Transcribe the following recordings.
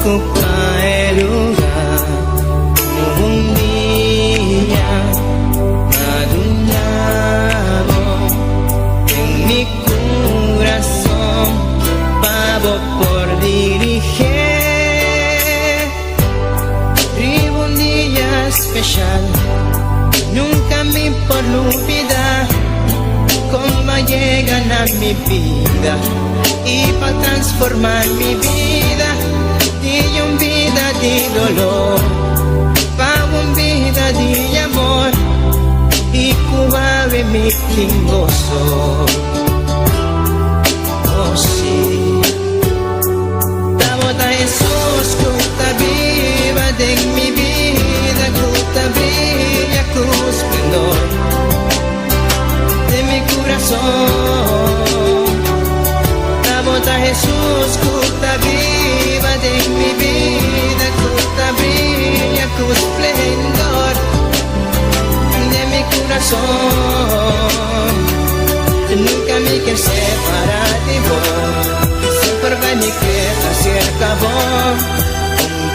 ocupa el lugar. Un día madurado en mi corazón, pavo por dirigir. Vivo un día especial, nunca me por olvidar cómo llegan a mi vida y para transformar mi vida de un vida de dolor para un vida de amor y Cuba de mi gozo. Oh sí, Tabota Jesús, Cuta viva de mi vida, Cuta brilla con esplendor de mi corazón. Tabota Jesús, Cuta viva de mi vida, Cuta brilla con esplendor de mi corazón. Nunca me quiero separar de vos, siempre va mi queda cerca vos.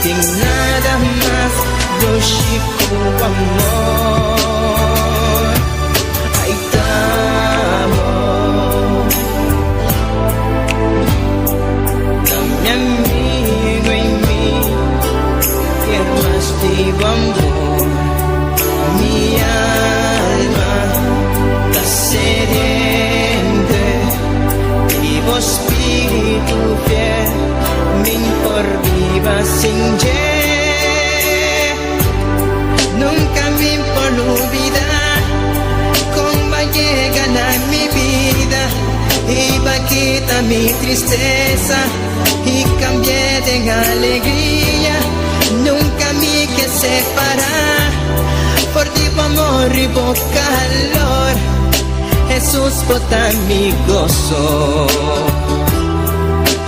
Sin nada más, yo chico amor. Ahí estamos, mi amigo y mí, que más digo amor. Mi alma está sediente, vivo espíritu fiel, mi por viva sin ye. Nunca me por olvidar cómo llegan a mi vida y va a quitar mi tristeza y cambié de alegría. Nunca me que separar por ti amor y por calor. Jesús bota mi gozo.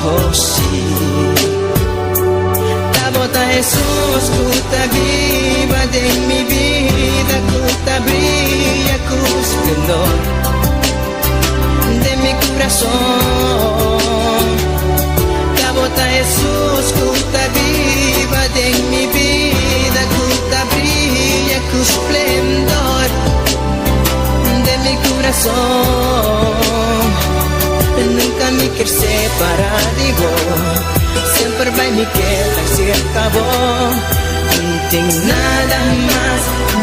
Oh sí, Tabota Jesús, Cuta viva de mi vida, Cuta brilla con esplendor de mi corazón. Tabota Jesús, Cuta viva de mi vida, Cuta brilla con esplendor de mi corazón. Nunca me quiero separar de vos, siempre va y me queda cerca vos. No tengo nada más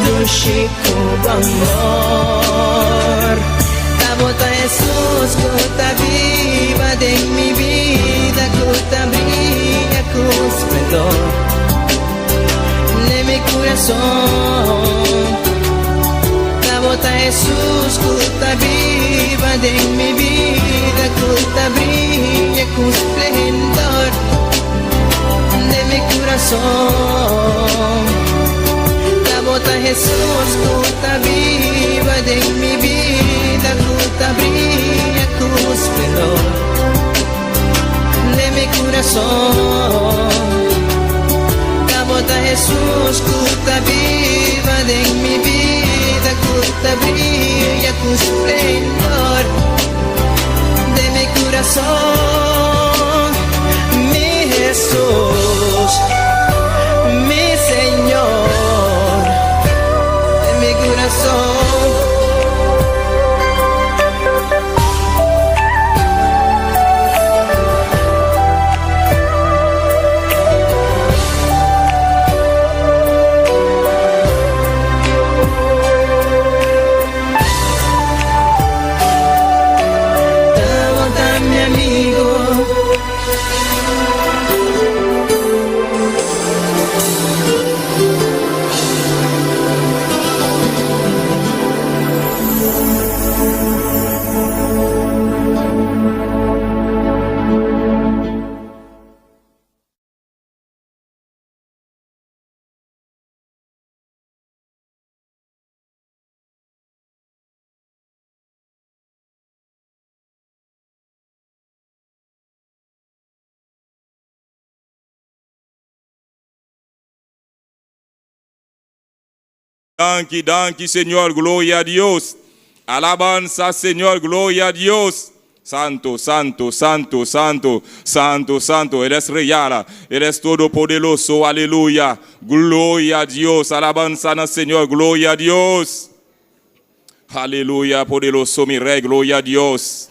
dulce como amor. Tabota Jesús, Cuta viva de mi vida, Cuta brilla con esplendor de mi corazón. Tabota Jesús, Cuta viva de mi vida, Cuta brilla con esplendor de mi corazón. Tabota Jesús, Cuta viva de mi vida, Cuta brilla con esplendor de mi corazón. Tabota Jesús, Cuta viva de mi vida, Cuta brilla con esplendor de mi corazón. Mi Jesús, mi Señor, de mi corazón. Danke, Señor, gloria a Dios. Alabanza, Señor, gloria a Dios. Santo, santo, santo, santo, santo, santo, eres real, eres todopoderoso, aleluya, gloria a Dios, alabanza al Señor, gloria a Dios, aleluya, poderoso mi rey, gloria a Dios.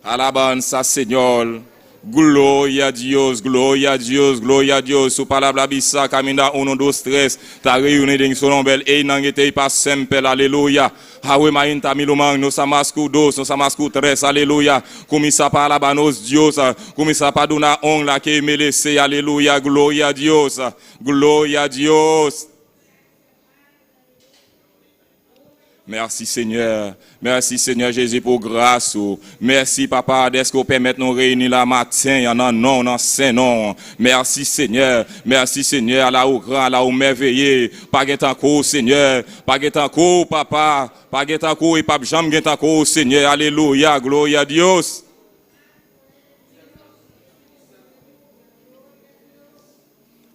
Alabanza, Señor. Gloria a Dios, gloria a Dios, gloria a Dios. Su palabra bisa camina 1, 2, 3. Ta reuni ding son bel e nangete pas simple, aleluya. Hawe mainta milumang no samasku 2, no samasku 3, aleluya. Kumisa palabra nos Dios, kumisa paduna on la que merece, aleluya. Gloria a Dios, gloria a Dios. Merci Seigneur Jésus pour grâce. Merci Papa d'être que vous permettez de nous réunir là matin en nom, en saint nom. Merci Seigneur, là où grand, là où merveilleux. Pas gain encore Seigneur, pas gain encore Papa, pas gain encore et pas jamais gain encore Seigneur. Alléluia, gloria a Dios.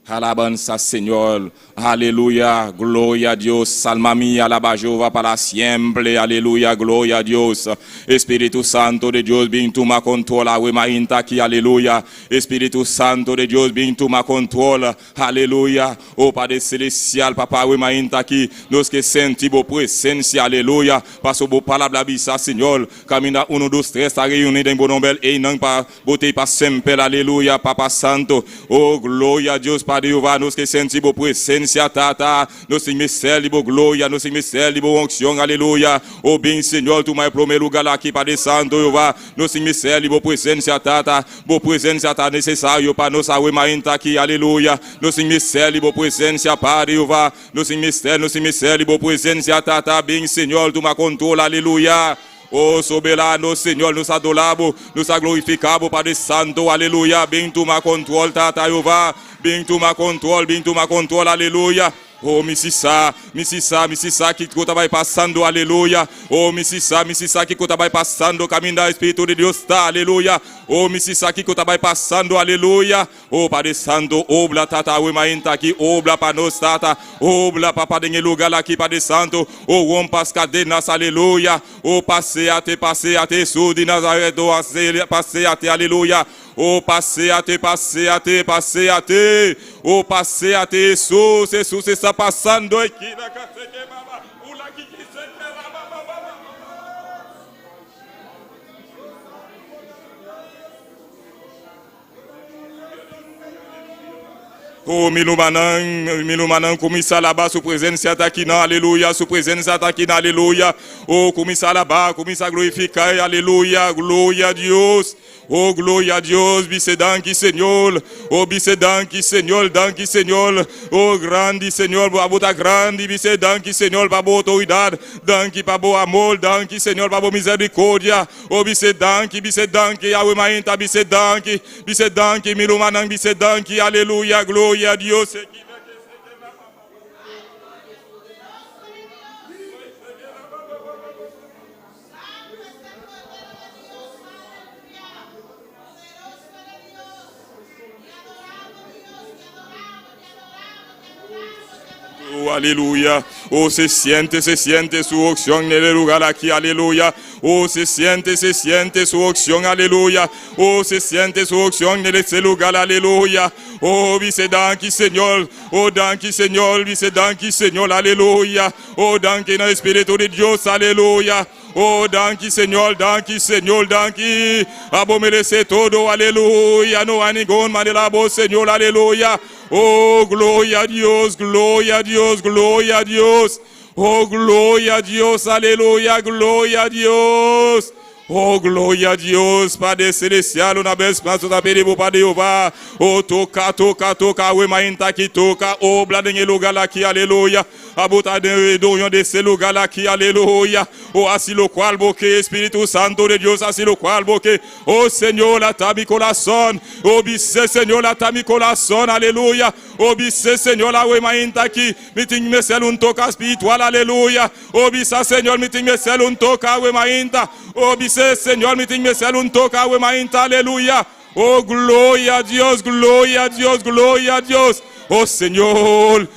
Alabanza Señor, aleluya, gloria a Dios, salma mía, alaba Jehová para siempre, aleluya, gloria a Dios, Espíritu Santo de Dios, ven tú me controla, wema inta aquí, aleluya, Espíritu Santo de Dios, ven tú me controla, aleluya, oh Padre Celestial, Papa, wema inta aquí, nos que sentimos presencia, aleluya, paso por palabra bisa, Señor, camina 1, 2, 3, está reunido en bon nombre, y no para bote para siempre, aleluya, Papa Santo, oh gloria a Dios, Padre Jehová, nos que sentimos presencia, tata, nos que célibo glória, nos que célibo unção, aleluia. Oh bem, Senhor, tu mais primeiro lugar aqui, Padre Santo, Jehová, nos que célibo presencia, tata, bo presencia tá necessário para nós aguentar aqui, aleluia. Nos que célibo presencia, Padre Jehová, nos que célibo presencia, tata, bem, Senhor, tu me controla, aleluia. Oh soberano Senhor, nos adoramos, nos glorificamos, Padre Santo, aleluia. Bem tu me controle, tata Jehová, bem tu me controle, aleluia. Oh, misisa, que tu vai passando, aleluia. Oh, misisa, que tu vai passando, caminho do Espírito de Deus está, aleluia. Oh, misisa, que tu vai passando, aleluia. Oh, Padre Santo, obla, tata, o mainta aqui, obla para nós, tata, obla, papa, em lugar aqui, Padre Santo. Oh, rompa as cadenas, aleluia. Oh, passeia te, sul de Nazaré, passeia te, aleluia. Oh, passeia te. Oh, passeia te, Jesus está passando aqui na casa que baba. Ula que oh, milumanang, começa lá, sua presença está aqui, aleluia, sua presença está aqui, aleluia. Oh, começa lá, começa a glorificar, aleluia, glória a Deus. Oh, gloria a Dios, bice danki, Señor. Oh, bice danki, Señor, danki, Señor. Oh, grande, Señor, babota grande, bice danki, Señor, babo autoridade. Danki, babo amor, danki, Señor, babo misericórdia. Oh, bice danki, awe mainta, bice danki, milumanang, bice danki, aleluia, gloria a Dios. Oh, aleluya. Oh, se siente su unción en el lugar aquí, aleluya. Oh, se siente su unción, aleluya. Oh, se siente su unción en ese lugar, aleluya. Oh, dice danki, Señor. Oh, danki, Señor. Dice danki, Señor, aleluya. Oh, danki en el Espíritu de Dios, aleluya. Oh, danki, Señor, danki. Abo merece todo, aleluya. No hay ningún manera, Señor, aleluya. Oh, gloria a Dios, gloria a Dios, gloria a Dios. Oh, gloria a Dios, aleluya, gloria a Dios. Oh, gloria a Dios, Padre Celestial, una vez más, nos pedimos, Padre Jehová. Oh, toca, we mainta aqui, toca, oh, blada em lugar aqui, aleluia. A botar desse lugar aqui, aleluia. Oh, assim lo qual boque, Espírito Santo de Deus, assim lo qual boque. Oh, Senhor, ata mi coração. Oh, bisse, Senhor, ata mi coração, aleluia. Oh, bisse, Senhor, we mainta aqui. Me tem me ser toca espiritual, aleluia. Oh, bisse, Senhor, me tem me ser toca, we mainta. Oh, bisse, Senhor, me tem me ser toca, we mainta, aleluia. Oh, gloria a Dios, gloria a Dios, gloria a Dios. Oh Señor,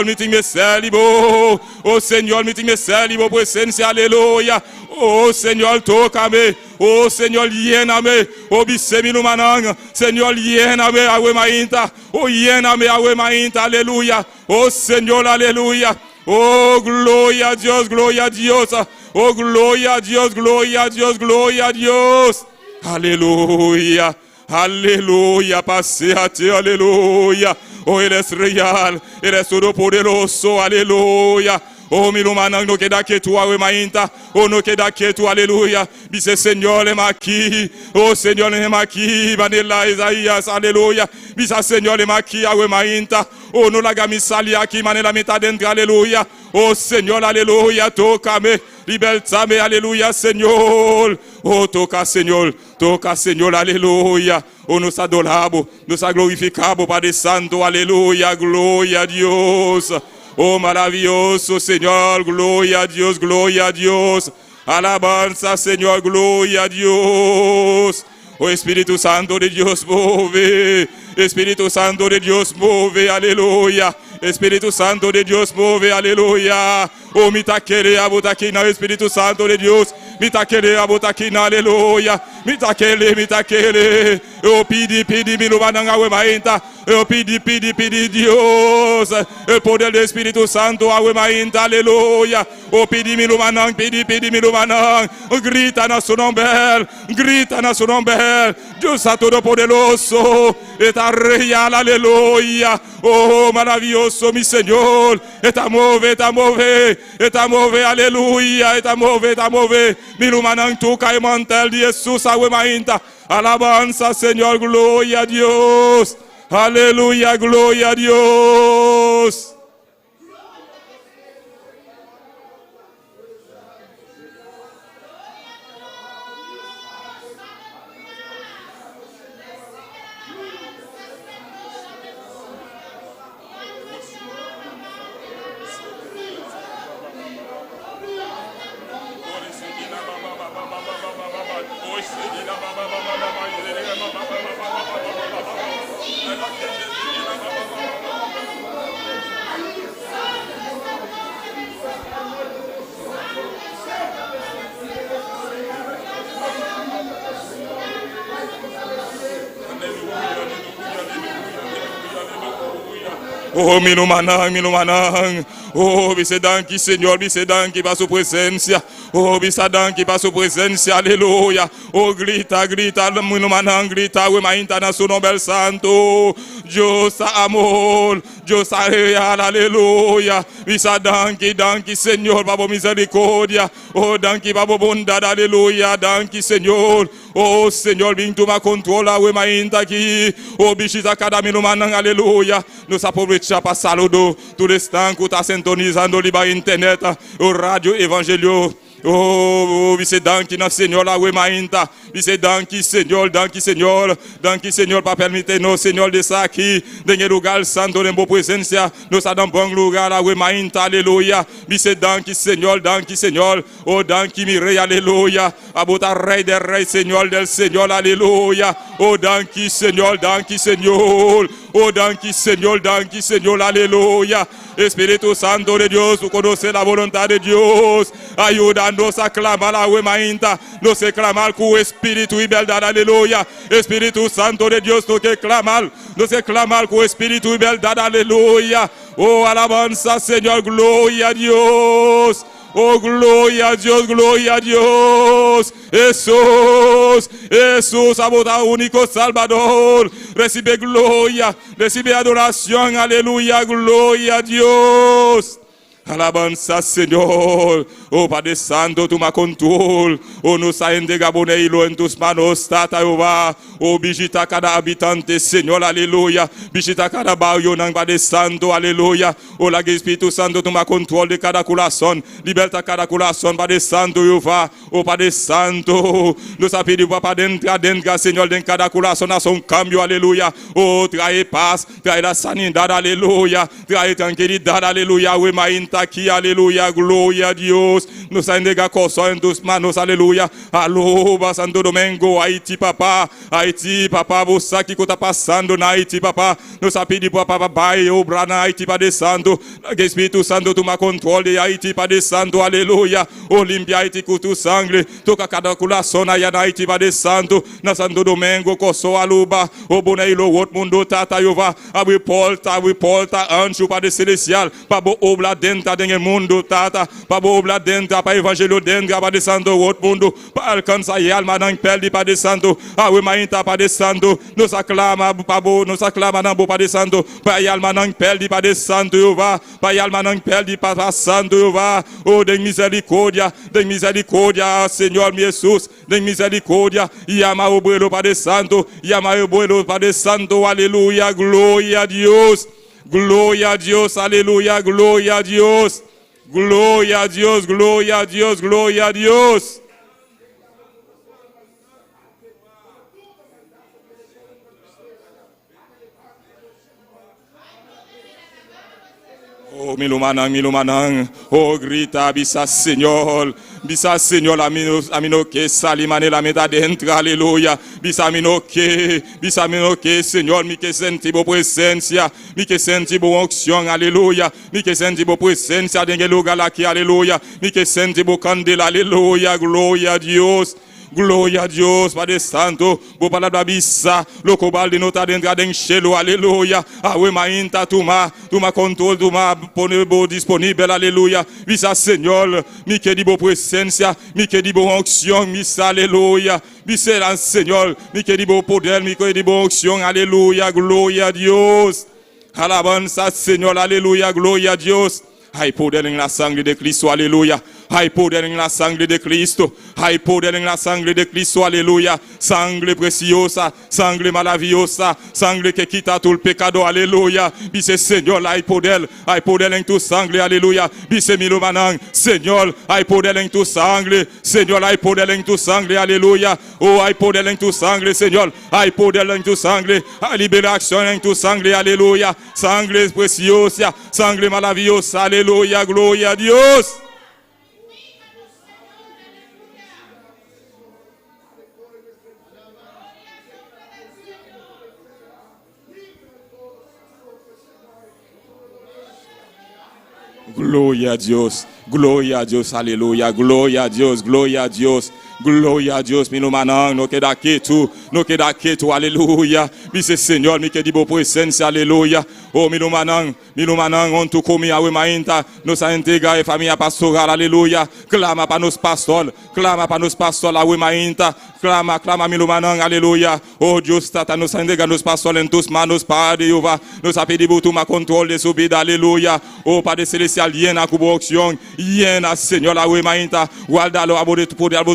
mi me célibo. Oh Señor, mi me célibo, presencia, aleluya. Oh Señor, tócame. Oh Señor, lléname. Oh bisemi no manang. Señor, lléname, awe mainta. Oh, lléname, awe mainta, aleluya. Oh Señor, aleluya. Oh, gloria a Dios, gloria a Dios. Oh, gloria a Dios, gloria a Dios, gloria a Dios. Aleluya. Aleluya, paséate, aleluya. Oh, Él es real, Él es todopoderoso, aleluya. Oh, mi lumana, no queda que tú, ave mainta. Oh, no queda que tú, aleluya. Dice Señor, le aquí. Oh, Señor, le aquí. Vanilla Isaías, aleluya. Dice Señor, le aquí, ave mainta. Oh, no la gamisali aquí, manela mitad dentro, aleluya. Oh, Señor, aleluya. Tócame, libertame, aleluya, Señor. Oh, toca, Señor, aleluya. Oh, nos adoramos, nos glorificamos, Padre Santo, aleluya, gloria a Dios. Oh, maravilloso Señor, gloria a Dios, gloria a Dios. Alabanza, Señor, gloria a Dios. Oh, Espíritu Santo de Dios, move. Espíritu Santo de Dios, move, aleluya. Espíritu Santo de Dios, move, aleluya. Oh, mi taquere, abotaquina, Espíritu Santo de Dios. Mi taquere, abotaquina, aleluya. Mi taquere. Oh, pidi, mi lubananga, we mainta. Oh, pidi, Dios. El poder del Espíritu Santo, awe mainta, aleluya. Oh, pidi, mi lubanang, pidi, mi lubanang. Grita na su nombre, Dios a todopoderoso. Está real, aleluya. Oh, maravilloso, mi Señor. Está move, aleluya. Está move. Mi lumanang tu cae mantel de Jesús, awe mainta. Alabanza, Señor, gloria a Dios. Aleluya, gloria a Dios. Oh, mi lumanang. Oh, bise danki, Señor, bise danki para su presencia. Oh, bise danki para su presencia, aleluya. Oh, grita, mi lumanang, grita, we mainta na su nombre santo. Dios amor, Dios real, aleluya. Bise danki, Señor, babo misericordia. Oh, danki, babo bondad, aleluya. Danki, Señor. Oh, Señor, vim tomar controle, we mainta aqui. Oh, bichita cada mi lumanang, aleluya. Nos aprovechar para saludar todo estanco, está sintonizando ali na internet, o rádio evangelho. Oh, vice danki na Senhor, la we mainta. Vice danki, Senhor, para permitir nos, Senhor, de estar aqui, em lugar santo, em boa presença, nos a um bom lugar, la we mainta, aleluia. Vice danki, Senhor. Oh, danki mi rei, aleluia. A botar rei del rei, Senhor del Senhor, aleluia. Oh, danki, Senhor. Oh, danki, Senhor, aleluia. Espíritu Santo de Dios, tú conoces la voluntad de Dios. Ayúdanos a clamar a Huemainta. Nos clamar con espíritu y verdad, aleluya. Espíritu Santo de Dios, nos clamar con espíritu y verdad, aleluya. Oh, alabanza, Señor, gloria a Dios. Oh, gloria a Dios. Jesús, a votar único Salvador. Recibe gloria, recibe adoración, aleluya, gloria a Dios. Alabanza, Señor. Oh, Padre Santo, toma control. Oh, nos ha entregado en tus manos, Tata Jehová. Oh, visita cada habitante, Señor, aleluya. Visita cada barrio, Padre Santo, aleluya. Oh, la Espíritu Santo, toma control de cada corazón. Liberta cada corazón, Padre Santo, Jehová. Oh, Padre Santo, nos ha pedido para adentrar, Señor, en cada corazón, hace un cambio, aleluya. Oh, trae paz, trae la sanidad, aleluya. Trae tranquilidad, aleluya. Huemainta. Maïnta qui, alléluia, gloria a Dios. Nos endega coso en tus manos, alléluia. Aloba Santo Domingo, Haiti, papa, você que está passando na Haiti, papa. Nos pedi para papa, bai, obra na Haiti, Padre Santo. Que Espírito Santo toma controle de Haiti, Padre Santo, aleluia. Olimpia Haiti com tu sangue, toca cada coração na Haiti, Padre Santo. Na Santo Domingo, coso aluba, o boneiro, outro mundo, tata, yova, abre porta, anjo, Padre Celestial, para bo obra dentro do mundo, tata, para bo obra dentro, para evangelho dentro, Padre Santo, outro mundo, para alcançar a alma não perde, Padre Santo, abre maínta, Padre Santo, nos aclama, não, Padre Santo, para a alma não perde, Padre Santo, yova, para a alma não perde, Padre Santo, yova, oh, de misericórdia, Senhor Jesus, de misericórdia, e ama o buelo, Padre Santo, e ama o buelo, Padre Santo, aleluia, glória a Deus. Gloria a Dios, aleluya, gloria a Dios, gloria a Dios, gloria a Dios, gloria a Dios. Oh, milumanang, oh, grita, bisa Señor, amino que salimane la meta dentro, aleluya, bisa amino que, Señor, mi que senti bo presencia, mi que senti bo onction, aleluya, mi que senti bo presencia, dengue lugar aquí, aleluya, mi que senti bo candela, aleluya, gloria a Dios. Gloria a Dios, Padre Santo, bo palabra bisa, lo cobal de nota dentro de enchelo, aleluya, awe mainta, tuma control, tuma pone bo disponible, aleluya, bisa Señor, mi que di bo presencia, mi que di bo onction, misa, aleluya, bisa Señor, mi que di bo poder, mi que di bo onction, aleluya, gloria a Dios, alabanza Señor, aleluya, gloria a Dios. Hay poder en la sangre de Cristo, aleluya. Hay poder en la sangre de Cristo. Hay poder en la sangre de Cristo, aleluya. Sangre preciosa, sangre maravillosa, sangre que quita todo el pecado, aleluya. Dice Señor, hay poder en tu sangre, aleluya. Dice mi hermano, Señor, hay poder en tu sangre. Señor, hay poder en tu sangre, aleluya. Oh, hay poder en tu sangre, Señor. Hay poder en tu sangre. Hay liberación en tu sangre, aleluya. Sangre preciosa, sangre maravillosa, aleluya. Gloria a Dios. Gloria a Dios, aleluya, gloria a Dios, gloria a Dios. Gloria a Dios, mi hermano, no queda quieto, aleluya. Dice Señor, mi querido presencia, aleluya. Oh, mi hermano, on tu comi a mainta, nos entrega a familia pastoral, aleluya. Clama para nos pastor, a mainta, clama, mi hermano, aleluya. Oh, Dios, tata, nos entrega nos pastor en tus manos, Padre Jehová. Nos ha pedido tu control de su vida, aleluya. Oh, Padre Celestial, llena cubo opción, llena, Señor, a mainta, guardalo a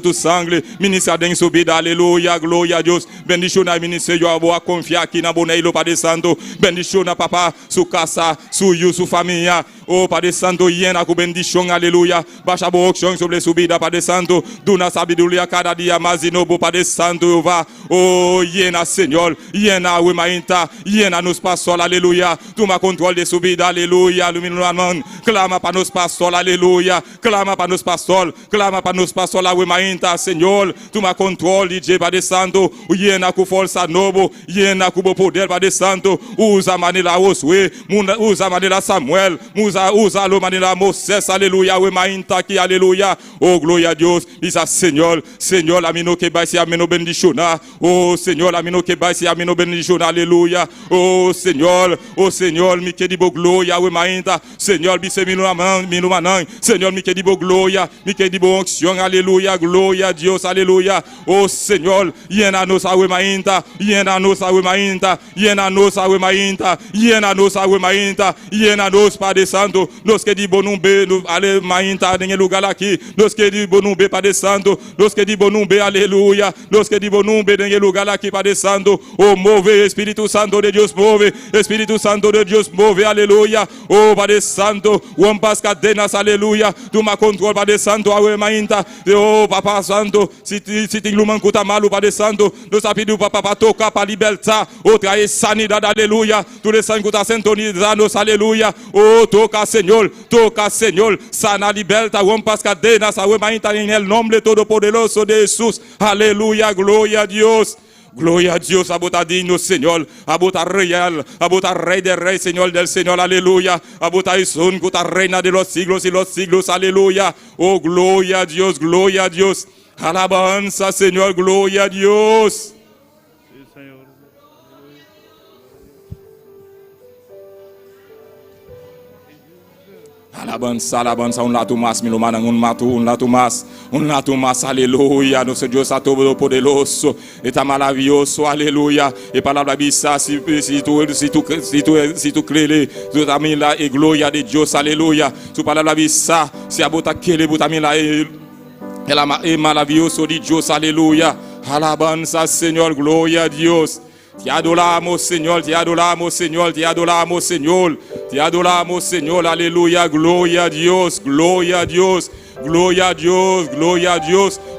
tu sangre. Ministra de su vida, aleluya, gloria a Dios. Bendición al ministerio, a confiar aquí en Aboneilo, Padre Santo. Bendición a papá, su casa, su familia. Oh, Padre Santo, llena con bendición, aleluya. Baja opción sobre su vida, Padre Santo. Duna sabiduría cada día más y no, Padre Santo, va. Oh, llena, Señor, llena, huemainta, llena nos pastor, aleluya. Toma control de su vida, aleluya. Clama para nos pastor, aleluya. Clama para nos pastor, la huemainta, Señor. Toma control, DJ, Padre Santo. Llena con fuerza novo, llena con poder, Padre Santo. Usa manera Josué, usa manera Samuel, usa lo manera Moisés, aleluya. Huemainta aquí, aleluya. Oh, gloria a Dios. Dice Señor, a mí no que va a mí no bendicionar. Oh, Señor, a mí no que va a mí no bendicionar, aleluya. Oh, Señor, mi querido gloria, huemainta. Señor, dice mi numanán. Señor, mi querido gloria, mi querido unción, aleluya. Gloria a Dios, aleluya. Oh, Señor, llena-nos a huemainta, llena-nos, Padre Santo. Nos que di bonumbe, ale mainta en el lugar aquí. Nos que di bonumbe, Padre Santo. Nos que di bonumbe, aleluya. Nos que di bonumbe en el lugar aquí, Padre Santo. Oh, move, Espíritu Santo de Dios, move. Espíritu Santo de Dios, move, aleluya. Oh, Padre Santo, rompas cadenas, aleluya. Toma control, Padre Santo, a mainta. Oh, Papa Santo, si te iluman cuta malo, Padre Santo, nos ha pedido para tocar para libertad. Oh, trae sanidad, aleluya. Tous les sangs que tu as sintonisés, aleluya. Oh, toca toca Señor, sana liberta, rompas cadenas, aguemainta en el nombre todopoderoso de Jesús, aleluya, gloria a Dios. Gloria a Dios, abota digno, Señor, abota real, abota rey de rey, Señor del Señor, aleluya, abota Jesús, abota reina de los siglos y los siglos, aleluya, oh, gloria a Dios, alabanza, Señor, gloria a Dios. Alabanza, un lato más, mi hermano, un lato más, aleluya, nuestro Dios a todopoderoso, está maravilloso, aleluya, y palabra bisa, si tú crees, tú también la gloria de Dios, aleluya, tu palabra bisa, si abota que también la es maravilloso de Dios, aleluya, alabanza, Señor, gloria a Dios. Te adoramos, Señor, aleluya, gloria a Dios.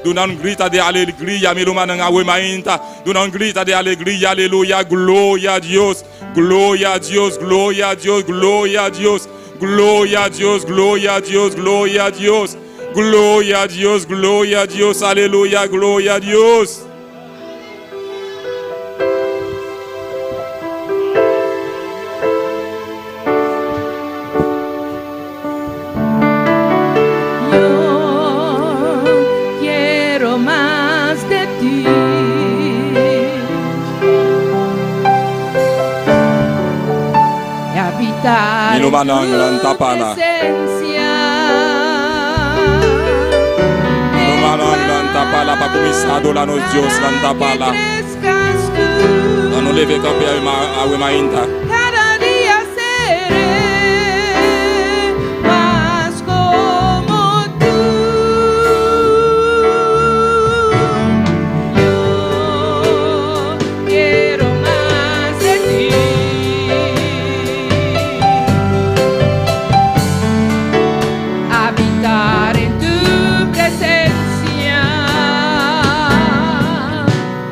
Dona un grito de alegría, mi hermano, aguemainta. Dona un grito de alegría, aleluya, gloria a Dios, gloria a Dios, aleluya, gloria a Dios. Minumanang lantapala. Minumanang lantapala, pakumisado la nos Dios lantapala. No leve campe a Wemainta. Cada día seré más como tú. Yo quiero más de ti. Habitar en tu presencia.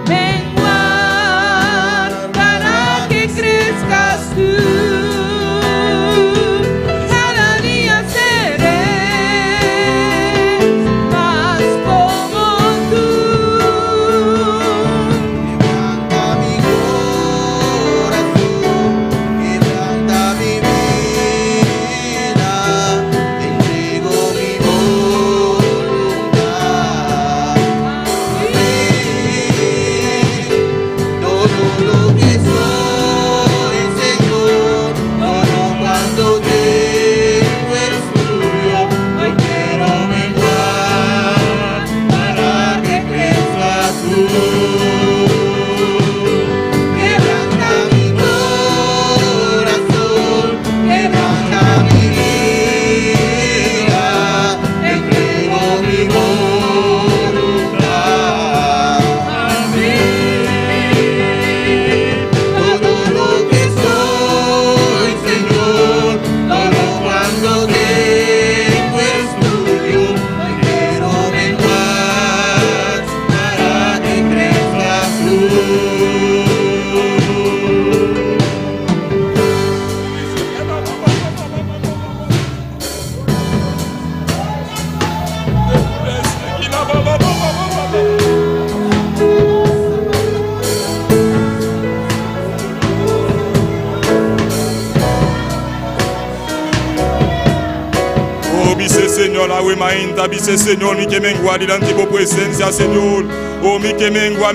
Menguar para que crezcas tú. Cada día seré más como tú. Quebranta mi corazón, quebranta mi vida, entrego mi voluntad. Todo lo que soy, Señor, todo cuanto tengo es tuyo. Hoy quiero menguar para que crezcas tú. Quebranta mi corazón, quebranta mi vida, entrego mi voluntad. Todo lo que soy, Señor, todo cuanto tengo es tuyo. Hoy quiero menguar para que crezcas tú. Oh, vice Señor, aguemainta, vice Señor, mi que mengua delante de tu presencia, Señor. Oh, mi que mengua,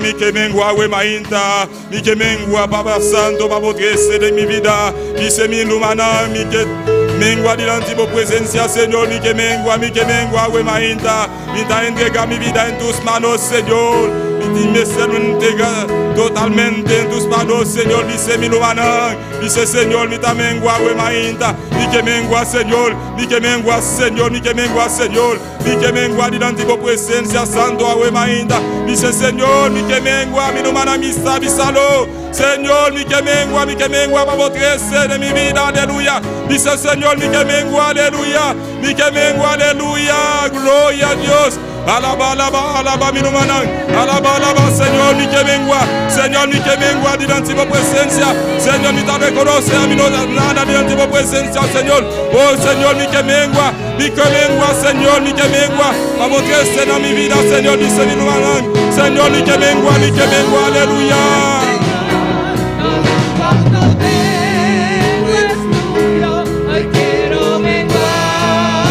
aguemainta, mi que mengua, Papa Santo, Papa Trece de mi vida, vice mi lumana, mi que mengua delante de tu presencia, Señor, mi que mengua, aguemainta, mi ta entrega mi vida en tus manos, Señor. Me entrega totalmente en tus manos, Señor. Dice mi lumana, dice Señor, mi ta mengua, aguemainta, mi que mengua, Señor, mi que mengua, Señor, mi que mengua, Señor, mi que mengua delante de tu presencia, Santo, aguemainta, dice Señor, mi que mengua, mi lumana, mi sabisalo, Señor, mi que mengua, Papa Trece de mi vida, aleluya, dice Señor, mi que mengua, aleluya, gloria a Dios. Alaba minumanang. Alaba, Señor, ni que mengua. Señor, ni que mengua diante de tu presencia. Señor, ni te reconoce a mí nada diante de tu presencia, Señor. Oh, Señor, ni que mengua, Señor, ni que mengua. Vamos a crecer en mi vida, Señor, dice minumanang. Señor, ni que mengua, aleluya. Cuanto tengo es tuyo, hoy quiero menguar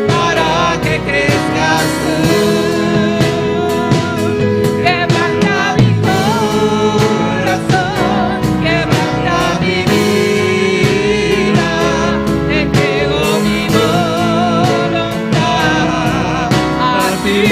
para que crezcas tú. Quebranta mi corazón, quebranta mi vida, te entrego mi voluntad a ti.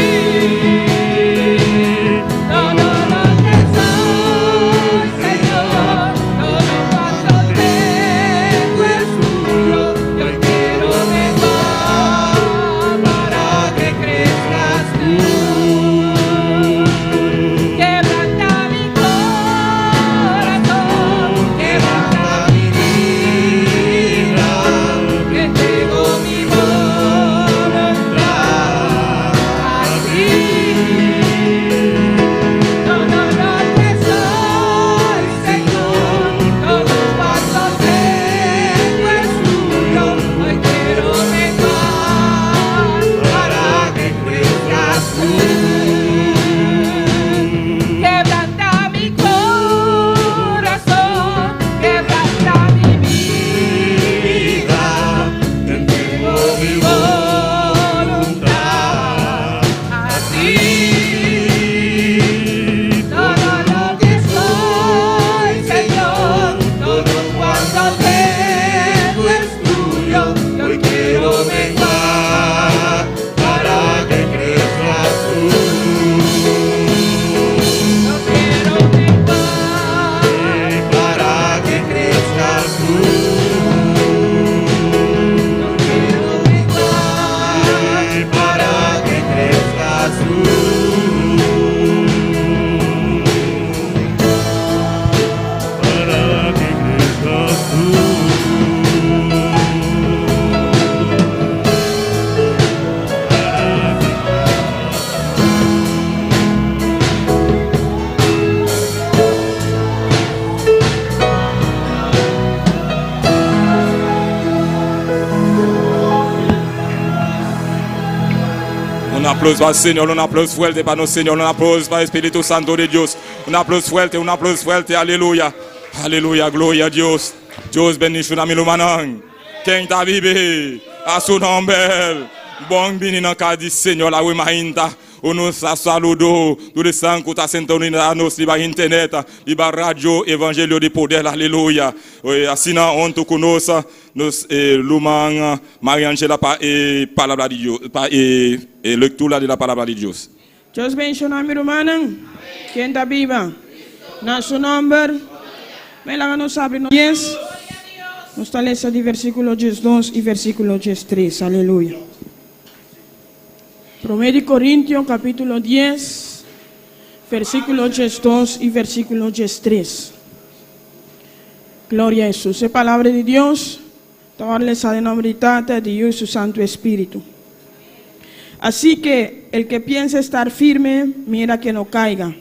Todo lo que soy, Señor, todo cuanto tengo es tuyo. Yo quiero menguar para que crezcas tú. Quebranta mi corazón, quebranta mi vida, que entrego mi voluntad a ti. Todo lo que soy, Señor, todo cuanto tengo es tuyo. Hoy quiero menguar para que crezcas tú. Quebranta mi corazón, quebranta mi vida, te entrego mi voluntad a ti. Todo lo que soy, Señor, todo cuanto tengo es tuyo. Yo quiero menguar para que crezcas tú. Yo quiero menguar para que crezcas tú. Yo quiero menguar para que crezcas tú. Un aplauso para el Señor, un aplauso fuerte para nuestro Señor, un aplauso para el Espíritu Santo de Dios. Un aplauso fuerte, aleluya. Aleluya, gloria a Dios. Dios bendiga a mi hermano. Quem está vive a su nombre. Bom bini na casa do Senhor, lá o imaginta. O nos saludo do lição que está sentando na nossa internet, liba rádio Evangelho de Poder, aleluia. Assim na onde conosco, nos Lumang Mariangela para palavra de Deus, para leitura da palavra de Deus. Dios bendiga a mi hermana. ¿Quién está viva? Na su nombre. Me la nos abre 10. Nos está leyendo de versículo 12 y versículo 13. Aleluya. 1 Corintios capítulo 10, versículo 2 y versículo 3. Gloria a Jesús. Es palabra de Dios. Darles a denomitar de Dios y su Santo Espíritu. Así que el que piensa estar firme, mira que no caiga.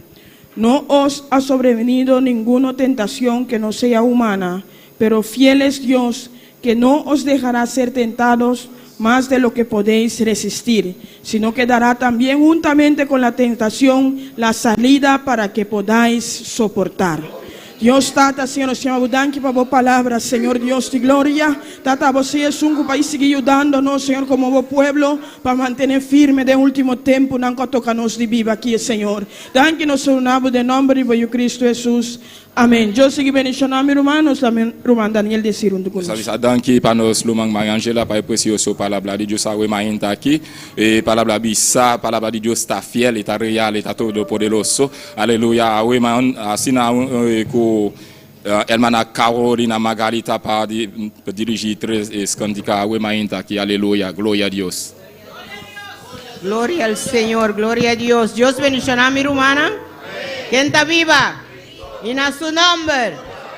No os ha sobrevenido ninguna tentación que no sea humana, pero fiel es Dios, que no os dejará ser tentados más de lo que podéis resistir, sino que dará también juntamente con la tentación la salida para que podáis soportar. Dios tata, Senhor, Senhor, danke para a palavra, Senhor Deus de glória. Tata, você é um país seguir ajudando-nos, Senhor, como o pueblo, para manter firme de último tempo, não toca-nos de viva aqui, Senhor. Danke nos unamos de nome de Cristo Jesus. Amém. Deus siga bendicionando, meus irmãos, irmão Daniel de Cirundo conosco. Salve, danke para nós, Lumang Mariangela, para precioso palavra de Deus, a mainta aqui. E palavra bisa, palavra de Deus está fiel, está real, está todo poderoso. Aleluia. O irmão assina com hermana Carolina Margarita para dirigir 3 escântica, o mainta aqui. Aleluia. Glória a Deus. Gloria al Señor, gloria a Dios. Dios bendicioná a mi hermana. ¿Quién está viva? Y a su nombre.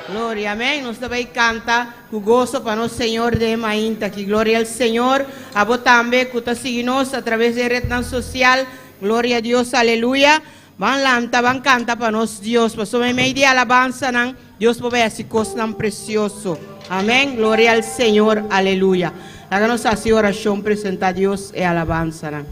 Gloria, amén. Nos também canta com gozo para nosso Senhor de Mainta. Que glória ao Senhor. A vos também que está seguindo através da rede social. Gloria a Dios, aleluya. Van lanta, van canta para nos Dios. Pues me media alabanza, nan. Dios puede hacer cosas tan precioso. Amén. Gloria al Señor, aleluya. Háganos así oración, presenta a Dios y alabanza, nan.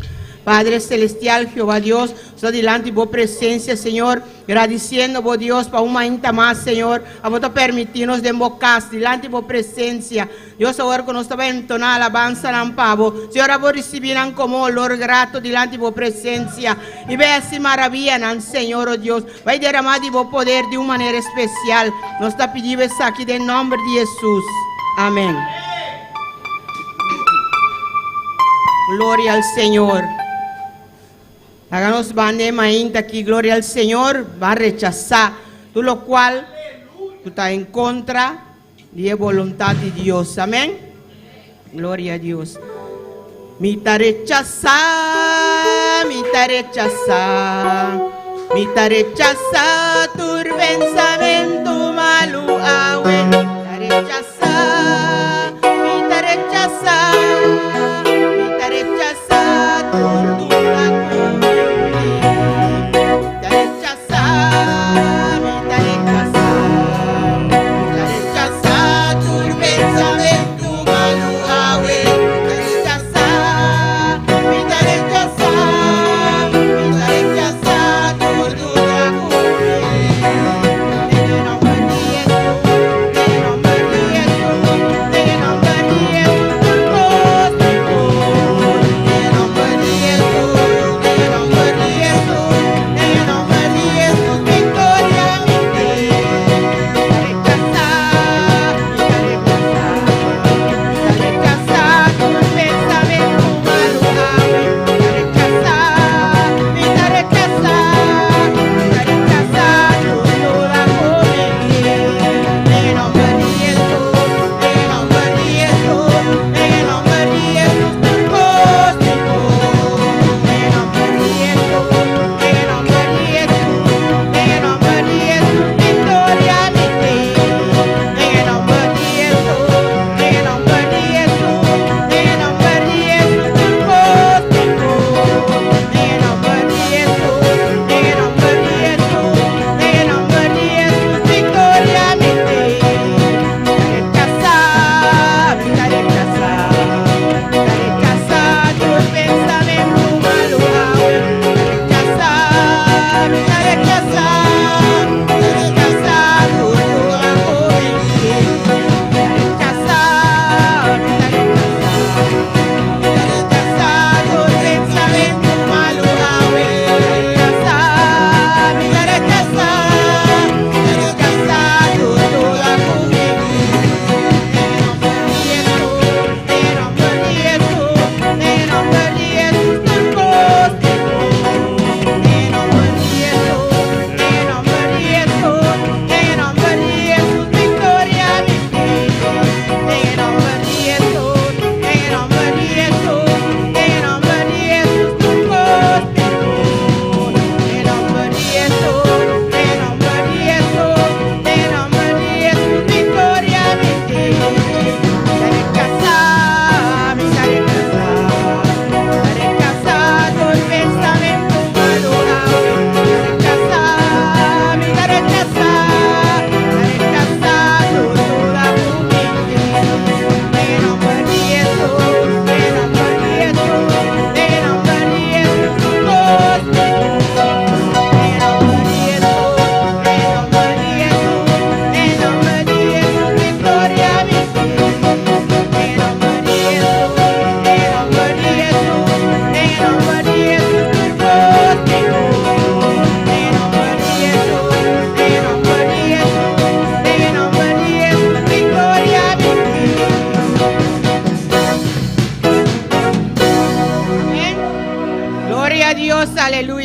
Padre Celestial, Jehová Dios, está delante de vos presencia, Señor, agradeciendo vos Dios para un momento más, Señor, a vos permitirnos de invocar delante de vos presencia. Dios, ahora que nos va a entonar alabanza, nan pavo, Señor, a vos recibirán como olor grato delante de vos presencia, y ve así maravilla, nan, Señor, oh Dios, va a derramar de vos poder de una manera especial. Nos está pidiendo eso aquí en nombre de Jesús. Amén. Gloria al Señor. Háganos bande mainta aquí, gloria al Señor, va a rechazar todo lo cual tú estás en contra de la voluntad de Dios. Amén. Gloria a Dios. Mi ta rechazar, mi ta rechazar, mi ta rechazar tu pensamiento malo, awe. Mi ta rechazar, mi ta rechazar, mi ta rechazar tu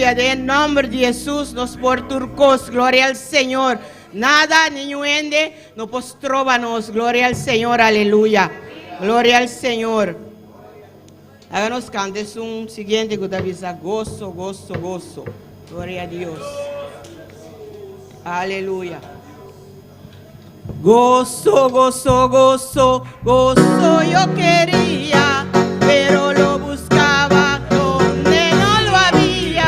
En nombre de Jesús nos por turcos, gloria al Señor. Nada ni duende no postróbanos, gloria al Señor, aleluya. Gloria al Señor. Háganos cantes un siguiente que te avisa gozo, gozo, gozo. Gloria a Dios. Aleluya. Gozo, gozo, gozo, gozo yo quería, pero lo buscaba donde no lo había.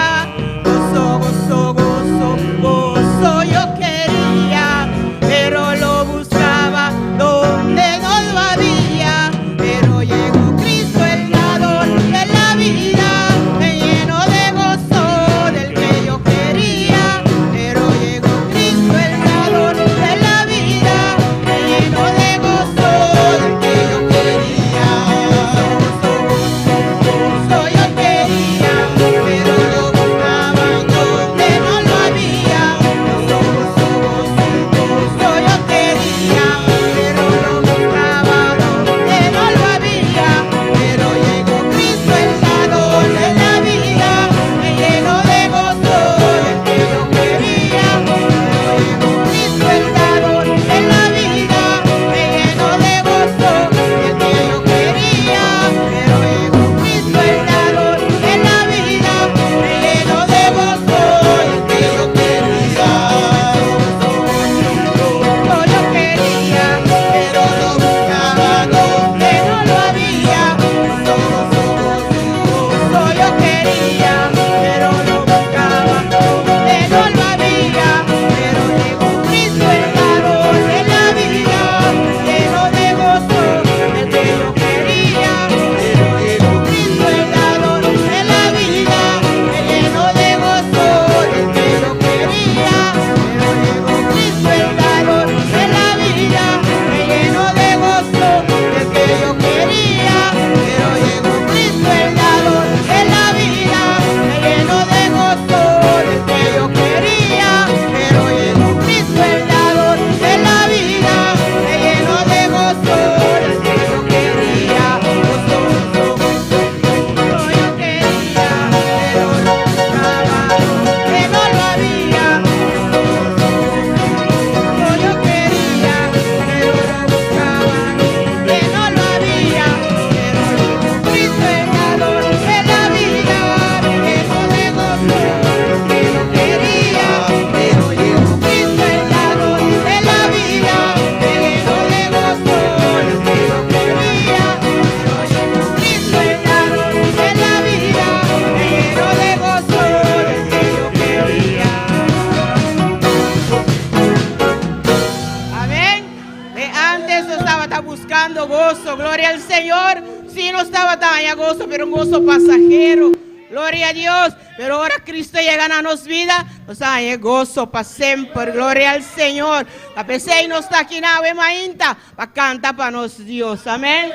esta batalla gozo, pero un gozo pasajero. Gloria a Dios. Pero ahora Cristo llega a nos vida, nos hay gozo para siempre. Gloria al Señor. A pesar de no está aquí nada, mainta, para cantar para nos Dios. Amén.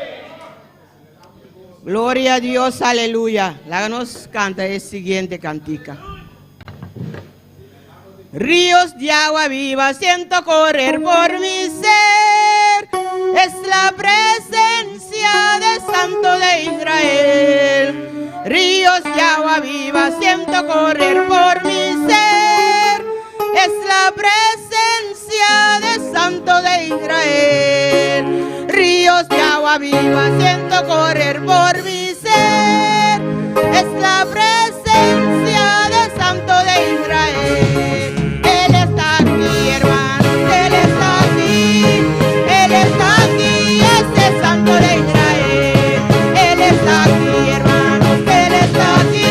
Gloria a Dios, aleluya. La nos canta el siguiente cantica. Ríos de agua viva siento correr por mi ser. Es la presencia del Santo de Israel. Ríos de agua viva siento correr por mi ser. Es la presencia del Santo de Israel. Ríos de agua viva siento correr por mi ser. Es la presencia del Santo de Israel. Él está aquí, hermano, Él está aquí. Él está aquí, este Santo de Israel. Él está aquí, hermano, Él está aquí.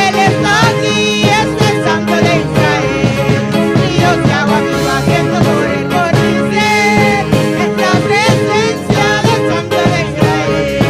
Él está aquí, este Santo de Israel. Ríos de agua viva siento correr por mi ser. Es la presencia del Santo de Israel.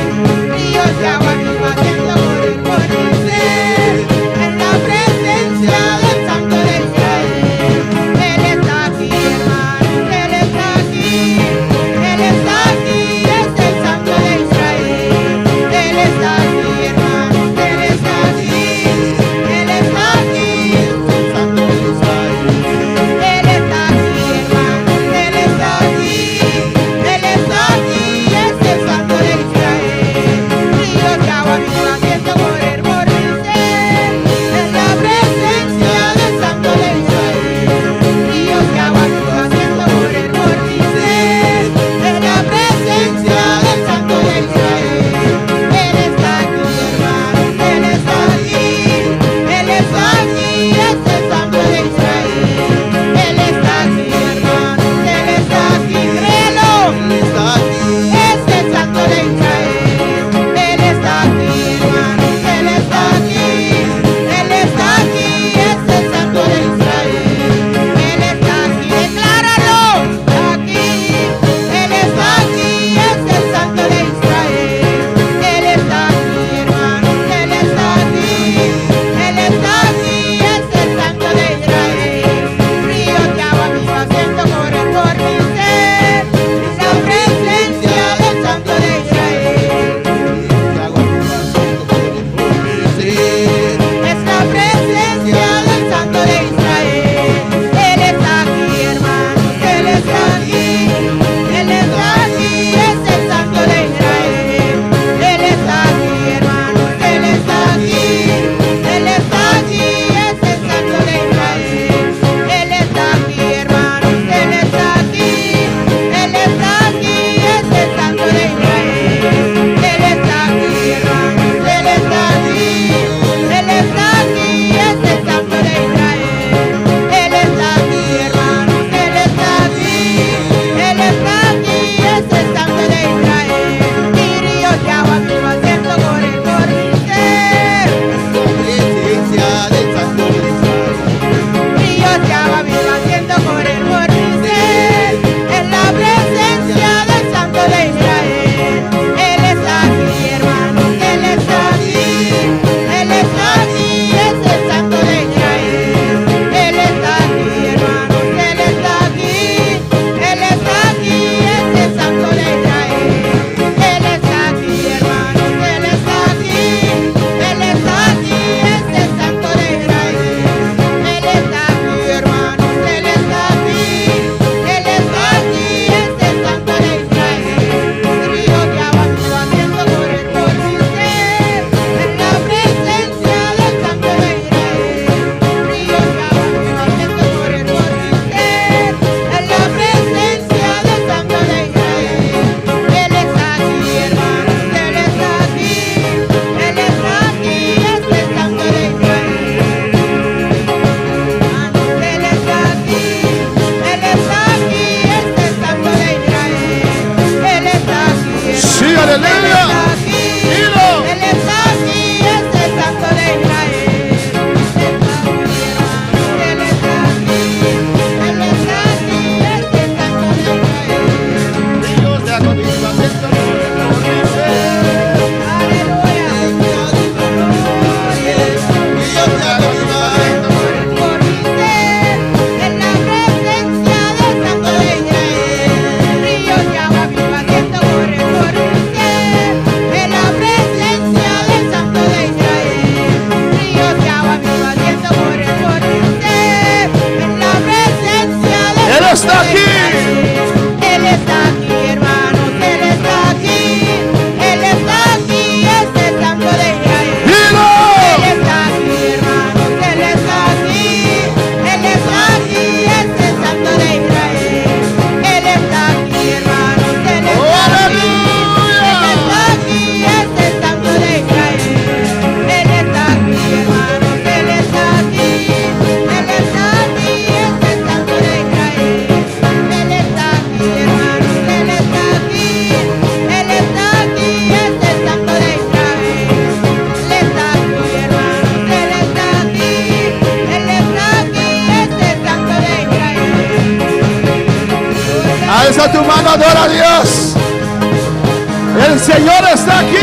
Señor está aquí.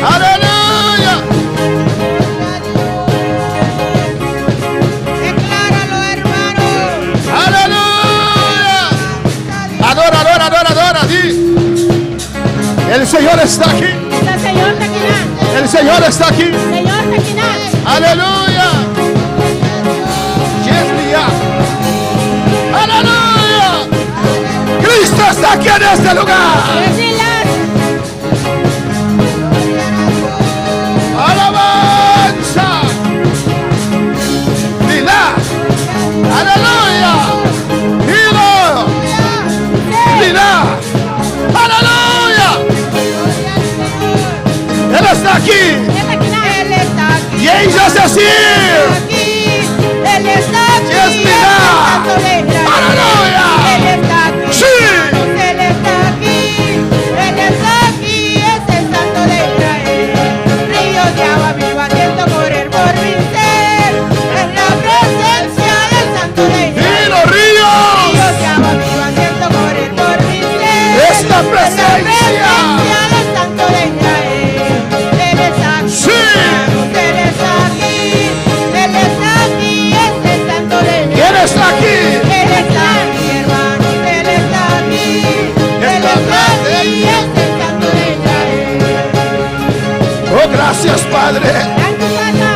Aleluya. Decláralo, hermano. Aleluya. Adora, adora, adora, adora. Di. El Señor está aquí. El Señor Tequinán. El Señor está aquí. Señor Tequinán. Aleluya. Jesús. Aleluya. Cristo está aquí en este lugar. Alabanza. Dila. Aleluya. Dilo. Dila. Aleluya. Él está aquí. Él está aquí. Jesus is here. Él está aquí. Yes, Él mira. está Aleluya. Él está aquí. Sí. Él está aquí. Él está aquí. Es el Santo de Israel. Ríos de agua viva siento correr por mi ser. En la presencia del Santo de Israel. Dilo, ríos. Ríos de agua viva siento correr por mi ser. Esta presencia. Del Santo de Israel. Él está aquí. Sí. Él está aquí. Él está aquí. Es el Santo de Israel. ¿Quién está aquí? Él está aquí, hermanos, Él está aquí. Él está aquí, es el Santo de Israel. Oh, gracias, Padre. Thank you, Tata.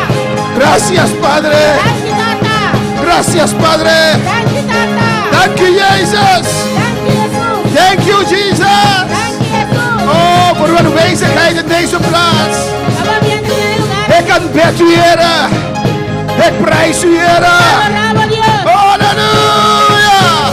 Gracias, Padre. Thank you, Tata. Gracias, Padre. Thank you, Tata. Thank you, Jesus. Thank you, Jesus. Thank you, Jesus. Thank you, Jesus. Oh, voor uw aanwezigheid in deze plaats. Estamos viendo en el lugar. Ik aanbid u, Heere. Ik prijs u, Heere. Adoramos a Dios. Halleluja.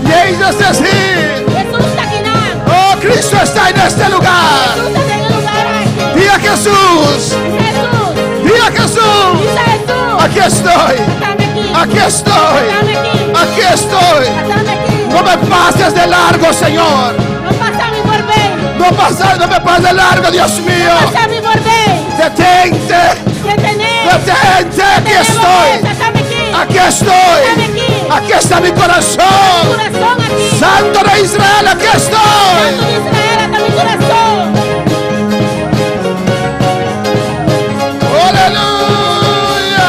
Jezus is hier. Jesús está aquí, ¿no? Oh, Cristo está en este lugar. Jesús está en el lugar aquí. Día Jesús. Jesús. Día Jesús. Dice Jesús. Aquí estoy. Estame aquí. Aquí estoy. Estame aquí. Aquí estoy. Estame aquí. No me pases de largo, Señor. No pasa mi por ver. No me pases de largo, Dios mío. Pasa mi por ver. Detente. ¿Qué tenés? Detente. Aquí estoy. Estame aquí. Aquí estoy. Aquí está mi corazón. Corazón aquí. Santo de Israel, aquí Santo estoy. de Israel, hasta mi corazón. Aleluya.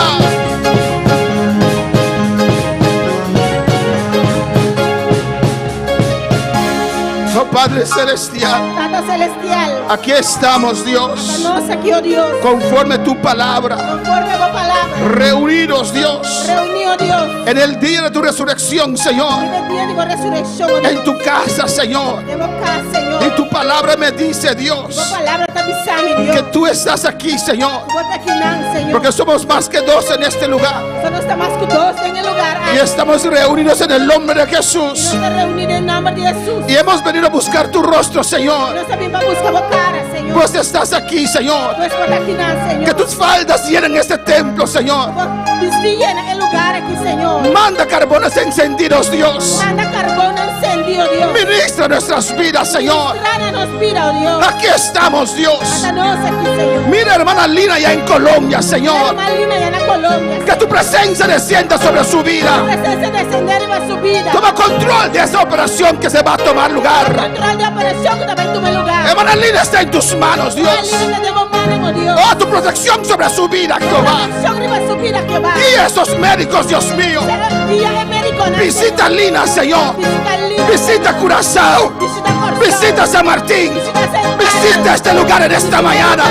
Oh, Padre Celestial, Santo celestial. aquí estamos, Dios, Danos aquí, oh Dios. conforme tu palabra, Conforme a tu palabra. reunidos, Dios, Reunido, Dios. en el día de tu resurrección, Señor, En el día de tu resurrección, oh Dios. en tu casa, Señor. De boca, Señor. Y tu palabra me dice, Dios, Tu palabra está pisando, Dios. que tú estás aquí, Señor, Tu boca aquí, nan, Señor. porque somos más que dos en este lugar Solo está más que dos en el lugar. y estamos reunidos en el nombre de Jesús. Nos está reunido en el nombre de Jesús. Y hemos venido a buscar tu rostro, Señor. Nos también va a buscar tu cara, Señor. Pues estás aquí, Señor. Tú estás aquí, nan, Señor. Que tus faldas llenen este templo, Señor. Llena el lugar aquí, Señor. Manda carbones encendidos, Dios. Manda carbón encendido, Dios. Ministra nuestras vidas, Señor. Rana nos pida, oh Dios. Aquí estamos, Dios. Mándanos aquí, Señor. Mira, hermana Lina, ya en Colombia, Señor. Malina y en Colombia. Que tu presencia descienda sobre su vida. Presencia descender y va a su vida. Toma control de esa operación que se va a tomar lugar. Control de operación que también tuve lugar. Hermana Lina, está en tus manos, Dios. Malina de bomba, oh Dios. Oh, tu protección sobre su vida, Jehová. Protección y va a su vida, Jehová. Y esos médicos, Dios mío. Día el médico, ¿no? Visita a Lina, Señor. Visita Lina. Visita Curazao. Visita Corzo. Visita San Martín. Visita San Visita este lugar en esta mañana.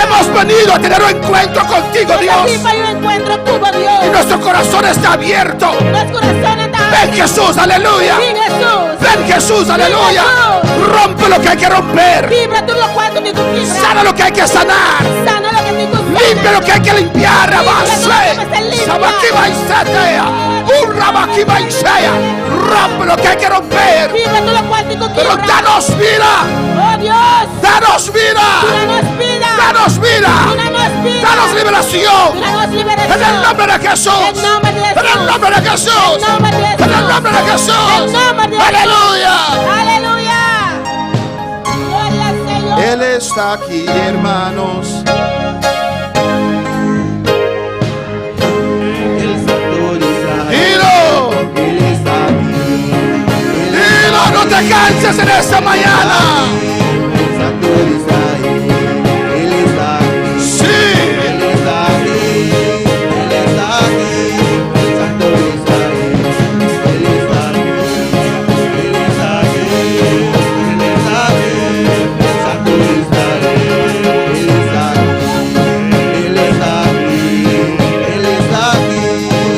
Hemos venido a tener un encuentro contigo, Dios. Aquí para un encuentro tuvo, Dios. Y nuestro corazón está abierto. Nuestro corazón está Ven, Jesús, aleluya. Ven, Jesús. Ven, Jesús, aleluya. Rompe lo que hay que romper. Vibra tú lo cuanto ni tu fibra. Sana lo que hay que sanar. Sana lo que ni tu Limpia lo que hay que limpiar. Limpia lo que Abase. debe ser limpio. Sabaquiba y setea. Urrabaquiba y sea. Rompe lo que hay que romper. Vibra tú lo cuanto ni tu Pero fibra. danos vida. Oh Dios. Danos vida. Danos vida. Danos vida. Danos vida. Danos liberación. Danos liberación. En el nombre de Jesús. En el nombre de Jesús. En el nombre de Jesús. En el nombre de Jesús. En el nombre de Jesús. En el nombre de Jesús. Aleluya. Aleluya. Gloria al Señor. Él está aquí, hermanos. El Santo de Israel, Dilo. Él está aquí. Dilo, no te te canses en esta mañana. Santo de Israel, Él está aquí. Sí. Él está aquí, Él está aquí, el Santo de Israel, Él está aquí, Él está aquí, Él está aquí, el Santo de Israel, Él está aquí, Él está aquí, Él está aquí,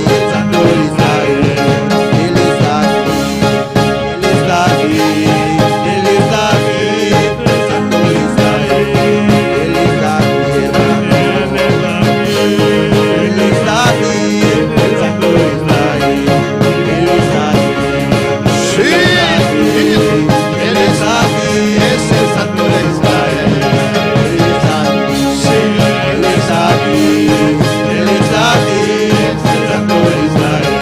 el Santo de Israel, Él está aquí, Él está aquí, Él está aquí, el Santo de Israel, Él está aquí, hermano. Él está aquí, el Santo de Israel. Él está aquí. Sí. Él está aquí, es el Santo de Israel. Él está aquí. Él está aquí. Él está aquí, es el Santo de Israel.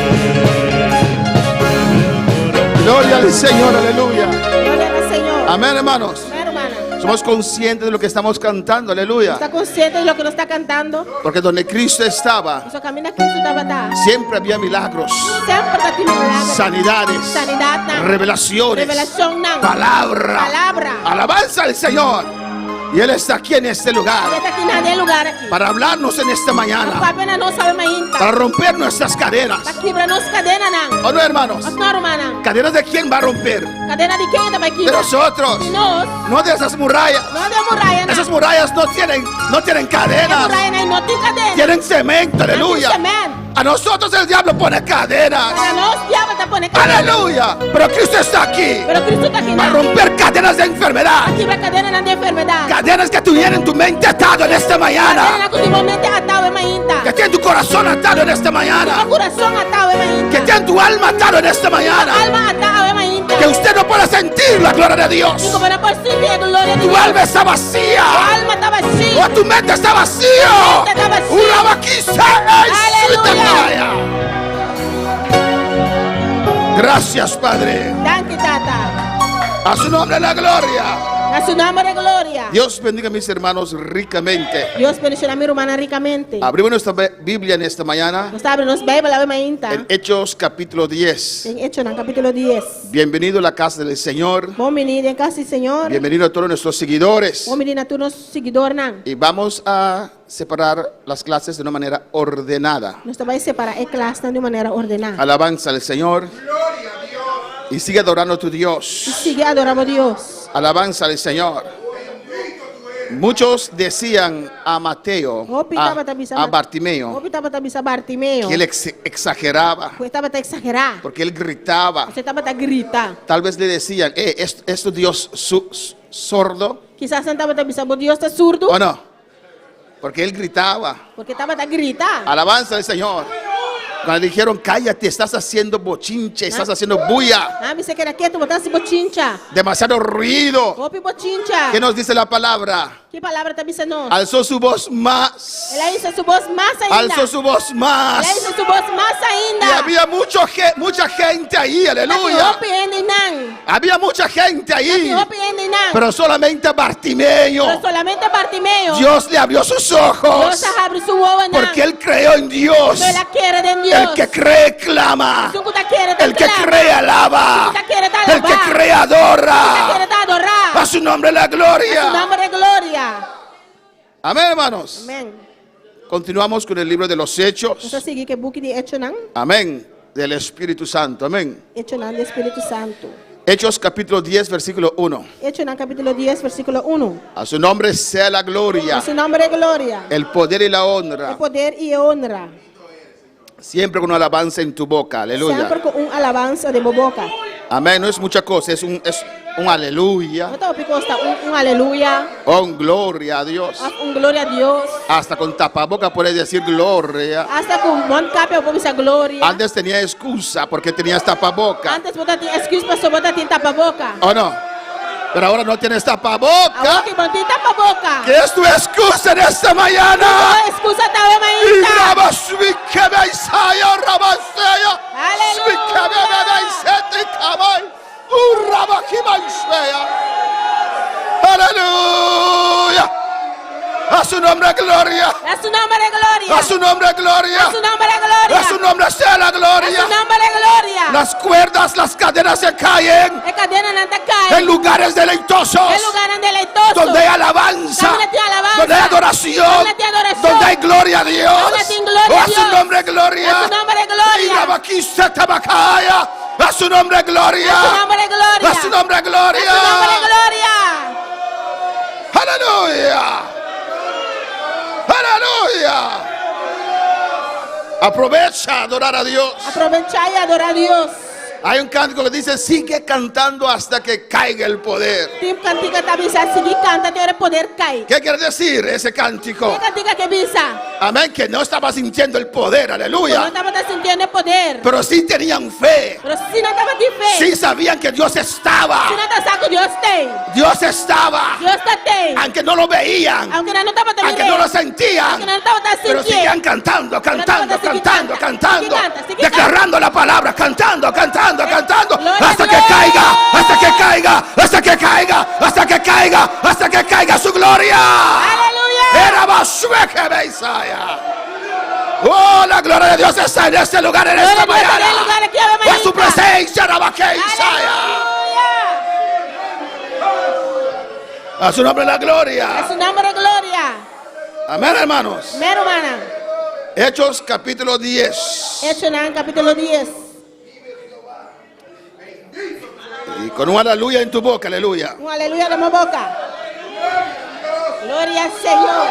Gloria al Señor, aleluya. Gloria al Señor. Amén, hermanos. Amén, hermana. Somos conscientes de lo que estamos cantando, aleluya. ¿Está consciente de lo que nos está cantando? Porque donde Cristo estaba, Eso camina Cristo estaba. siempre había milagros, Sempre está aquí milagre. sanidades, Sanidad nan. revelaciones, Revelación nan. palabra, Palabra. alabanza al Señor. Y Él está aquí en este Ele lugar está aqui nesse lugar aqui. para hablarnos en esta Não mañana, apenas não sabe mais ainda. para romper nuestras cadenas. Para quebrar nossa cadeira não. ¿O no, hermanos? Nós não, hermana. ¿Cadenas de quién va a romper? Cadeira de quem ainda vai De quebrar? nosotros, De nós. no de esas murallas. Não de muralha não. Esas murallas no tienen cadenas, Muralha não tem cadeira. tienen cemento, aleluya. A nosotros el diablo pone cadenas, Para nós, diabo está pondo cadeira. aleluya. Pero Cristo está aquí Pero Cristo está aqui para não. romper cadenas de enfermedad, Quebra cadeira não de enfermidade. cadenas que tuvieron tu mente atado en esta mañana, Cadeira que ultimamente atado é mais ainda. que tienen tu corazón atado en esta O mañana, coração atado é mais que ainda. tienen tu alma atado en esta mañana, Alma atado é mais ainda. que usted no puede sentir la gloria de Dios. E como não pode sentir a glória de Tu Deus. alma está Tu vacía, alma está vazia. o tu mente está vacía. mente está vacía. Una vaquisa, Aleluya. Gracias, Padre. Danke, Tata. A su nombre la gloria. A su nombre de gloria. Dios bendiga a mis hermanos ricamente. Deus bendiga a minha irmã ricamente. Abrimos nuestra Biblia en esta mañana Nós abrimos a Bíblia lá ainda. en Hechos capítulo 10. Em Hechos, no capítulo 10. Bienvenido a la casa del Señor. Bom menino em casa do Senhor. Bienvenido a todos nuestros seguidores. Bom menino a todos os seguidores. Não. Y vamos a separar las clases de una manera ordenada. Nós também separar a classe de maneira ordenada. Alabanza al Señor. Y sigue adorando a tu E Dios. siga adorando a Deus. Alabanza al Señor. Muchos decían a Mateo, a Bartimeo, Opi estava a Bartimeo. que él exageraba, Porque estava a exagerar. porque él gritaba. Você estava a gritar. Tal vez le decían, ¿es tu Dios sordo Quizás estava a pensar, Deus está surdo. o no? Porque él gritaba. Porque estava a gritar. Alabanza al Señor. Cuando le dijeron, cállate, estás haciendo bochinche, estás haciendo bulla, Ah, me você quer quieto, botasse bochincha. demasiado ruido. Opi bochincha. ¿Qué nos dice la palabra? Que palavra está dizendo? Alzó su voz más. Ela hizo su voz más ainda. Alzó su voz más. Ela hizo su voz más ainda. Y había mucha gente ahí, aleluya. Opi ainda não. Había mucha gente ahí, Opi ainda não. pero solamente Bartimeo, Pero solamente Bartimeo. Dios le abrió sus ojos, Deus abre su boca não. porque él creyó en Dios. Ela quer de Deus. El que cree clama, Tú tá quer el que cree alaba, el que cree adora. quer adorar. A su nombre la Su gloria. nombre de gloria. Amén, hermanos. Amém. Continuamos con el libro de los Hechos. Vamos seguir que book de Hechos não? Amén. Del Espíritu Santo. Amén. Hechos não do Espírito Santo. Hechos capítulo 10, versículo 1. Hechos no capítulo 10, versículo 1. A su nombre sea la A gloria, su nombre de gloria. el poder y la El honra, poder y honra. siempre con una alabanza en tu boca. Aleluya. Siempre con un alabanza de boca. Amén. No es mucha cosa, es un aleluya. No estaba picosta, un aleluya. Con gloria a Dios. Un gloria a Dios. Hasta con tapaboca puedes decir gloria. Hasta con buen capio podemos decir gloria. Antes tenía excusa porque tenías tapaboca. Antes botar excuse para botar tapa boca. ¿O no? Pero ahora no tienes Ahora tapaboca. que botar tapa boca. ¿Qué es tu excusa en esta mañana? No excusa también Y maíta. rabaswikebe Isaya, rabasaya. Aleluya. Swikebe Iseti Kamai. Urabakima Isaya. Aleluya. A su nombre gloria. A su nombre gloria. A su nombre gloria. A su nombre gloria. A su nombre sea la A gloria. su nombre gloria. Las cuerdas, las cadenas se caen Le cadena nanta cae. en lugares deleitosos. En lugares deleitosos. Donde hay alabanza, Donde hay alabanza. donde hay adoración, Donde hay adoración. donde hay gloria a Dios. Donde hay gloria Oh, a a su Dios. nombre gloria. A su nombre gloria. Y la vaquista tabacaya. A su nombre gloria. A su nombre gloria. A su nombre gloria. A su nombre gloria. Aleluya. Aleluya. Aprovecha a adorar a Dios. Aprovechar y adorar a Dios. Hay un cántico que dice: sigue cantando hasta que caiga el poder. Tim cantica que bisa seguir canta te poder cair. ¿Qué quiere decir ese cántico? Tim cantica que bisa. Amén, que no estaba sintiendo el poder, No aleluya. estaba sintiendo poder. Pero sí tenían fe. Pero si no estaba de fe. Sí sabían que Dios estaba. Si no te saco Dios te. Dios estaba. Dios te. Aunque no lo veían. Aunque no estaba te Aunque no lo sentían. Aunque no estaba te Pero seguían cantando, cantando, cantando, cantando. Declarando la palabra, cantando, cantando, cantando. Hasta que caiga, hasta que caiga, hasta que caiga, hasta que caiga, hasta que caiga su gloria. Aleluya. Era Basueque Beisaya. Oh, la gloria de Dios está en este lugar, en esta mañana. A su presencia, Rabaque Isaya. A su nombre la gloria. A su nombre gloria. Amén, hermanos. Mi hermana. Hechos capítulo 10. Hecho en capítulo 10. Y con un aleluya en tu boca, aleluya. Un aleluya de mi boca. Gloria al Señor.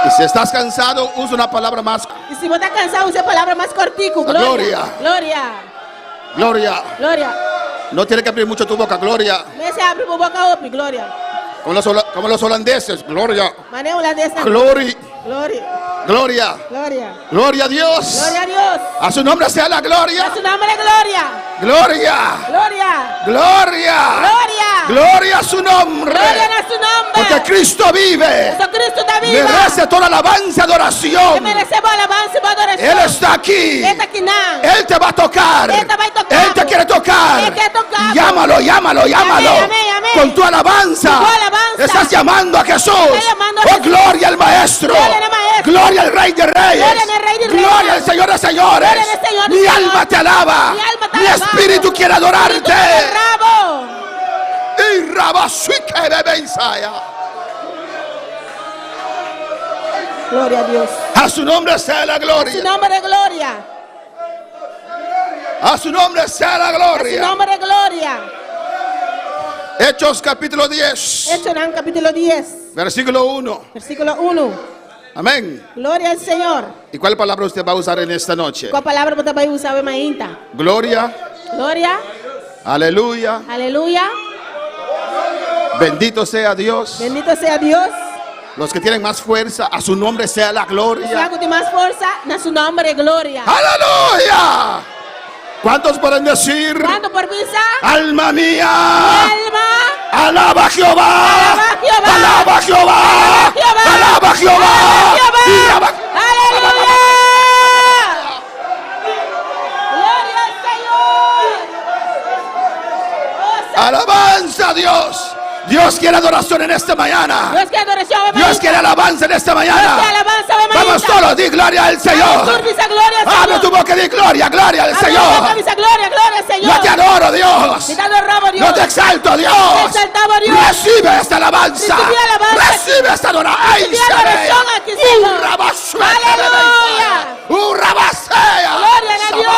Y si estás cansado, usa una palabra más. Y si vos estás cansado, use palabra más cortico. Gloria. Gloria. Gloria. Gloria. No tiene que abrir mucho tu boca, gloria. Me se abre mi boca opi. Gloria. Como los holandeses, gloria. Mané holandesa. Gloria. Gloria. Gloria. Gloria. Gloria a Dios. Gloria a Dios. A su nombre sea la gloria. A su nombre gloria. Gloria. Gloria. Gloria. Gloria. Gloria a su nombre. Gloria a su nombre. Porque Cristo vive. Jesucristo está vivo. Merece toda alabanza y Que adoración. merecemos alabanza y adoración. Él está aquí. Él está aquí now. Él te va a tocar. Él te va a tocar. Él te quiere tocar. Él quiere tocar. Llámalo, llámalo, llámalo. Amén, amén, amén. Con tu alabanza. Con tu alabanza. Estás llamando a Jesús. Estás llamando a Oh, Jesús. gloria al Maestro. Gloria al Maestro. Gloria al Rey de Reyes. Gloria al Rey de Reyes. Gloria al Señor de Señores. Gloria al Señor de Mi Señores. alma te alaba. Mi alma te Mi alaba. espíritu quiere adorarte. Rabo. Y Rabasuike Bebe Isaya. Gloria a Dios. A su nombre sea la A su gloria. nombre de gloria. A su nombre sea la A su gloria. nombre de gloria. Hechos capítulo 10. Hecho en capítulo 10. Versículo 1. Versículo 1. Amén. Gloria al Señor. ¿Y cuál palabra usted va a usar en esta noche? ¿Cuál palabra usted va a usar mainta? Gloria. Gloria. Aleluya. Aleluya. Bendito sea Dios. Bendito sea Dios. Los que tienen más fuerza, a su nombre sea la Si gloria. hago de más fuerza, en su nombre gloria. Aleluya. ¿Cuántos pueden decir? ¿Cuánto por visa? Alma mía. Alma. Alaba a Jehová. Alaba a Jehová. Alaba a Jehová. Alaba a Jehová. Alaba a Jehová. Alaba a Jehová. Y alaba- Aleluya. Gloria al Señor. Oh, Señor. Alabanza a Dios. Dios quiere adoración en esta mañana. Dios quiere adoración. Dios quiere alabanza en esta Dios mañana. quiere alabanza. Vamos todos, di gloria al Señor. Tú dices gloria al Abre Señor. tu boca y di gloria, gloria al Abre tu boca, Señor. dice gloria, gloria al Señor. Yo te adoro, Dios. Te adoramos, Dios. Yo te exalto, Dios. Te exaltamos, Dios. Recibe esta alabanza. Recibe alabanza. Recibe esta adoración. Recibe adoración aquí, Señor. Aleluya. Gloria a Dios.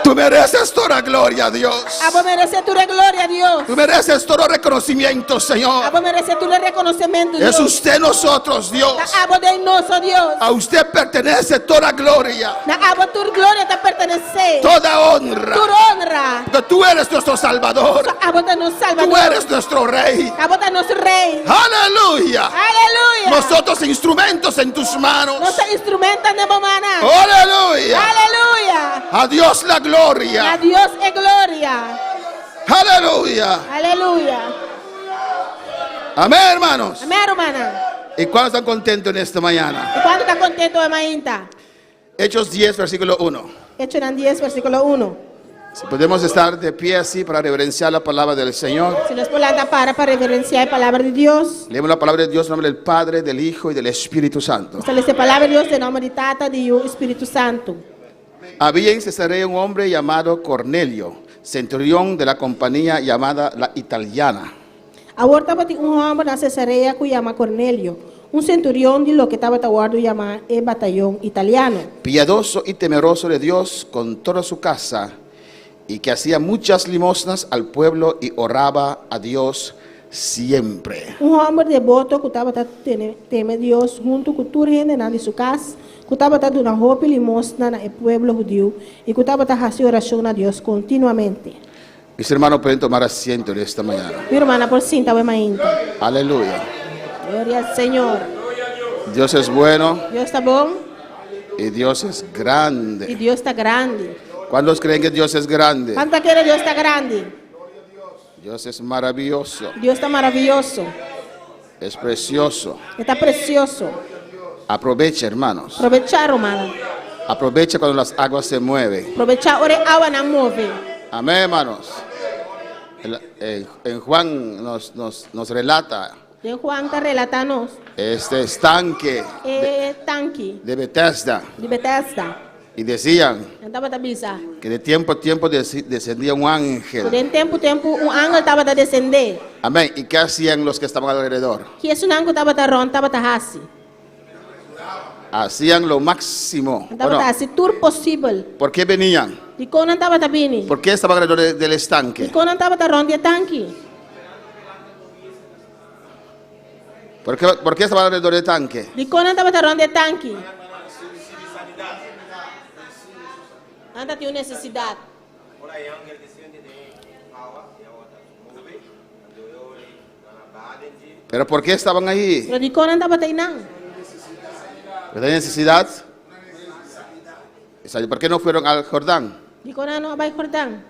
Tú mereces toda gloria, Dios. A vos mereces tu gloria, Dios. Tú mereces todo reconocimiento, A Señor. vos mereces tu reconocimiento, Dios. Es usted nosotros, Dios. A vos de nosotros, Dios. A usted pertenece toda gloria, A vos tu gloria te pertenece. toda honra. Tu honra. Porque tú eres nuestro Salvador. A vos te nos salva. Tú eres nuestro Rey. A vos te nos rey. Aleluya. Aleluya. Nosotros instrumentos en tus manos. No se instrumentan de mamana. Aleluya. Aleluya. A Dios la A gloria. Dios es gloria. Aleluya. Aleluya. Amén, hermanos. Amén, hermana. ¿Y cuándo están contentos en esta mañana? ¿Y cuánto está contento de Mainta? Hechos 10, versículo 1. Hecho en 10, versículo 1. Si podemos estar de pie así para reverenciar la palabra del Señor. Si nos podemos dar para reverenciar la palabra de Dios. Leemos la palabra de Dios en nombre del Padre, del Hijo y del Espíritu Santo. Esta es la palabra de Dios en nombre de Tata, de Hijo, Espíritu Santo. Había en Cesarea un hombre llamado Cornelio, centurión de la compañía llamada la Italiana. Ahora estaba un hombre en Cesarea que llama Cornelio, un centurión de lo que estaba guardado llamar el batallón italiano. Piadoso y temeroso de Dios con toda su casa, y que hacía muchas limosnas al pueblo y oraba a Dios siempre. Un hombre devoto que estaba teme Dios junto con tu gente de su casa, que estaba dando una ropa y limosna al pueblo judío y que estaba haciendo oración a Dios continuamente. Mis hermanos pueden tomar asiento en esta mañana. Mi hermana por cinta ve mainta. Aleluya. Gloria al Señor. Dios es bueno Dios está bueno y Dios es y grande. Dios está grande. ¿Cuántos creen que Dios es grande? ¿Cuánta quiere Dios está grande? Dios es maravilloso, Dios está maravilloso. es precioso. Está precioso. Aprovecha, hermanos. Aprovechar, hermana. Aprovecha cuando las aguas se mueven. Aprovechar ore agua na move. Amén, hermanos. En Juan nos relata De Juan está relatando este estanque tanque de Bethesda. de Bethesda. Y decían Estaba tabisa. que de tiempo a tiempo descendía un ángel. De tempo un ángel estaba a descender. Amén. ¿Y qué hacían los que estaban alrededor? Que esse ángel estava a ron, estava a hasi. Hacían lo máximo. ¿O Estava no? a hasi tudo possível. ¿Por qué venían? De quando estava a bini. ¿Por qué estaban alrededor del estanque? De quando estava a ron de tanque. ¿Por qué estaban alrededor del tanque? De quando estava a ron de tanque. Anda tinha necessidade. ¿Pero por qué estaban ahí? Pero de quando estava a inang. ¿Verdad necesidad? ¿Por qué no fueron al Jordán? De quando não vai Jordão.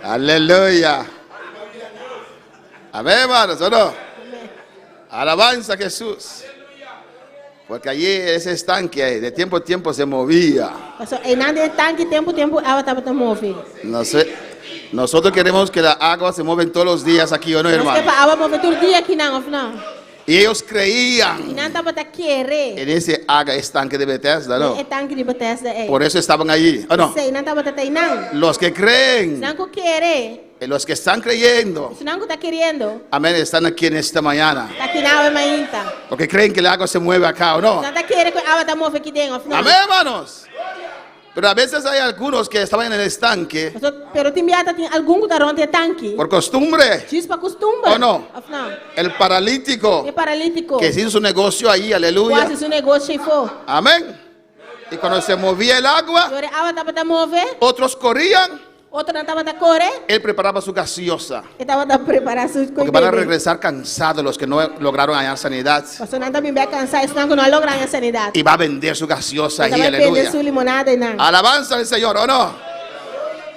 Aleluya. Amén, hermanos, ¿o no? Alabanza a Jesús. Porque allí ese estanque de tiempo a tiempo se movía. So, e nada de tanque, tempo, água estava a mover. No sé, nosotros queremos que la agua se mueva todos los días aquí, ¿o no, Mas que hermano? para água mover todo dia aqui não, não. Y ellos E creían não estava a querer. en ese estanque de Bethesda, ¿no? É tanque de Bethesda. Por eso estaban allí, ¿o no? Sei, não estava a inang. Los que creen, Não que querer. los que están creyendo, Se não que está querendo. amén, están aquí en esta mañana. Está aqui na água mainta. Porque creen que el agua se mueve acá, ¿o no? Não está querendo que a água está mover aqui dentro. Não. Amén, hermanos. Pero a veces hay algunos que estaban en el estanque Pero tem biata tem algum que está de tanque. por costumbre. Diz para costumbre. ¿O no? Não. El paralítico É paralítico. que hizo su negocio ahí, aleluya. Quase seu negócio se for. Amén. Y cuando se movía el agua, Agora a água estava a mover. otros corrían. Outro não estava a correr. Él preparaba su gaseosa. Estava a preparar suas Porque van a regresar cansados los que no lograron hallar sanidad. Pastor não está bem cansado, senão que não logra a sanidade. Y va a vender su gaseosa ahí, Estava a perder aleluya. sua limonada e não. Alabanza al Señor, ¿o no?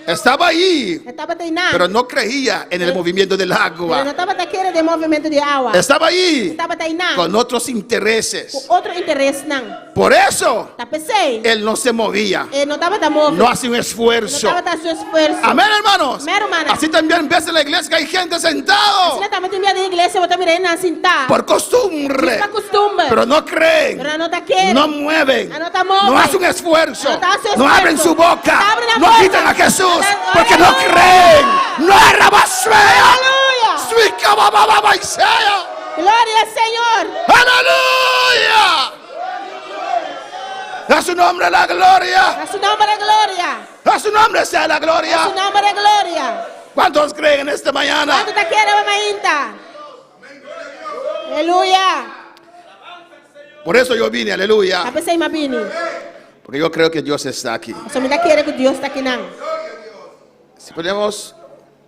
Estaba ahí, Estava a treinar. pero no creía en el movimiento del Ele não agua. estava a querer de movimento de água. Estaba ahí Estava a treinar. con otros intereses. Outro interesse não. Por eso Tá pensei. él no se movía, Ele não estava a mover. no hace un Não esfuerzo. estava a dar seu esforço. Amén, hermanos. Amén, hermana. Así también ves en la iglesia que hay gente Se sentado não também tem medo da igreja, eu também na sentar. por costumbre, Por costumbre. pero no creen, Pero não tá querendo. no mueven, No te mueven. no hacen un esfuerzo, No te hace no esfuerzo. abren su boca, No abren la no boca. quitan a Jesús, No- porque no ¡Aleluya! creen. No es rabasfea. Aleluya. Suica bababa Isaiah. Glória ao Senhor. Aleluya. A su nombre la gloria. A su nome é glória. A su nombre sea la A su gloria. nome é glória. ¿Cuántos creen en esta mañana? Quanto tá querendo, mainta? Aleluia. Por eso yo vine, aleluya. Tá pensei, Mabini. Porque yo creo que Dios está aquí. Só me dá querer que Deus está aqui, não. Si podemos,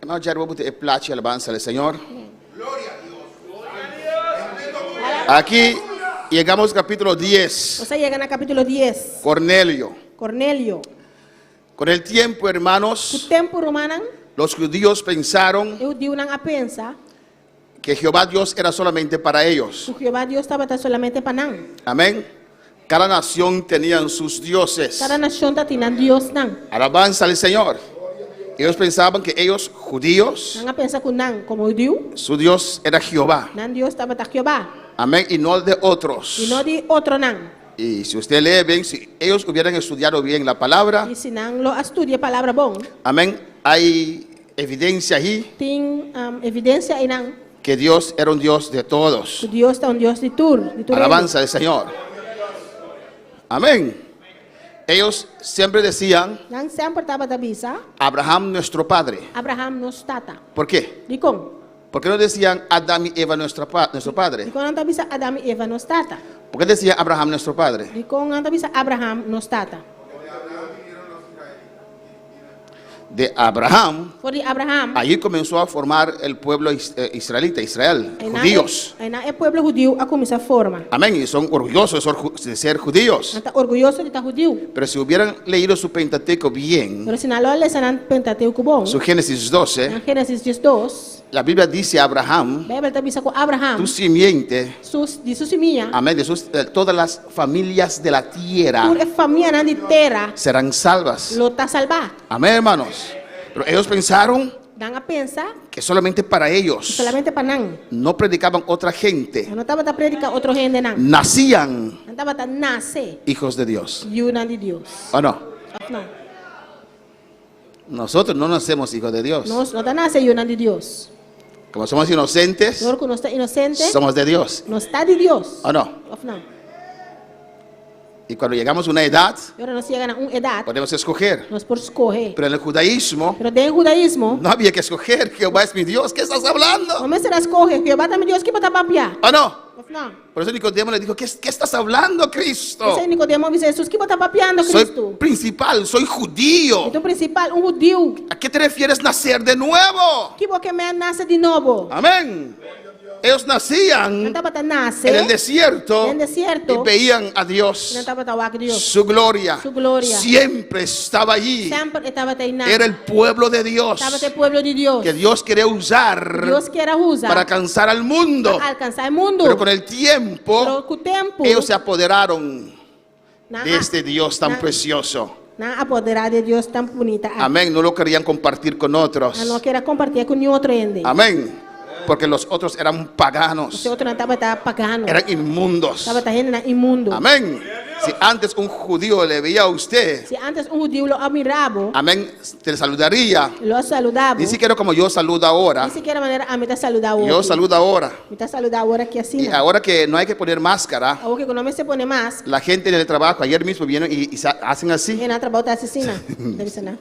hermano Jair, vamos a plache alabanza al Señor. Aquí llegamos al capítulo 10. Você chega no capítulo 10. Cornelio. Cornélio. Con el tiempo, O hermanos, tempo romano, los judíos pensaron eu digo não a pensa, que Jehová Dios era solamente para ellos. o Jeová Deus estava solamente para não. Amén. Cada nación tenía sus dioses. Cada nación tinha Dios nang. Alabanza al Señor. Ellos pensaban que ellos, judíos, Nang pensa ko nang como judeu, su Dios era Jehová. nang Dios estava ta Jehová. Amén. Y no de otros. E não de outro nang. Y si usted lee bien, si ellos hubieran estudiado bien la palabra, E se nang lo estudia a palavra bom, amén, hay evidencia ahí tem evidência aí nang que Dios era un Dios de todos. que Deus está Deus de tur. Alabanza al Señor. Amén. Ellos siempre decían, Nang sempre estava da bisa, Abraham nuestro padre. Abraham nos tata. ¿Por qué? Di kong. ¿Por qué no decían Adán y Eva nuestro Di padre? kong nang tabisa Adam e Eva nos tata. ¿Por qué decía Abraham nuestro padre? Di kong nang tabisa Abraham nos tata. De Abraham, For di Abraham, allí comenzó a formar el pueblo israelita, Israel, ay na judíos. Ay na pueblo judeu a começar forma. Amén, y son orgullosos de ser judíos. Nanta orgulhoso de estar judeu. Pero si hubieran leído su Pentateuco bien, Pero se na lola sa nang Pentateuco bom, su Génesis 12, nang Genesis 12, la Biblia dice a Abraham, Bíblia tabisa ko Abraham, tu simiente, di susimia, amén, de todas las familias de la tierra por família nang di terra, serán salvas. lo ta salva. Amén, hermanos. Pero ellos pensaron Nang a pensa, que solamente para ellos, solamente pa nang. no predicaban otra gente, Ano taba ta predica outro gente nang. nacían Ang taba ta nase, hijos de Dios. yun nang di Dios. ¿O no? No. Nosotros no nacemos hijos de Dios. Nos no ta nase, yun nang di Dios. Como somos inocentes, Loro kung nos ta inocente, somos de Dios. nos ta di Dios. ¿O no? Of na. Y cuando llegamos a una edad, Pero nos llega na edad, podemos escoger. nos por escoger. Pero en el judaísmo, Pero de judaísmo, no había que escoger. Jehová es mi Dios. ¿Qué estás hablando? no me será escoger, Jehová también Dios que bata papia. ¿O no? Of na. Por eso Nicodemo le dijo, ¿qué estás hablando, Cristo? Ese Nicodemo dice, Jesus que bata papiando Soy Cristo. principal, soy judío. Então principal, judeu. ¿A qué te refieres nacer de nuevo? Que porque me nasce de novo. Amén. Ellos nacían Não tava ta nasce. en el desierto En el desierto. y veían a Dios. Não tava ta wak Dios. Su gloria Su gloria. siempre estaba allí. Sempre estava ta ina. Era el pueblo de Dios Estava el pueblo de Dios. que Dios quería usar Dios quer usar para alcanzar al mundo. para alcançar o mundo. Pero con el tiempo, Pero com o tempo, ellos se apoderaron na, de este Dios tan na- precioso. na apoderar de Dios tan bonita. Amén. No lo querían compartir con otros. Não quer compartilhar com nenhum outro ende. Amén. Porque los otros eran paganos, Se outro não estava ta pagando. eran inmundos. Estava ta gente na imundo. Amén. Si antes un judío le veía a usted, Se antes judeu lo admirava, amén, te saludaría. lo saludava. Ni siquiera como yo saludo ahora. Ni siquiera maneira a me ta saludar hoje. Yo saludo ahora. Me ta saludar agora que assim. Y ahora que no hay que poner máscara, Agora que não me se pone mais. la gente en el trabajo ayer mismo vienen y hacen así. E na trabalho ta assassina. Deve ser, né?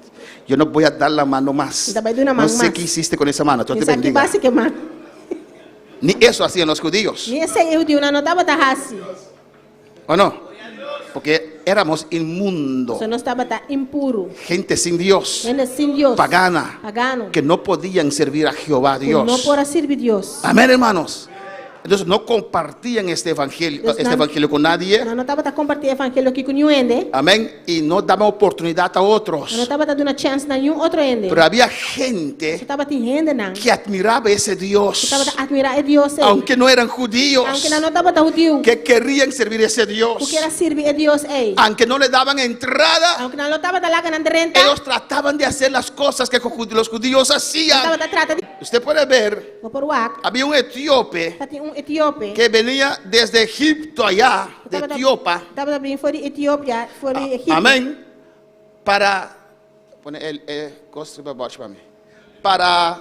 Yo no voy a dar la mano más. Te voy a dar una No mano sé más. qué hiciste con esa mano. Dios te Isso aqui bendiga. básico, mano. Ni eso hacían los judíos. Nem esse judeu não estava ta assim. ¿O no? Porque éramos inmundos. Só não estava ta impuro. Gente sin Dios. Gente sem Deus. Pagana. Pagano. Que no podían servir a Jehová Não Dios. pode servir Deus. Amén, hermanos. Entonces no compartían este evangelio con nadie. Não estava ta compartilhar o evangelho aqui com nenhum ende. Amén. Y no daban oportunidad a otros. Não estava ta dando chance a nenhum outro ende. Pero había gente Estava te rende não. que admiraba ese Dios. Estava ta admirar a Deus. Aunque no eran judíos. Aunque não estava ta judeu. Que querían servir a ese Dios. Porque era servir a Deus. Aunque no le daban entrada. Aunque não estava ta lá ganhando renta. Ellos trataban de hacer las cosas que los judíos Estava hacían. ta trata de. Usted puede ver, Vou por wak. había un etíope Tinha etíope. que venía desde Egipto allá, de Etiopía. Estava ta vindo de Etiópia, foi de Egipto. Amén. Para para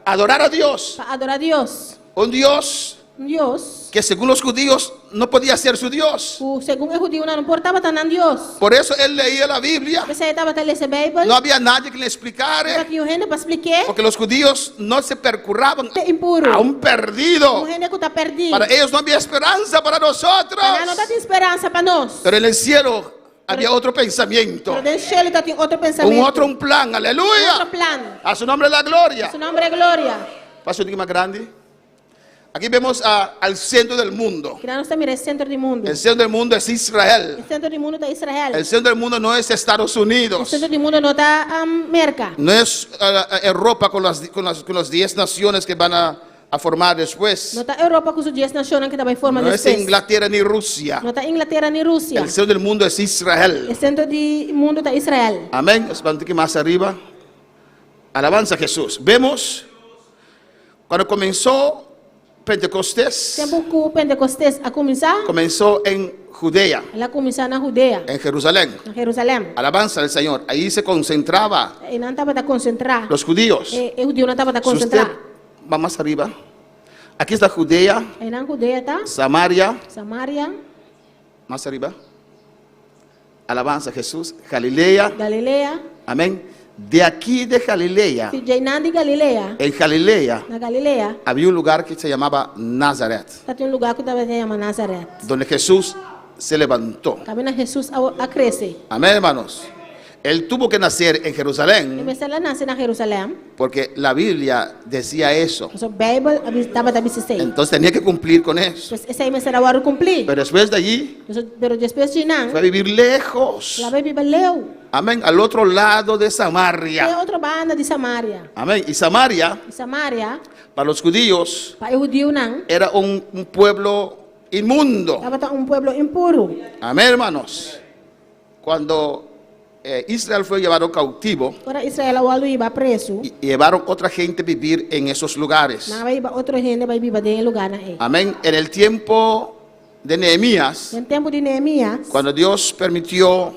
adorar a Dios. Para adorar a Deus. Un Dios Deus. que según los judíos no podía ser su Dios. Según o judeu não importava tan a Deus. Por eso él leía la Biblia. Você estava ta ler a Bíblia. No había nadie que le Não explicara. tinha gente para explicar. Porque los judíos no se percurraban É impuro. a un perdido. Um gente que está perdido. Para ellos no había esperanza para nosotros. Para não tem esperança para nós. Pero en el cielo había otro pensamiento. Pero dentro cielo tem outro Un pensamento. otro plan. Outro Aleluya. plano. A su nombre la gloria. Su nombre é glória. Paso más grande. Aquí vemos al centro del mundo. Que nós estamos no centro do mundo. El centro del mundo es Israel. O centro do mundo está Israel. El centro del mundo no es Estados O Unidos. centro do mundo não está América. No es Europa con las 10 naciones que van a a formar después. Nota Europa com os 10 nações que vai formar No es depois. Inglaterra ni Rusia. Nota Inglaterra nem Rússia. El centro del mundo es O Israel. centro do mundo está Israel. Amén. Es un poquito más arriba. Alabanza a Jesús. Vemos cuando comenzó Pentecostés, Tempo que o Pentecostes a começar, comenzó en Judea, ela começar na Judeia, en Jerusalén. na Jerusalém. Alabanza al Señor. Ahí se concentraba E não estava a concentrar. los judíos. E o judeu não estava a Si usted concentrar. va más arriba, aquí está Judea, Aí na Judeia tá Samaria, Samaria, más arriba. Alabanza a Jesús. Galilea. Galileia. Amén. De aquí de Galilea, Se Jainã de Galileia, en Galilea, na Galileia, había un lugar que se llamaba Nazaret, está um lugar que estava se chama Nazaré. donde Jesús se levantó. Cabina Jesus a crescer. Amén, hermanos. Él tuvo que nacer en E Jerusalén mas ela nasce na Jerusalém. porque la Biblia decía eso. A Bíblia estava a dizer. Entonces tenía que cumplir con eso. Pues essa aí me será o cumprir. Pero después de allí Pero depois de não, fue a vivir lejos. ela vai viver leu. Amén. Al otro lado de É Samaria. outra banda de Samaria. Amén. Y Samaria, E Samaria, para los judíos, para o judeu não, era un pueblo inmundo. estava um pueblo impuro. Amén, hermanos. Cuando Israel fue llevado cautivo, Agora Israel o iba preso. y llevaron otra gente a vivir en esos lugares. Não vai outra gente vai viver em lugar na é. Amén. En el tiempo de Nehemías, Em tempo de Neemias, cuando Dios permitió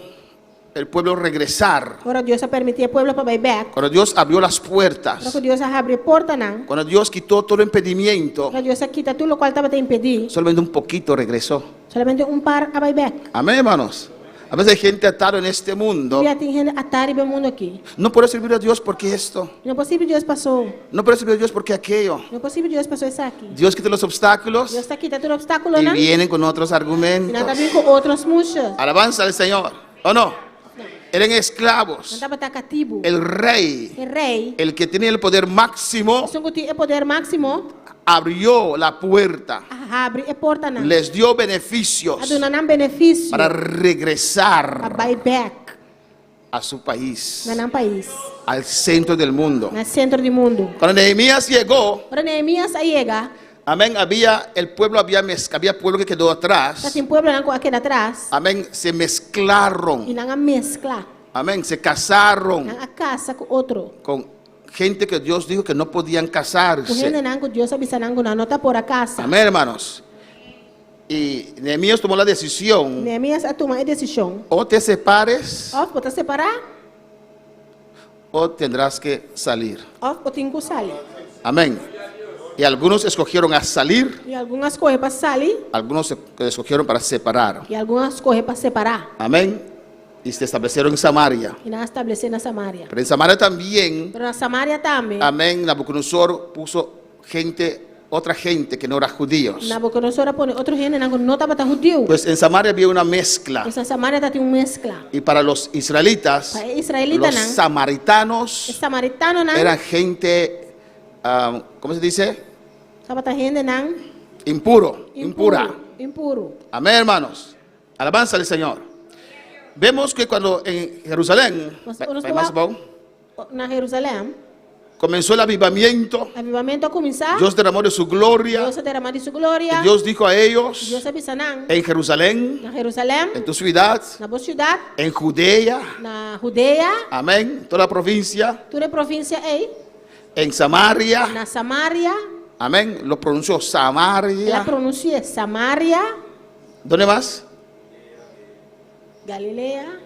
el pueblo regresar, agora Deus a permitir o pueblo para vai back. cuando Dios abrió las Agora puertas, que Deus a abre porta não. cuando Dios quitó todo impedimento, Agora Deus a quita tudo o qual estava te impedir. solamente un poquito regresó. Solamente par a vai back. Amén, hermanos. A veces hay gente atada en este mundo. Já tem gente atar o mundo aqui. No puede servir a Dios porque esto. Não é possível Deus passou. No puede servir a Dios porque aquello. Não é possível Deus passou isso aqui. Dios quita los obstáculos Deus está quitando o obstáculo, y não? vienen con otros E não argumentos. está vindo com outros muchos. Alabanza al Señor. ¿O no? Eran Não esclavos. estava tá cativo. El rey, O rei, el que tenía el poder máximo, se tem o poder máximo, abrió la puerta. abre a porta não. Les dio beneficios A dona não benefício para para regresar vai back a su país, no país, al centro del mundo. no centro do mundo. Cuando Nehemías llegó, Ora Neemias chega, amén, el pueblo había pueblo que quedó já atrás. tem pueblo aqui atrás Amén, se e mezclaron. não mescla, Amén, se casaron não a casa com outro. con gente que Dios dijo que no podían Com casarse. gente não com Deus avisa não não está por a casa. Amén, hermanos. Y Nehemías tomó la decisión: Neemias a tomar a decisão. o te separes Of pode separar, o tendrás que salir. of pode sair. Amén. Y algunos escogieron a salir, E algumas coisas para sair algunos escogieron para separar. e algumas coisas para separar. Amén. Y se establecieron en Samaria. E não estabelecer na Samaria. Pero en Samaria también, Pero na Samaria também, amén, Nabucodonosor puso otra gente que no era judíos. Nabucodonosor põe outra gente não estava judeu. Pues en Samaria había una mezcla. Essa Samaria tem mescla. Y para los israelitas, Para israelita los não. samaritanos Samaritano não. eran gente, ¿cómo se dice? Estava gente não. Impura. Impuro. Amén, hermanos. Alabanza al Señor. Vemos que cuando en Jerusalén, Na Jerusalém, comenzó el avivamiento, avivamento a começar. Dios derramó de su gloria. Deus derramou de sua glória. Dios dijo a ellos: Deus avisa não. en Jerusalén, Na Jerusalém, en tu ciudad, na boa cidade, en Judea, na Judeia, amén, toda la provincia, toda a província aí, en Samaria, na Samaria, amén, lo pronunció ela Samaria. pronuncia Samaria, ¿Dónde más? Galileia,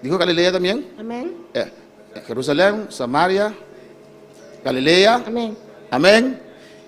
¿Dijo Galilea también? amém, Jerusalén, Samaria, Galilea, amém. amén,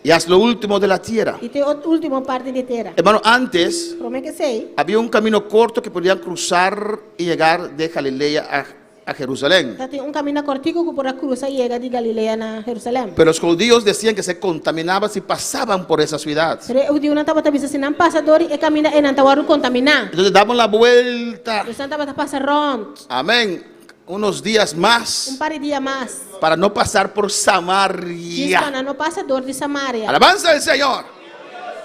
y hasta lo último de la tierra. E tem a última parte de terra. Hermano, antes Como é que sei? había un camino corto que podían cruzar y llegar de Galilea a Jerusalén. Tem caminho cortico que por a cruz chega de Galileia na Jerusalém. Pero los judíos decían que se contaminaban si pasaban por esa ciudad. Pero o Deus não estava se não passador e caminha e não estava contaminar. Entonces daban la vuelta, Deus não estava passar rond. amén, unos días más Par de dias mais. para no pasar por Diz Samaria. para não passador de Samaria. Alabanza del Señor.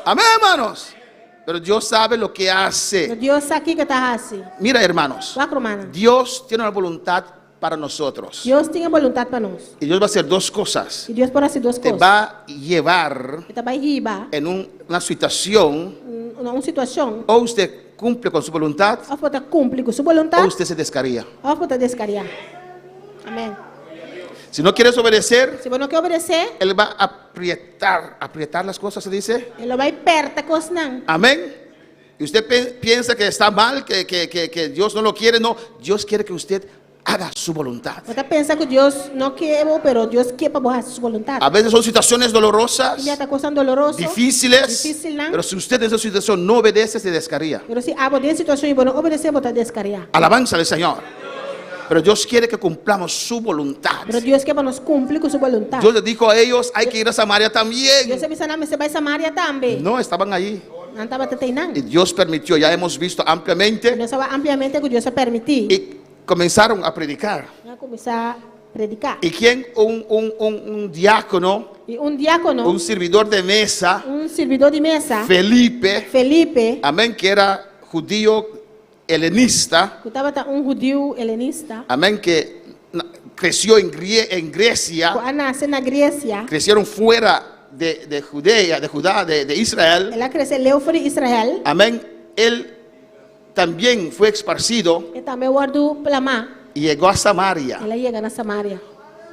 Amén, hermanos. Pero Dios sabe lo que hace. Deus aqui que está assim. Mira, hermanos, Vai, romana. Dios tiene una voluntad para nosotros. Deus tem a vontade para nós. Y Dios va a hacer dos cosas. E Deus pode fazer duas Te coisas. va a llevar Ele vai riba en una situación, uma situação, o usted cumple con su voluntad, ou pode cumprir com sua vontade, o usted se descaría. ou pode descariar. Amém. Si no quieres obedecer, Se você não quer obedecer, Él va a aprietar las cosas, se dice. ele vai apertar coisas não. Amén. Y usted piensa que está mal, que Dios no lo quiere. No, Dios quiere que usted haga su voluntad. Você pensa que Deus não quer, mas Deus quer para você sua vontade. A veces son situaciones dolorosas, Ele está coisa dolorosa, difíciles, difícil, ¿no? pero si usted en esa situación no obedece, se descaría. Mas se há uma situação e você não obedecer, você descariar. Alabanza al Señor. Pero Dios quiere que cumplamos su voluntad. Mas Deus quer para nós cumprir com sua vontade. Dios les dijo a ellos, hay que ir a Samaria Deus también. avisa na você vai Samaria também. No, estaban allí. Não estava treinando. Y Dios permitió, ya hemos visto ampliamente, Nós estava ampliamente que Deus a permitir. y comenzaron a predicar. Vai começar a predicar. ¿Y quién? Un diácono, E diácono, un servidor de mesa, servidor de mesa, Felipe, Felipe, amén, que era judío helenista, que estava judeu helenista, amén, que creció en Grecia, que nasceu na Grécia, crecieron fuera de Judá, de Israel, ela cresceu fora de Israel, amén. Él también fue esparcido e também guardou pela mar. y llegó a Samaria. Ela chega na Samaria.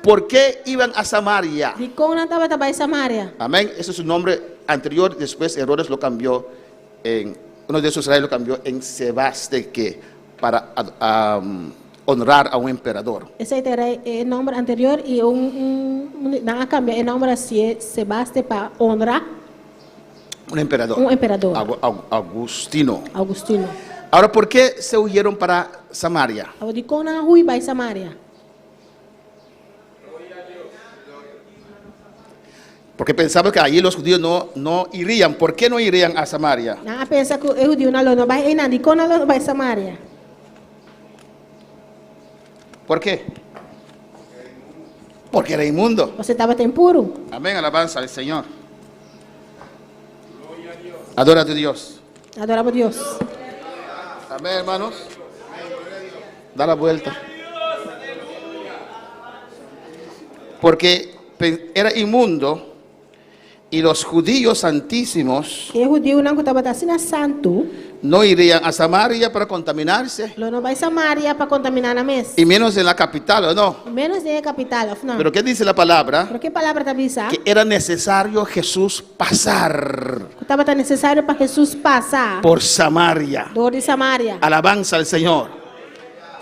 ¿Por qué iban a Samaria? E como não estava também Samaria? Amén. Ese es su nombre anterior. Después Herodes lo cambió uno de esos Israel lo cambió en Sebaste, para honrar a un emperador. Esse era o nome anterior e não cambia o nome assim, Sebaste para honrar Un emperador. um imperador, Agustino. Augustino. Ahora, ¿por qué se huyeron para Samaria? Agora de como não hui para Samaria? Porque pensaban que allí los judíos no irían. ¿Por qué no irían a Samaria? Não pensa que o judeu não vai ir, não de como não vai Samaria? ¿Por qué? Porque era inmundo. Você estava impuro. Amén, alabanza al Señor. Adora a tu Dios. Adorava Deus. Amén, hermanos. Da la vuelta. Porque era inmundo y los judíos santísimos E o judeu não estava assim santo, no irían a Samaria para contaminarse, ele não vai Samaria para contaminar a mesa. y menos en la capital, ¿o no? Menos na capital, não. Pero ¿qué dice la palabra? Pero que palavra está visa? Que era necesario Jesús pasar Estava necessário para Jesus passar por Samaria. dor de Samaria. Alabanza al Señor.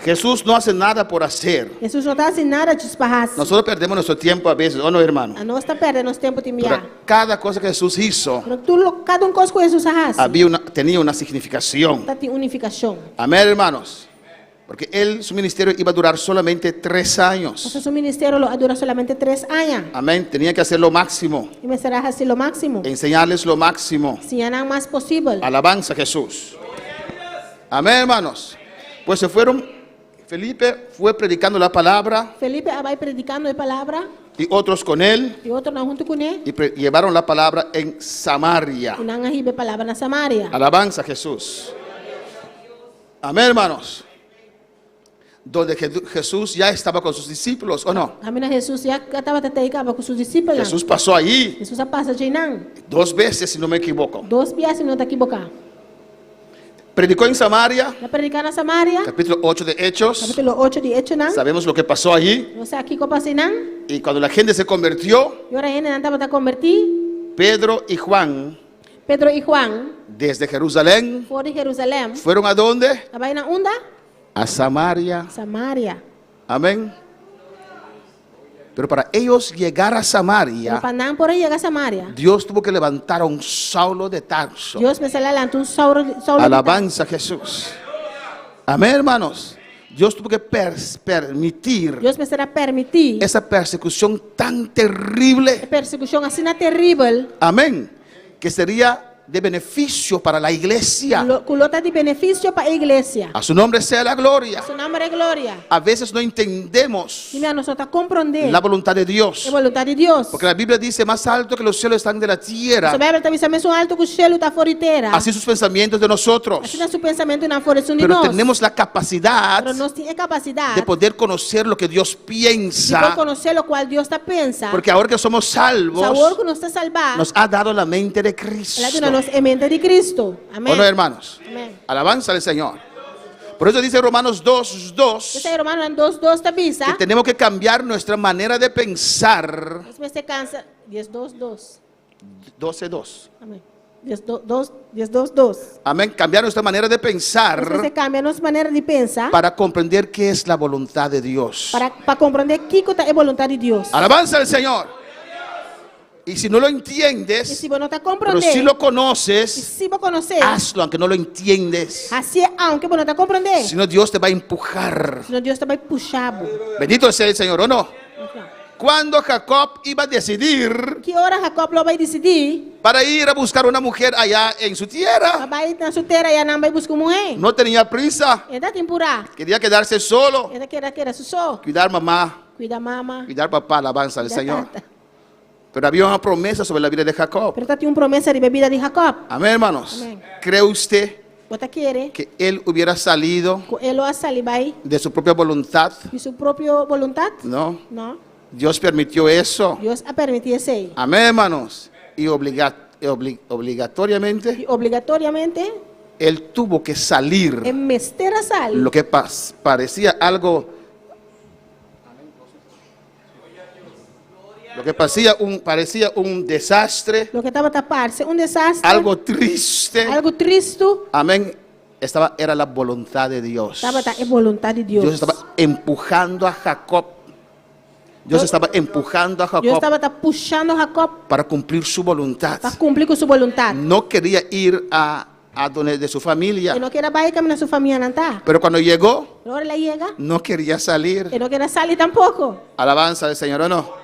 Jesús no hace nada por hacer. Jesus não está assim nada de esparrar. Nosotros perdemos nuestro tiempo a veces, ¿o no, hermano? A nós está perdendo nosso tempo de Pero enviar. cada cosa que Jesús hizo Pero cada coisa que Jesus faz, tenía una significación. está tem unificação. Amén, hermanos. Porque su ministerio iba a durar solamente 3 años. Nosso ministério dura solamente 3 anos. Amén. Tenía que hacer lo máximo. E me será assim o máximo. Enseñarles lo máximo. Se não mais possível. Alabanza a Jesús. Amén, hermanos. Pues se fueron. Felipe fue predicando la palabra Felipe vai predicando a palavra y otros con él e outro não junto com ele. y llevaron la palabra en Samaria. E não arriba a palavra na Samaria. Alabanza a Jesús. Amén, hermanos. Donde Jesús ya estaba con sus discípulos, ¿o no? Caminha Jesus já estava com seus discípulos. Jesús pasó allí Jesus já passa de não. 2 veces, si no me equivoco. 2 vezes não está equivocado. Predicó en Samaria, Na predicar na Samaria, capítulo 8 de Hechos. capítulo 8 de Hechos, não. Sabemos lo que pasó allí. Não sei aqui como passei, não. Y cuando la gente se convirtió, E ora ainda não estava a convertir. Pedro y Juan, Pedro e Juan desde Jerusalén, foram de Jerusalém. ¿fueron a dónde? Estava na onda? A Samaria. Samaria. Amén. Pero para ellos llegar a Pero Samaria, para não por aí chegar a Samaria, Dios tuvo que levantar a un Saulo de Tarso. Deus me levantou Saulo. Alabanza a Jesús. Amén, hermanos. Dios tuvo que permitir Deus me será permitir esa persecución tan terrible. persecução assim na terrível, Amén. Que sería de beneficio para la iglesia. Culota de beneficio para la iglesia. A su nombre sea la gloria. Su nombre es gloria. A veces no entendemos Y mira, nosotros comprender la voluntad de Dios. la voluntad de Dios. Porque la Biblia dice, más alto que los cielos están de la tierra, Su Bíblia também chama um alto que o cielo está fora de terra. así sus pensamientos de nosotros. Assim é seu pensamento na fora de Pero nós. tenemos la capacidad Pero nós temos capacidade de poder conocer lo que Dios de poder piensa. conhecer o qual Deus está pensando. Porque ahora que somos salvos, Sabor que nós está salvar. nos ha dado la mente de Cristo. Ela dona nos mente de Cristo. Amém. ¿O no, hermanos? Amém. Alabanza al Señor. Por eso dice Romanos 2:2 Esse é Romano 2:2 está bisa. que tenemos que cambiar nuestra manera de pensar. Esse você cansa 10:2:2. 12:2. Amém. 10:2:2. Amén. Cambiar nuestra manera de Você pensar cambia a nossa maneira de pensar para comprender qué es la voluntad de Dios. para compreender que é a vontade de Deus. Alabanza al Señor. Y si no lo E entiendes, se você não está pero compreendendo, si lo e conoces, se você conhecer, hazlo aunque no lo entiendes. assim aunque você não está compreendendo, Si no, Dios te va a empujar. senão Deus vai puxar. Bendito sea el Señor, ¿o no? Cuando Jacob iba a decidir Que hora Jacob lo vai decidir? para ir a buscar una mujer allá en su tierra, Vai na sua terra e não vai buscar mulher. no tenía prisa, Ele está temporada. quería quedarse solo, Ele quer só. cuidar mamá, Cuida mama. cuidar papá, alabanza al cuida Señor. tata. Pero había una promesa sobre la vida de Jacob. Pero tem uma promessa de bebida de Jacob. Amén, hermanos. Amén. ¿Cree usted Você quer que él hubiera salido que ele a sair vai de su propia voluntad? de sua própria vontade? No. Não. Dios permitió eso. Deus a permitir isso aí. Amén, hermanos. Y obligatoriamente E obrigatoriamente él tuvo que salir. é mester a sair. Lo que parecía algo, lo que parecía un desastre, Lo que estava taparse um desastre. algo triste. Algo triste. Amén. Era la voluntad de Dios. Estava a vontade de Deus. Dios estaba empujando a Jacob. Dios estaba empujando a Deus Jacob estava puxando Jacob para cumplir su voluntad. para cumprir com sua vontade. No quería ir a donde de su familia, E não queria vai caminhar sua família não tá. pero cuando llegó, Agora ela chega. no quería salir. E não queria sair tampouco. Alabanza del Señor, ¿o no?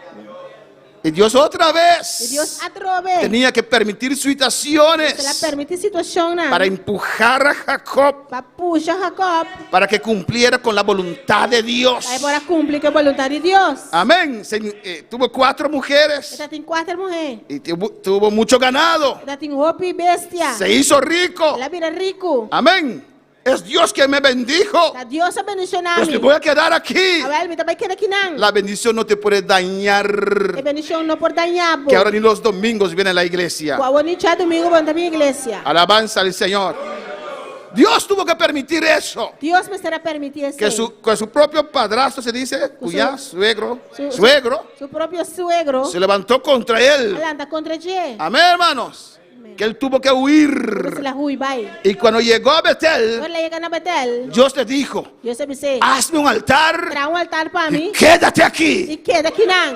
Y Dios otra E vez Deus atrove. tenía que permitir Se ela situaciones permite situação não. para empujar a Jacob Para puxar Jacob. para que cumpliera con la voluntad de Dios. Aí para cumprir com a vontade de Deus. Amén. Tuvo 4 mujeres Ela tem 4 mulheres. y tuvo mucho ganado. Ela tem roupa e bestia. Se hizo rico. Ela vira rico. Amén. Es Dios que me bendijo. A Deus a bendicionar Pues me. me voy a quedar aquí. A ver, também quer aqui não. La bendición no te puede dañar. E bendição não por dañar. Que ahora ni los domingos viene a la iglesia. O bonito domingo vão também igreja. Alabanza al Señor. Dios tuvo que permitir eso. Deus me será permitir isso. Que su propio padrastro, se dice, cuya suegro, Su próprio suegro. se levantó contra él. Ela anda contra ele. Amén, hermanos. Que él tuvo que huir. Se la hui vai. Y cuando llegó a Betel, Quando ela chega na Betel, Dios le dijo, Deus me disse, hazme un altar traz altar para y mim quédate aquí. e queda aqui não.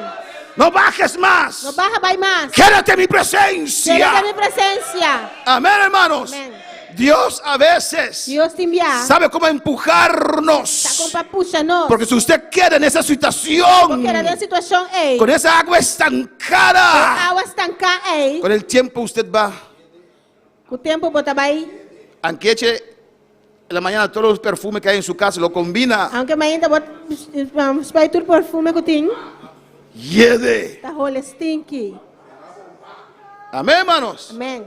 No bajes más. Não barra vai mais. Quédate en mi Queda presencia. da minha presença. Amén, hermanos. Amén. Dios a veces Deus te enviar. sabe cómo Tá com empujarnos. para puxar nós. Porque si usted queda en esa situación, Porque era da situação, ei. con esa agua estancada, Água estancar, ei. con el tiempo usted va, Com o tempo bota vai. aunque eche en la mañana todos los perfumes que hay en su casa, lo combina, Aunque ainda bota vai tudo perfume que tem. hiede. Tá rola stinky. Amén, hermanos. Amém.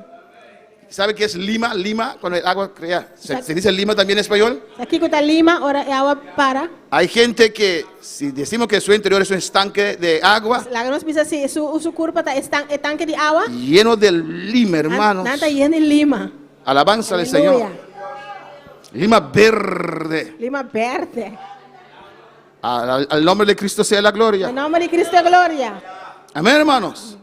¿Sabe qué es lima? Lima, cuando el agua crea. ¿Se dice lima también en español? Aqui que tá lima, ora é água para. Hay gente que, si decimos que su interior es un estanque de agua, Lá que nós pensa assim, su corpo tá é tanque de água. lleno de lima, hermanos. Nada lleno de lima. Alabanza del Aleluya. Señor. Lima verde. Lima verde. Al nombre de Cristo sea la gloria. Em nome de Cristo, glória. Amén, hermanos.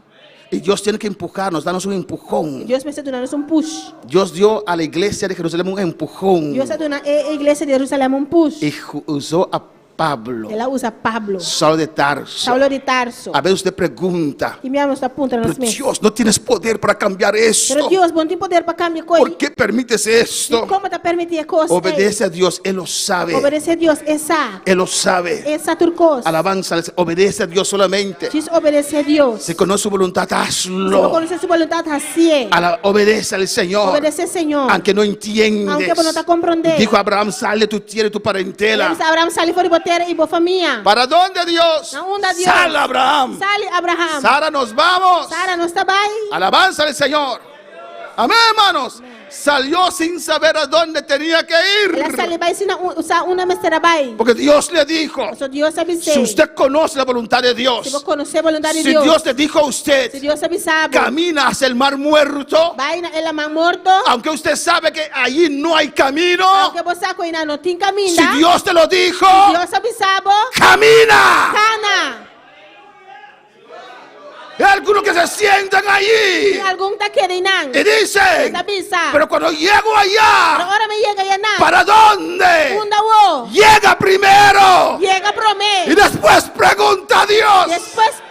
Y Dios tiene que empujarnos, darnos un empujón. Deus precisa dar um push. Dios dio a la iglesia de Jerusalén un empujón Deus está dando a igreja de Jerusalém um push. y usó Pablo, ela usa Pablo, Saulo de Tarso. Saulo de Tarso. A veces usted pregunta, E mesmo está aponta pero nas mesas. Dios, no tienes poder para cambiar esto. Pero Deus não tem poder para cambiar coisa. ¿Por qué permites E esto? como está permitir coisa? Obedece a Dios, Él lo sabe. Obedece a Deus, essa. Él lo sabe. Essa turcos. Alabanza, obedece a Dios solamente. Diz obedece a Deus. Si conoce su voluntad, Se não hazlo. conhece sua vontade, assim. Obedece al Señor. Obedece ao Senhor. Aunque no entiendes. Aunque não está compreendendo. Dijo Abraham, sal de tu tierra y tu parentela. Eles Abraão saiu fora de boteira e boa família. ¿Para dónde, Dios? ¿A dónde, Dios? Sal, Abraham. Sale Abraham. Sara, nos vamos. Sara não estava aí. Alabanza al Señor. Amén, hermanos. Salió sin saber a dónde tenía que Ela ir. sale vai usar uma mestera vai. Porque Dios le dijo, Só Deus sabe si usted conoce la voluntad de Se Dios, você conhecer a vontade de si Deus. Dios le dijo a Se usted, Deus sabe sabe. camina hacia el mar muerto, Vai na ela mar morto. aunque usted sabe que allí no hay camino, Aunque você ainda não tem caminho. si Dios te lo dijo, Deus sabe sabe. camina. Cana. Hay algunos que se sientan allí Tem algum que tá querendo. y dicen, Sabe sabe. pero cuando llego Pero allá, ahora me llega ya nada. ¿para dónde? Funda o. Llega primero Llega promete. y después pregunta a Dios.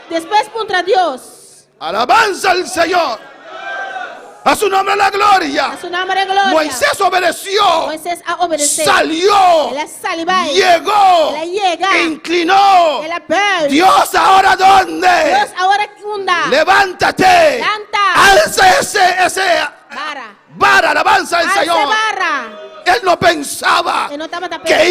Depois contra Deus. Alabanza al Señor. A su nombre la gloria. A su nome é glória. Moisés obedeció, Moisés a obedecer. salió, Ela sale vai. llegó, Ela llega. inclinó. Ela perde. Dios, ¿ahora dónde? Deus agora funda. Levántate. Levanta. Alza ese Para. vara, alabanza al Alce Señor. barra. Él no pensaba Ele não estava que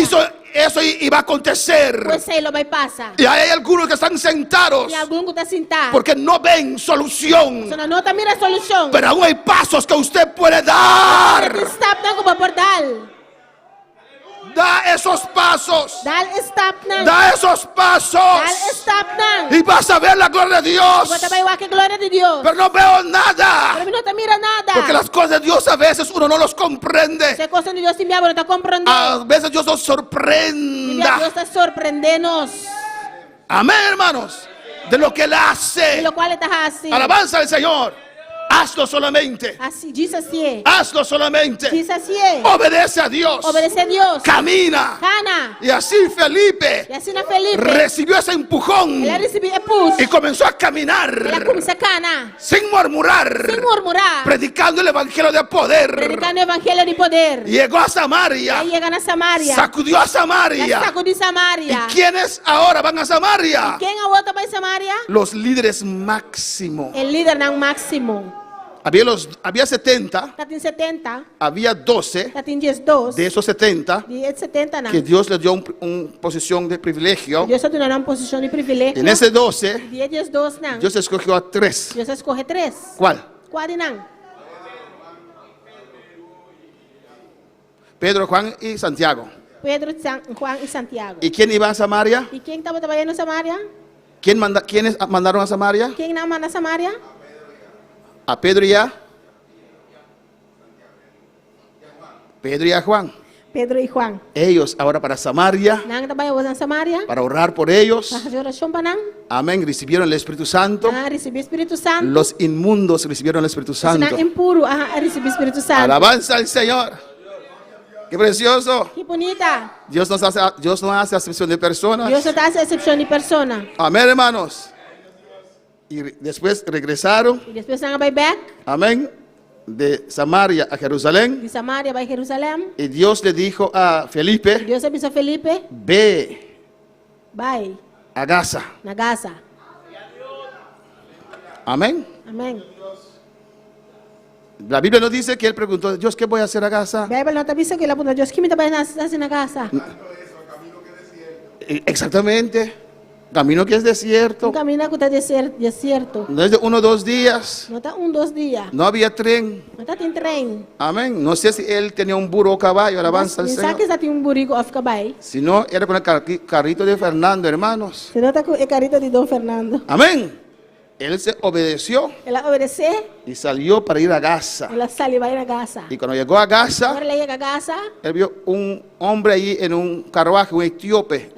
eso iba a acontecer. Pois sei, lo vai passar. Y hay algunos que están sentados E algum que está sentado. porque no ven solución. Se não está mira a solução. Pero aún hay pasos que usted puede dar. Stop na como portal. Da esos pasos. Dal stop na. Da esos pasos. Dal stop na. Y vas a ver la gloria de Dios. Você vai ver que glória de Deus. Pero no veo nada. Pero não te mira nada. Porque las cosas de Dios a veces uno no los comprende. Se coisa de Deus se me abre, não está compreendendo. A veces Dios nos Deus sorprenda. está surpreendendo-nos. Amén, hermanos. De lo que Él E hace. lo qual está assim. Alabanza al Señor. Hazlo solamente. Assim, diz assim. Hazlo solamente. Diz assim. Obedece a Dios. Obedece a Deus. Camina. Cana. Y así Felipe E assim na Felipe. recibió ese empujón Ela recebeu push. y comenzó a caminar Ela começa a cana. sin murmurar, Sem murmurar. predicando el evangelio de poder. Predicando o evangelho de poder. Llegó a Samaria, Aí chega na Samaria. sacudió a Já Samaria. sacou de Samaria. ¿Y quiénes ahora van a Samaria? Quem a outra vai Samaria? Los líderes máximos. O líder não máximo. Había 70, Está em 70. había 12 Está em 12. de esos 70 De 70 não. que Dios le dio una posición de privilegio. Deus está dando uma posição de privilégio. En ese 12, De 12 não. Dios escogió a 3. Deus escolhe 3. ¿Cuál? Qual não? Pedro, Juan y Santiago. Pedro, Juan e Santiago. ¿Y quién iba a Samaria? E quem estava trabalhando em Samaria? ¿Quiénes mandaron a Samaria? Quem não manda Samaria? A Pedro y a Juan. Pedro e Juan. Ellos ahora para Samaria, Nang trabalhou em Samaria. para orar por ellos. Para fazer oração para nang. Amén. Recibieron el Espíritu Santo. Receber Espírito Santo. Los inmundos recibieron el Espíritu Santo. Senang impuro. Receber Espírito Santo. Alabanza al Señor. Qué precioso. Que bonita. Dios no hace acepción de personas. Deus não está exceção de persona. Amén, hermanos. Y después regresaron. E depois nang vai back. Amén. De Samaria a Jerusalén. De Samaria vai Jerusalém. Y Dios le dijo a Felipe, Deus avisou Felipe. ve Vai a Gaza. na Gaza. Amén. Amém. La Biblia nos dice que él preguntó, Dios, ¿qué voy a hacer a Gaza? A Bíblia não está dizendo que ele apontou Deus que me trabalha na Gaza. Exactamente. Camino que es desierto. Caminho que está deserto. No es de 1 o 2 días. Não está 2 dias. No había tren. Não está tem trem. Amén. No sé si él tenía un burro o caballo, alabanza al Sabe que Señor. já tem burico a ficar bem. Si no, era con el carrito de Fernando, hermanos. Se não está com a carita de Dom Fernando. Amén. Él se obedeció Ela obedecer, y salió para ir a Gaza. ela sale vai na Gaza. Y cuando llegó a Gaza, Agora ela chega a Gaza, él vio un hombre allí en un carruaje, un etíope.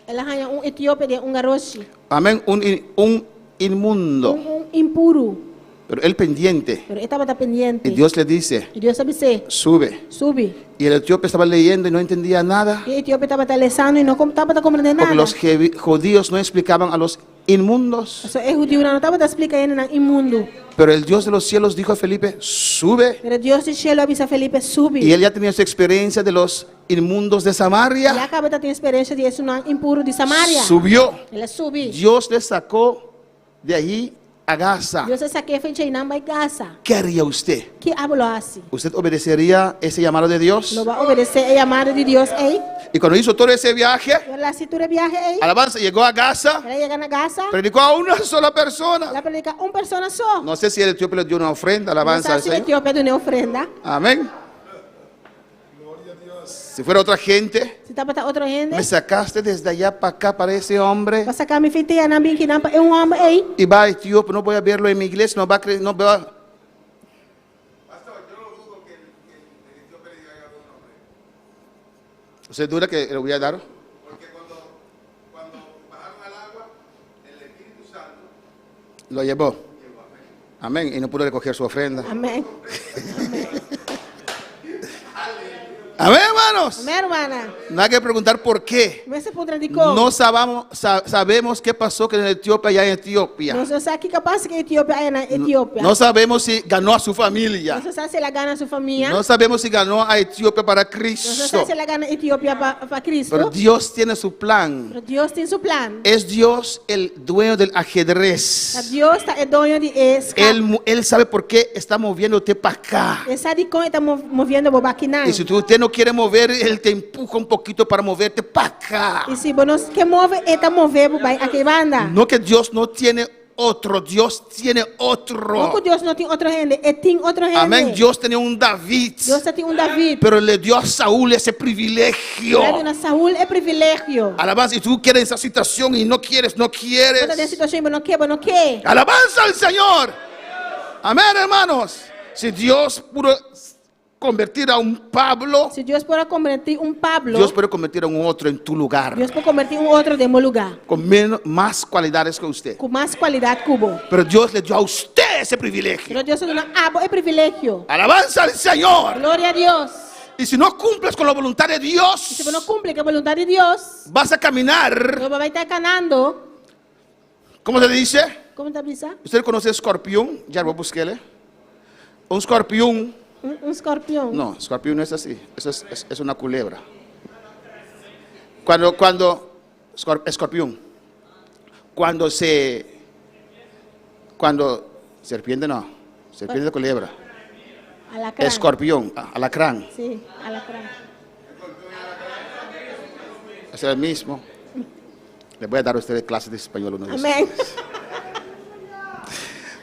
ela arranha etíope de garoto. Amén. Un inmundo. Impuro. Pero él pendiente. Pero estaba pendiente. Y Dios le dice, E Deus disse, sube. sube. Y el etíope estaba leyendo y no entendía nada. E o etíope estava lendo e não estava compreendendo Porque nada. los judíos no explicaban a los inmundos. So, o judeu não estava explicando nada imundo. Pero el Dios de los cielos dijo a Felipe, sube. Pero Deus do cielo avisa a Felipe, sube. Y él ya tenía su experiencia de los inmundos de Ele Samaria. acaba de ter experiência de esse impuro de Samaria. Subió. Ele sube. Dios le sacó de allí a Gaza. Deus saquei frente aí não vai Gaza. ¿Qué haría usted? Que hablo assim? ¿Usted obedecería ese llamado de Dios? Não vai obedecer a chamada de Deus aí? Y cuando hizo todo ese viaje, Ela cintura viaje aí. alabanza, llegó a Gaza, Ela chega na Gaza. predicó a una sola persona. Ela predica uma pessoa só. No sé si el etíope le dio una ofrenda, Não alabanza al sabe se o Señor. etíope deu ofrenda. Amén. Si fuera otra gente, Se estava outra gente. me sacaste desde allá para acá, para ese hombre. Vai sacar me feiteia na bem que não é homem aí. Y va a etíope, no voy a verlo en mi iglesia, no va a creer, no va. ¿Usted duda que le voy a dar? Porque cuando bajaron al agua, el Espíritu Santo lo llevó. Amén. Y no pudo recoger su ofrenda. Amém. Amén, hermanos. Amém, hermana. No hay que preguntar por qué. Mas você pode dizer No sabemos qué pasó con el etíope allá en Etiopía. Não se sabe que capaz que a Etiópia é na Etiópia. No sabemos si ganó a su familia. Não se sabe se ela ganha sua família. No sabemos si ganó a Etiopía para Não se Cristo. sabe se ela ganha a Etiópia para Cristo. Pero Dios tiene su plan. Pero Deus tem seu plano. Es Dios el dueño del ajedrez. Deus é dono de escala. Él sabe por qué está moviéndote para acá. Ele sabe como está movendo o baquinai. Y si usted no quiere mover, Él te empuja un poquito para moverte para acá. E se você quer mover, ele está movendo aqui banda. No que Dios no tiene otro, Dios tiene Não que otro. Deus não tem outra gente, ele tem outra gente. Amén. Dios tenía un David, Deus tem David. pero le dio a Saúl ese privilegio. Ele na Saúl é privilégio. Alabanza, y tú quieres esa situación y no quieres, no Quando tem quieres. situação que não quer. Alabanza al Señor. Amén, hermanos. Si Dios pudo convertir a un Pablo, Se Deus pode convertir Pablo, Dios puede convertir a un otro en tu lugar, Deus pode convertir outro de meu lugar. con más cualidades que usted. Com mais qualidade que o bom. Pero Dios le dio a usted ese privilegio. Pero Deus não é privilégio. Alabanza al Señor. Glória a Deus. Y si no cumples con la voluntad de Se Dios, você não cumpre com a vontade de Deus, vas a caminar. você vai estar canando. ¿Cómo se dice? Como está bisa? ¿Usted conoce escorpión? Ya lo busqué. Un escorpión. Escorpião. No, escorpión no es así. Eso es una culebra. Cuando escorpión. Cuando serpiente no. Serpiente de culebra. Alacrán. Escorpión, alacrán. Sí, alacrán. Es el mismo. Le voy a dar a ustedes clases de español uno de esos. Amém.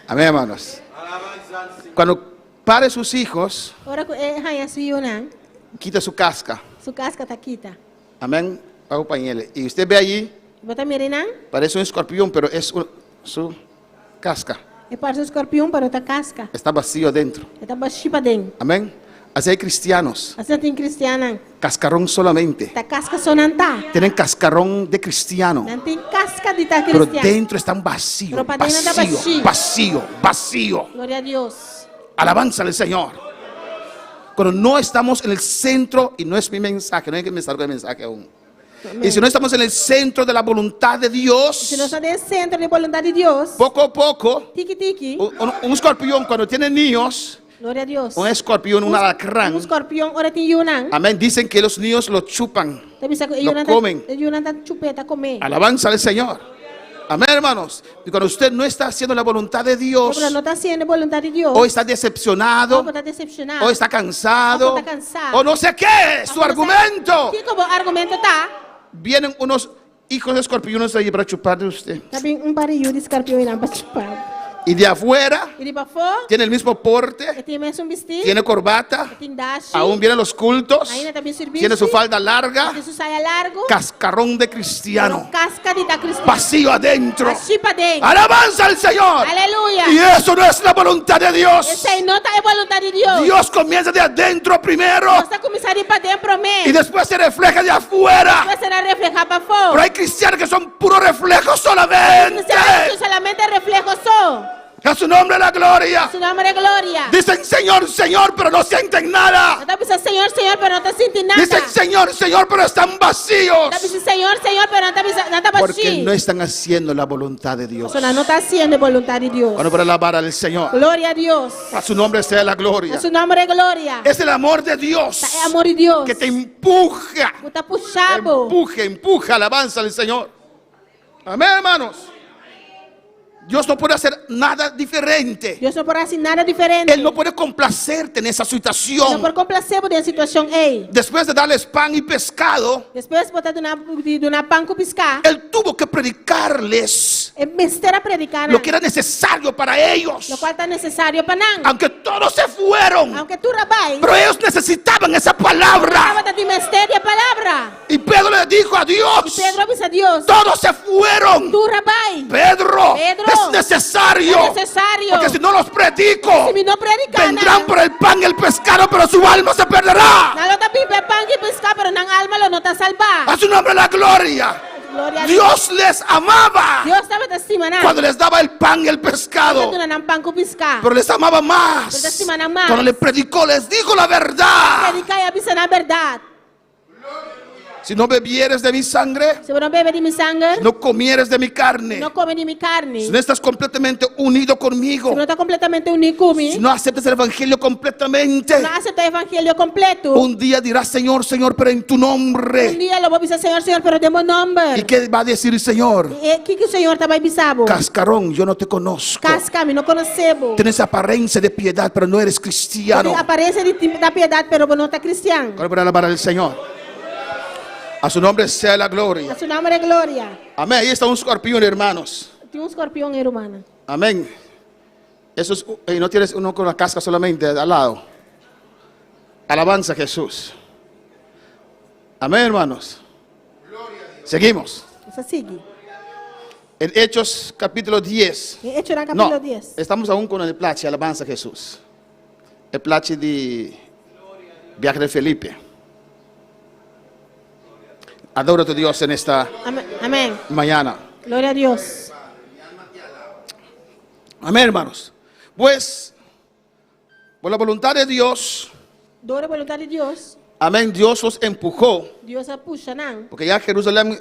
Amén, hermanos. Cuando pare sus hijos, Ora hanya suyunan, quita su casca. su casca tá quita. Amén. Bajo pañales. Y usted ve allí, Bota mirinan, parece un escorpión, pero es su casca. é para o escorpião para outra casca. Está vacío dentro. Está baixo para dentro. Amén. Así hay cristianos. Assim tem cristiana, Cascarón solamente. tá casca só não tá. Tienen cascarón de cristiano. Não tem casca de tá Pero cristiano. dentro están vacíos. Pero para dentro está Vacío, vacío. vacío, vacío. Glória a Deus. Alabanza al Señor. Cuando no estamos en el centro, y no es mi mensaje, no hay que me salga el mensaje aún. Y si no estamos en el centro de la voluntad de Dios, Se nós estamos no centro de vontade de Deus, poco a poco, tiki-tiki, un escorpión cuando tiene niños, glória a Deus. un escorpión, un alacrán, escorpião, ora tem yunan. amén, dicen que los niños lo chupan. Tá bisa ko Lo yunan comen. tá yunan tá chupeta comer. Alabanza al Señor. Amén, hermanos. Y cuando usted no está haciendo la voluntad de Dios, Pero não está sendo vontade de Deus. o está decepcionado, Ou está decepcionado. o está cansado, O está cansado. o no sé qué es su argumento, Que como argumento tá? vienen unos hijos de escorpiones ahí para chupar de usted. Tá bem barulho de escorpião e não para chupar. Y de afuera E de para fora, tiene el mismo porte, tem mais vestido, tiene corbata, tem dashi, aún vienen los cultos, ainda também serviço, tiene su falda larga, tem su saia largo, cascarón de cristiano, casca de tá cristiano. vacío adentro. Assim para dentro. Alabanza al Señor. Aleluia. Y eso no es la voluntad de Dios. Esse aí não tá é vontade de Deus. Dios comienza de adentro primero Nós tá começando a ir para dentro y primeiro. después se refleja de afuera. Vai ser a reflejar para Pero fora. hay cristianos que son puro reflejo Cristianos solamente. solamente reflejo só. A su nombre la gloria. Su nombre es gloria. Dicen Señor, Señor, pero no sienten nada. No te dice Señor, Señor, pero no te sientes nada. Dicen Señor, Señor, pero están vacíos. No te dice Señor, Señor, pero no te nada Porque vacío. no están haciendo la voluntad de Dios. No está haciendo voluntad de Dios. Bueno, para alabar al Señor. Gloria a Dios. A su nombre sea la gloria. A su nombre es gloria. Es el amor de Dios Es amor de Dios. que te empuja. Está puxado. Empuja, alabanza al Señor. Amén, hermanos. Dios no puede hacer nada diferente. Dios no puede hacer nada diferente. Él no puede complacerte en esa No situación. puede complacer por la situación ahí. Después de darles pan y pescado, Después botar de una pan com piscar. Él tuvo que predicarles Mestera predicana. lo que era necesario para ellos. Lo cual está necesario para nan. Aunque todos se fueron, Aunque tú rabai. pero ellos necesitaban esa palabra. Estaba de misterio palabra. Y Pedro le dijo a Y Dios, Pedro dice a Dios. todos se fueron. Tú rabai. Pedro, Pedro, es necesario. es necesario. Porque si no los predico, Si mi no predica vendrán por el pan y el pescado, pero su alma se perderá. No lo tapi pan y pescar, pero nan alma lo no está salva. A su nombre la gloria. Gloria a Dios. Dios les amaba Dios estaba testimoniando. cuando les daba el pan y el pescado, Cuando nan pan com piscar. pero les amaba Pero más testimonio más. cuando le predicó, les dijo la verdad. Predica y avisa la verdad. Si no bebieres de mi sangre, Si no bebe de mi sangre, no comieres de mi carne, no come de mi carne. si no estás completamente unido conmigo, Si no está completamente unido si conmigo, no aceptas el evangelio completamente, no acepta el evangelio completo. un día dirás Señor, Señor, pero en tu Un nombre. día lo voy a avisar, Señor, Señor, pero tenemos ¿Y nombre. qué va a decir el Señor? ¿Qué que o Señor estaba avisando? Cascarón, yo no te conozco. Casca, me no conocemos. Tienes apariencia de piedad, pero no eres cristiano. Aparece de la piedad, pero no está cristiano. Ahora para alabar al Señor. A su nombre sea la gloria. A su nombre es gloria. Amén. Ahí está un escorpión, hermanos. Tiene un escorpión en humana. Amén. Eso es, y no tienes uno con la casca solamente al lado. Alabanza a Jesús. Amén, hermanos. Seguimos. Eso sigue. En Hechos capítulo 10. En Hechos en capítulo No, 10. estamos aún con el place, alabanza a Jesús. El place de viaje de Felipe. Adora a tu Dios en esta Amén. mañana. Gloria a Dios. Amén, hermanos. Pues, por la voluntad de Dios, Dora la voluntad de Dios. amén, Dios los empujó, Dios apuxa nan. porque ya Jerusalén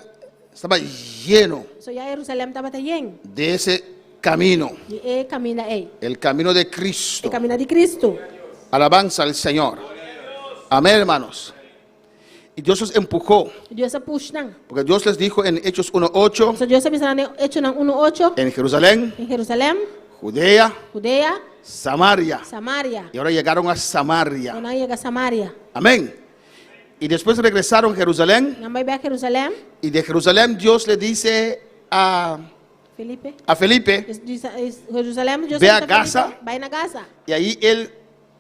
estaba lleno So ya Jerusalén estaba lleno. de ese camino, Y camina ahí. el camino de Cristo. El camino de Cristo. Alabanza al Señor. Amén, hermanos. Y Dios los empujó, Dios apuxa nan. porque Dios les dijo en Hechos 1:8, So Dios avisa en Hechos 1:8. en Jerusalén, En Jerusalén, Judea, Judea, Samaria. Samaria. Y ahora llegaron a Samaria. Cuando llega a Samaria. Amén. Y después regresaron a Jerusalén. No va a Jerusalén. Y de Jerusalén Dios le dice a Felipe. Felipe, Jerusalén, Dios Ve a dice Gaza. Felipe, va a Gaza. y ahí él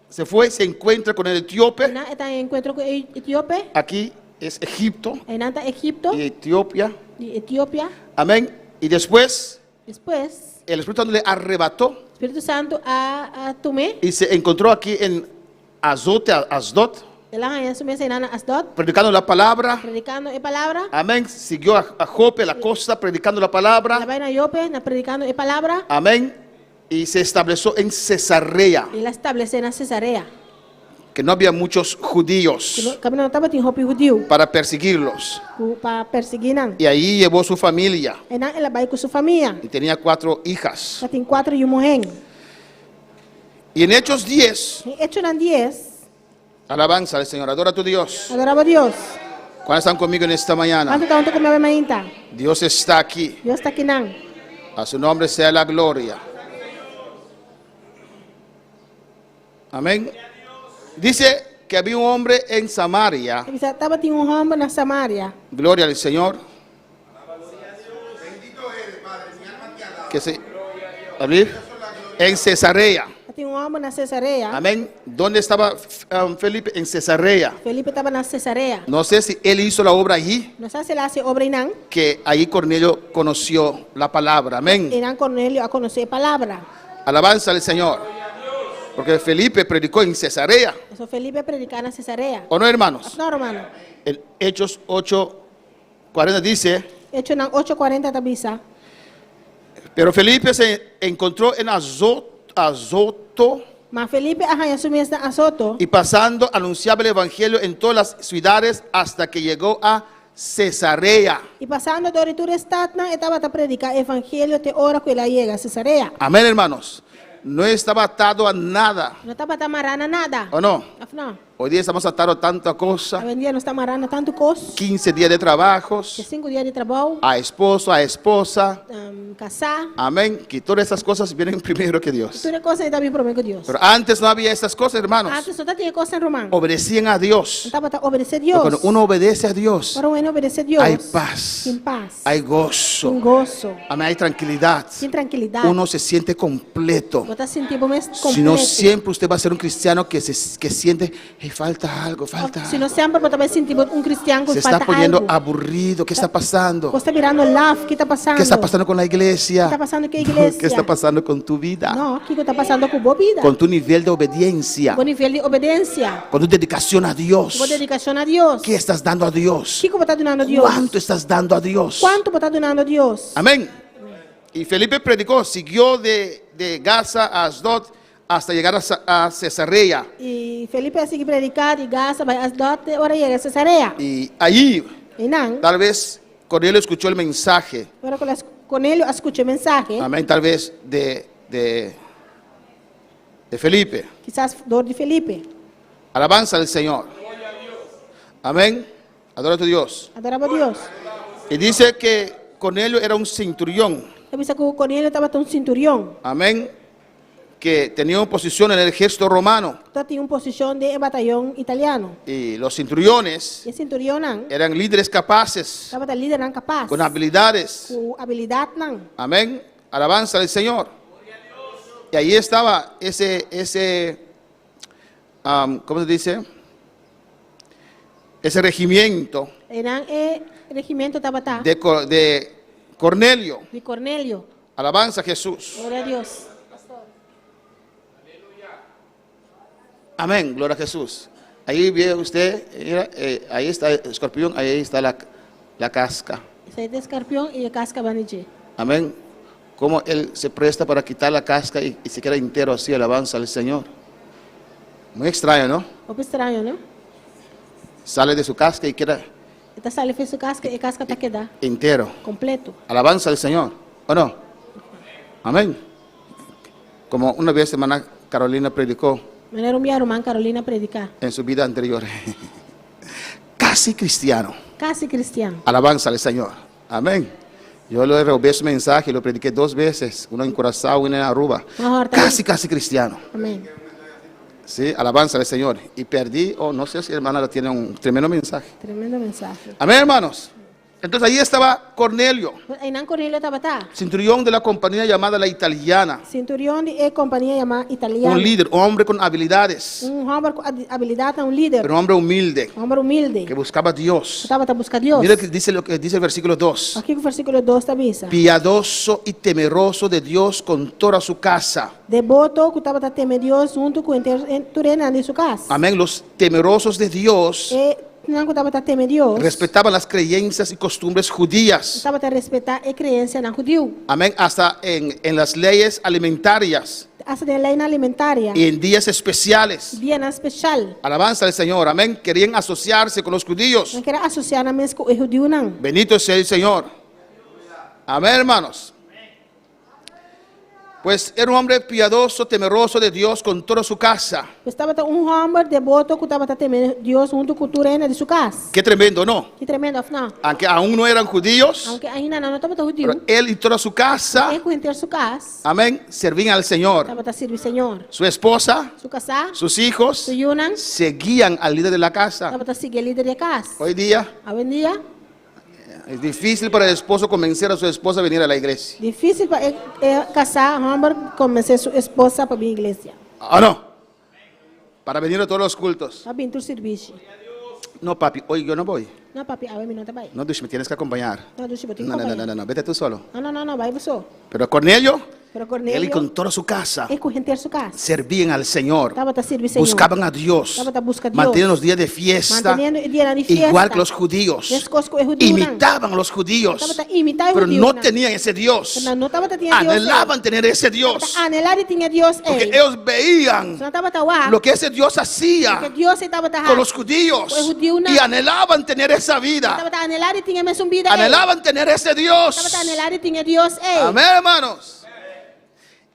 se fue, se encuentra con el etíope. Está en encuentro con Etíope. Aquí es Egipto En Egipto y Etiopía. y Etiopía. Amén. Y después Después, el Espíritu Santo le arrebató Espíritu Santo a Tomé. y se encontró aquí en Asdod, El ángel en su mesa en Asdod. predicando la palabra. Predicando la palabra. Amén. Siguió a Jope, la costa, predicando la La palabra. vaina Yope, predicando la palabra. Amén. Y se estableció en Cesarea, Y la establece en Cesarea. que no había muchos judíos Kami no estaba en Hopi judío. para perseguirlos. Para perseguir. Y ahí llevó su familia Él va con su familia. y tenía 4 hijas. Ya tiene 4 y una mujer. Y en Hechos 10, En Hechos 10, alabanza al Señor, adora a tu Dios. adoraba a Dios. ¿Cuándo están conmigo en esta mañana? ¿Cuánto está con mi mainta? Dios está aquí. Dios está aquí nan. A su nombre sea la gloria. Amén. Dice que había un hombre en Samaria. Estaba tiene un hombre en Samaria. Gloria al Señor. Que se abrir en Cesarea. Tiene un hombre en Cesarea. Amén. ¿Dónde estaba Felipe? En Cesarea. Felipe estaba en Cesarea. No sé si él hizo la obra allí, No sé si él hace obra en nan. que ahí Cornelio conoció la palabra. Amén. Eran Cornelio a conocer palabra. Alabanza al Señor. Porque Felipe predicó en Cesarea. Eso Felipe predicaba en Cesarea. ¿O no, hermanos? No, hermano. En Hechos 8:40 dice, Hechos 8:40 tabisa. Pero Felipe se encontró en Azoto Mas Felipe arranha sumiu na Azoto. y pasando anunciaba el evangelio en todas las ciudades hasta que llegó a Cesarea. E passando da oritura estatna, estava a predicar evangelho até hora que ele chega a Cesarea. Amén, hermanos. No estaba atado a nada, Não estava amarrando nada. ¿o no? Afinal, Hoy día estamos atados a tanta cosa. hoje em dia não está amarrando tanto coisa. 15 días de trabajos, Que 5 dias de trabalho, a esposo, a esposa. casar. Amén. Que todas esas cosas vienen primero que Dios. Tudo é coisa está bem prometido com Deus. Pero antes no había estas cosas, hermanos. Antes só tinha coisa em romano. Obedecían a Dios. Estava a obedecer a Pero cuando Deus. uno obedece a Dios, Para o homem obedecer a Deus. hay paz, Tem paz. hay Tem gozo, gozo. amén, hay tranquilidad. Tem tranquilidade. Uno se siente completo. Você sentir mais Si no, completo. siempre usted va a ser un cristiano que siente, hey, falta algo, falta Se não algo. sempre você vai sentir cristiano Se que está falta poniendo algo. aburrido. ¿Qué está pasando? Você está virando love. O que está passando? ¿Qué está pasando con la iglesia? ¿Qué está pasando con la iglesia? ¿Qué está pasando con tu vida? Não, o que está passando com a boa vida? Con tu nivel de obediencia, Com nível de obediência. con tu dedicación a Dios. Com dedicação a Deus. ¿Qué estás dando a Dios? O que você está dando a Deus? ¿Cuánto estás dando a Dios? Quanto você está dando a Deus? Amén. Y Felipe predicó, siguió de Gaza a Asdod hasta llegar a Cesarea. E Felipe a seguir predicar de Gaza, vai às 12 horas chega a Cesarea. Y allí, E não, tal vez, Cornelio escuchó el mensaje. agora com ele escutei mensagem, Amén, tal vez de Felipe. quizás dor de Felipe. Alabanza al Señor. Amén. Adora a tu Dios. Adorava a Deus. Y dice que Cornelio era un centurión. Eu pensei que com ele estava um centurião. Amén. Que tenía una posición en el ejército romano. Então tinha uma posição de batalhão italiano. Y los centuriones E centurião não, eran líderes capaces, estava a líder não capaz. con habilidades. Com habilidade não. Amén. Alabanza al Señor. Y ahí estaba ese ¿cómo se dice? Ese regimiento E não é regimento estava tá de Cornelio. de Cornélio. Alabanza a Jesús. Glória a Deus. Amén. Gloria a Jesús. Ahí ve usted, mira, ahí está el escorpión, ahí está la casca. Isso aí é escorpião e a casca banije. Amén. Cómo él se presta para quitar la casca y se queda entero así, alabanza al Señor. Muy extraño, ¿no? Pouco estranho, não? Sale de su casca y queda Está sale fez su casca e a casca tá queda entero. completo. Alabanza al Señor, ¿o no? Amén. Como una vez hermana Carolina predicó Maneiro minha irmã Carolina predicar. en su vida anterior. Casi cristiano. Casi cristiano. Alabanza al Señor. Amén. Yo le robé su mensaje, lo prediqué 2 veces, uno en Curazao y uno en Aruba. Mejor también. Casi cristiano. Amém. Sí, alabanza al Señor. Y perdí, no sé si hermana la tiene un tremendo mensaje. Tremendo mensaje. Amén, hermanos. Entonces ahí estaba Cornelio, Aí não Cornélio estava tá. centurión de la compañía llamada La Italiana. Centurião de companhia chamada italiana. Un líder, un hombre con habilidades, Homem com habilidade, líder. pero un hombre humilde Homem humilde. que buscaba a Dios. Estava a buscar Deus. Mira lo que dice el versículo 2. Aqui o versículo 2 está bisa. Piadoso y temeroso de Dios con toda su casa. Devoto que estava a temer Deus junto com Turena de sua casa. Amén. Los temerosos de Dios E não que estava a temer Deus. respetaban las creencias y costumbres judías. Estava a respeitar a crença na judeu. Amén. Hasta en las leyes alimentarias Essa de lei alimentaria. y en días especiales. Dia especial. Alabanza al Señor. Amén. Querían asociarse con los judíos. Não quer associar na mesma com o judeu não. Bendito sea el Señor. Amén, hermanos. Pues era un hombre piadoso, temeroso de Dios con toda su casa. Estava homem devoto que estava a temer Deus junto com Turena de sua casa. Qué tremendo, ¿no? Que tremendo, afinal. Aunque aún no eran judíos, Aunque ainda não estava pero judeu. él y toda su casa, É com inteiro sua casa. amén, servían al Señor. Estava a servir o Senhor. Su esposa, Sua casa. sus hijos, Su Yunan. seguían al líder de la casa. Estava a seguir líder da casa. Hoy día Hoje em dia, es difícil para el esposo convencer a su esposa a venir a la iglesia. difícil para casar, homem convencer sua esposa para vir à igreja. ¿O no? Para venir a todos los cultos. Para vir ao serviço. No, papi, hoy yo no voy. Não, papi, a mim não está bem. No, Dush, me tienes que acompañar. Não, deixa eu te No, acompanhar. vete tú solo. Não, vai você. Pero Cornelio Pero él y Cornelio, con toda su casa com gente a sua casa. servían al Señor, Estava a servir Senhor. buscaban a Dios, Estava a buscar Deus. mantenían los días de fiesta, Manteniendo el día de fiesta. igual que los judíos, Descos que os judíos. imitaban a los judíos, Estava a imitar os pero judíos, no não. tenían ese Dios, Não estava a ter Deus. anhelaban tener ese Dios, Estava a anelar e tinha Deus. porque ellos veían Não estava a tawa. lo que ese Dios Que hacía Deus estava a con los judíos Os judíos não. y anhelaban tener esa Estava vida, a anelar e tinha mesmo vida. anhelaban tener ese Dios. Estava a anelar e tinha Deus. Amén, hermanos.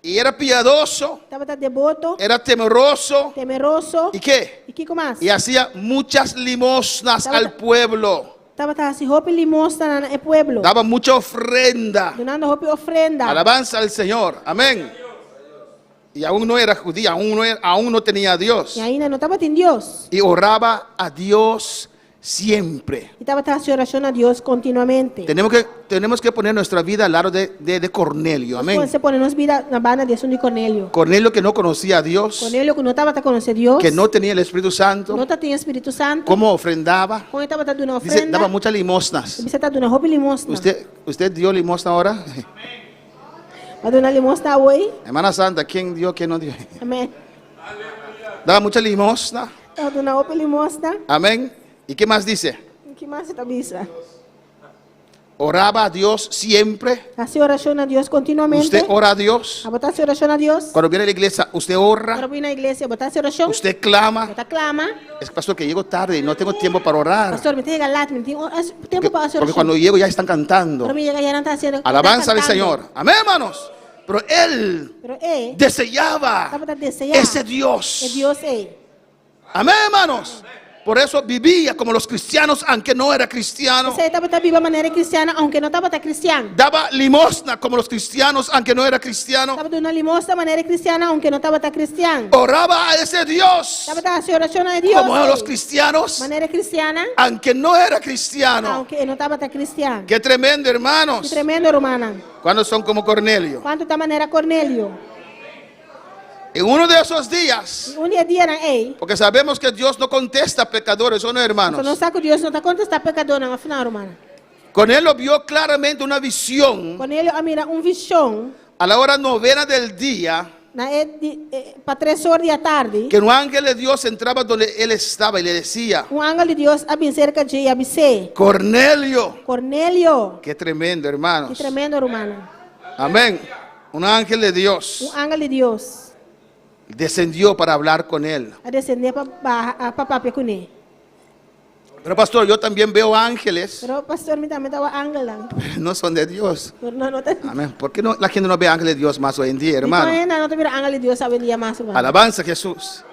Y era piadoso, Estava a devoto, era temeroso. temeroso. ¿Y qué? E que mais? Y hacía muchas limosnas al pueblo. Estava a se roupa e limosna no pueblo. Daba mucha ofrenda. Donando roupa e ofrenda. Alabanza al Señor. Amén. Y aún no era judía, aún no tenía a Dios. E ainda não estava tendo Deus. Y oraba a Dios siempre. E estava a oração a Deus continuamente. Tenemos que poner nuestra vida al lado de Cornelio. Amén. Você põe nos vida na banda de São de Cornélio. Cornelio, que no conocía a Dios, Cornélio que não estava a conhecer Deus. que no tenía el Espíritu Santo, Não tinha Espírito Santo. cómo ofrendaba. Como estava dando uma Dice, ofrenda. daba muchas limosnas. Você está dando roupa e limosna. ¿Usted dio limosna ahora? Vai dar limosna hoje. Hermana Santa, ¿quién dio, quién no dio? Amém. Daba mucha limosna. Estava dando roupa e limosna. Amén. ¿Y qué más dice? O que mais você está vista? Oraba a Dios siempre. Hace oração a Deus continuamente. Usted ora a Dios. A botar oração a Deus. Cuando viene a la iglesia, usted Quando ora. vem na igreja, botar oração. Usted clama. Botar clama. Es que, pastor, que llego tarde y no tengo tiempo para orar. Pastor, me tenho lá, me tenho tempo Porque, para hacer porque oração. cuando llego ya están cantando. Quando me llega ya não está haciendo. Alabanza al está cantando. Señor. Amén, hermanos. Pero él Pero deseaba estava a desejar. ese É Dios. Deus Amén, hermanos. Por eso vivía como los cristianos, aunque no era cristiano. Você estava a viver de maneira cristiana, aunque não estava cristiano. Daba limosna como los cristianos, aunque no era cristiano. Estava dando limosna de maneira cristiana, aunque não estava cristiano. Oraba a ese Dios Estava a hacer oração a Deus. como a los cristianos, Maneira cristiana, aunque no era cristiano. aunque não estava cristiano. Qué tremendo, Que hermanos. tremendo, romana. Cuando son como Cornelio. Quanto da maneira Cornélio. En uno de esos días, Dia na ei. porque sabemos que Dios no contesta a pecadores, ¿o no, Só não hermanos? sabe que Deus não está contestando pecador na final, romana. Cornelio vio claramente una visión Cornélio a mira visão a la hora novena del día, para 3 horas da tarde. que un ángel de Dios entraba donde él estaba y le decía: Ángel de Deus a cerca de ABC. Cornelio. Cornélio. Qué tremendo, Que hermanos. tremendo, romana. Amén. Un ángel de Dios Ángel de Deus descendió para hablar con él. a descender para papá com ele. Pero pastor, yo también veo ángeles, Pero pastor, me também estava ángel lá. no son de Dios. Não tem. Amén. ¿Por qué no, la gente no ve ángeles de Dios más hoy en día, hermano? Não tem ángel de Deus a venir mais, romana. Alabanza a Jesús.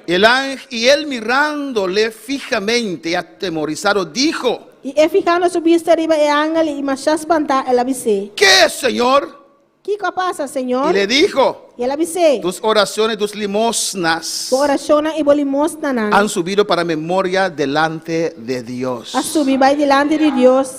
Y él mirándole fijamente y atemorizado dijo: E ficando su vista arriba e ángel e mais espantar ela ABC. ¿qué, Señor? Que passa, Y Senhor? le dijo: E ela ABC. tus oraciones, tus limosnas Sua oração e bolimos na han subido para memoria delante de Dios. a subir vai delante de Deus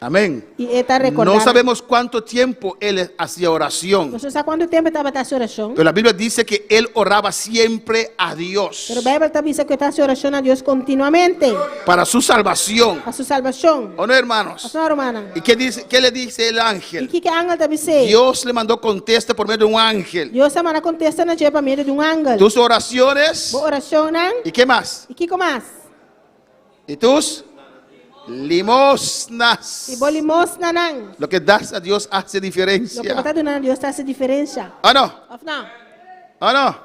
Amén. e está recordando. No sabemos cuánto tiempo él hacía oración, Não sei quanto tempo estava essa oração. pero la Biblia dice que él oraba siempre a Dios Pero a Bíblia está dizendo que está oração a Deus continuamente para su salvación. para sua salvação. ¿O no, hermanos? A sua romana. ¿Y qué le dice el E ángel? que ángel está dizendo? Dios le mandó contesta por medio de un ángel. Deus semana contesta na dia para meio de ángel. Tus oraciones. Boa oração, não? ¿Y qué más? E que mais? Y tus limosnas. E bolimos não. Lo que das a Dios hace Lo que diferencia. está dando a Deus está essa diferença. ¿O no? Não. ¿O no?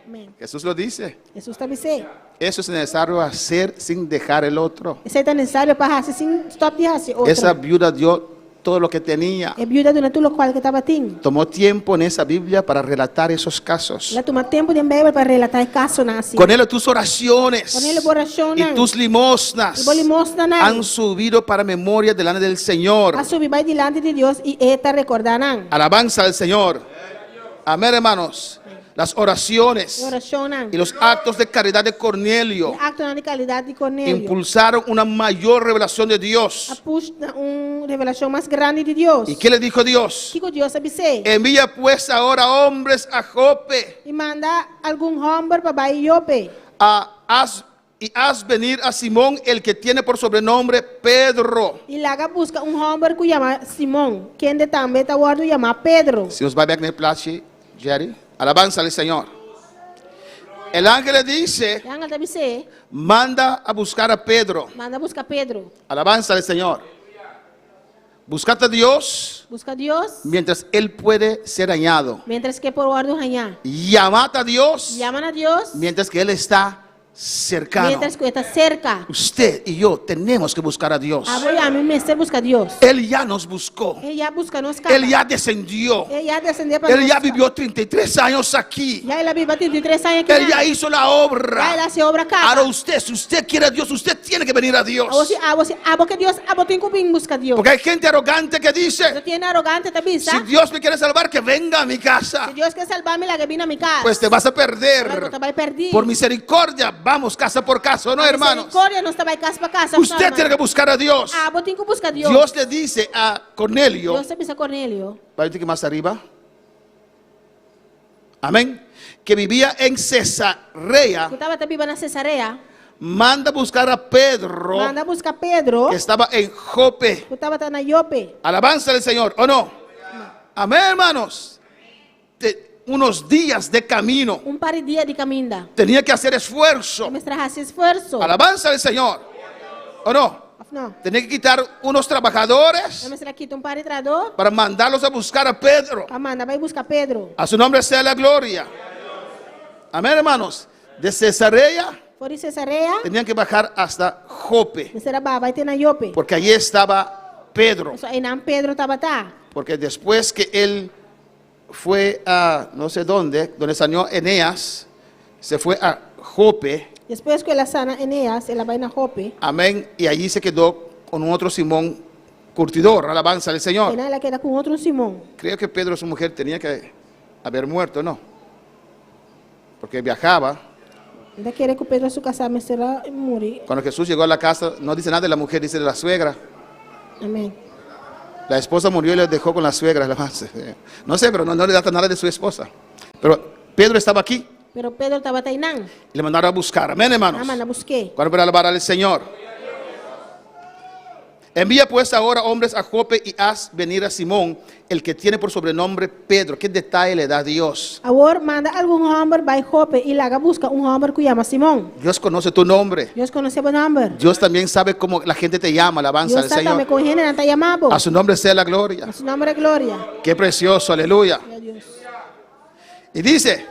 Amém. Jesús lo dice. Jesus está dizendo. Eso es necesario hacer sin dejar el otro. Isso é necessário para fazer sem stop de fazer outro. Esa viuda dio todo lo que tenía. É viúva durante tudo o qual que estava tendo. Tomó tiempo en esa Biblia para relatar esos casos. Ela toma tempo de Bíblia para relatar o caso nasce. Con él tus oraciones Con él oración y tus limosnas E bolimosna não. han subido para memoria delante del Señor. A subir vai delante de Deus e está recordando. Alabanza al Señor. Amén, hermanos. Las oraciones Oração não. y los actos de caridad de Cornelio Acto na qualidade de Cornélio. impulsaron una mayor revelación de Dios. Puxa revelação mais grande de Deus. ¿Y qué le dijo Dios? Que Deus sabe ser. Envía pues ahora hombres a Jope E manda algum homem para Baiope. y haz venir a Simón, el que tiene por sobrenombre Pedro. E laga busca homem que chama Simão, quem de também está guardado chama Pedro. Si nos va a ver place, Jerry. Alabanza al Señor. El ángel le dice, E angel deve ser, manda a buscar a Pedro. manda buscar Pedro. Alabanza al Señor. Buscate a Dios Busca Deus, mientras Él puede ser hallado. mientras que por guardo ganhar. Llamad a Dios Llaman a Deus, mientras que Él está cercano. mientras que está cerca. Usted y yo tenemos que buscar a Dios. Abo e a mim mestre busca Deus. Él ya nos buscó. Ele já busca nos Él ya descendió. Ele já descendeu para Él ya vivió 33 años aquí. Já ele vive 33 anos aqui. Él ya hizo la Já obra. ele se obra casa. Ahora usted, si usted quiere a Dios, usted tiene que venir a Dios. Abo que Deus, abo tem que vir buscar Deus. Porque hay gente arrogante que Você dice, tiene arrogante também, si sabe? Dios me quiere salvar, que venga a mi Se casa. Deus quer salvar-me, lá que vem na minha casa. Pues te vas a Agora perder. tu vai perder. Por misericordia, vamos casa por casa, ¿no, hermanos? Misericórdia não está vai casa para casa. Usted tiene que buscar a Dios. Abo tem que buscar Deus. Dios le dice a Cornelio, Deus sabe a Cornélio. que más arriba, amén, que vivía en Cesarea, Eu estava também na Cesareia. manda a buscar a Pedro, Manda buscar Pedro. que estaba en Jope. Eu estava na Iope. Alabanza del Señor, ¿o no? Amén, hermanos. Unos días de camino. Par de dias de caminho. Tenía que hacer esfuerzo. Me traje esforço. Alabanza del Señor, ¿o no? Não. Tenía que quitar unos trabajadores Eu me aqui um par de trador. para mandarlos a buscar a Pedro. Amanda vai buscar Pedro. A su nombre sea la gloria. Amén, hermanos. De Cesarea Por de Cesareia. tenían que bajar hasta Jope, Me será vai ter na Iope. porque allí estaba Pedro. Aí não Pedro estava tá. Porque después que él fue a no sé dónde, donde salió Eneas, se fue a Jope, Depois que ela sana Eneas, ela vai na Iope. amén, y allí se quedó con un otro Simón curtidor. Alabanza al Señor. Ela queda com outro Simão. Creo que Pedro, su mujer, tenía que haber muerto, ¿no? Porque viajaba. Ainda quer que Pedro se casar, mas será morir. Cuando Jesús llegó a la casa, no dice nada de la mujer, dice de la suegra. Amém. La esposa murió y le dejó con la suegra. No sé, pero no le da nada de su esposa. Pero Pedro estaba aquí Pero Pedro estava tainang. y le mandaron a buscar. Amén, hermanos. Amanda busquei. Cuando para alabar al Señor. Envía pues ahora hombres a Jope y haz venir a Simón, el que tiene por sobrenombre Pedro. ¿Qué detalle le da Dios? Agora manda algum homem vai Jope e lá busca homem que chama Simão. Dios conoce tu nombre. Deus conhece o nome. Dios también sabe cómo la gente te llama. Alabanza Deus al sabe também Señor. com gente não está chamado. A su nombre sea la gloria. Su nombre é glória. Qué precioso, aleluya. Deus. Y dice,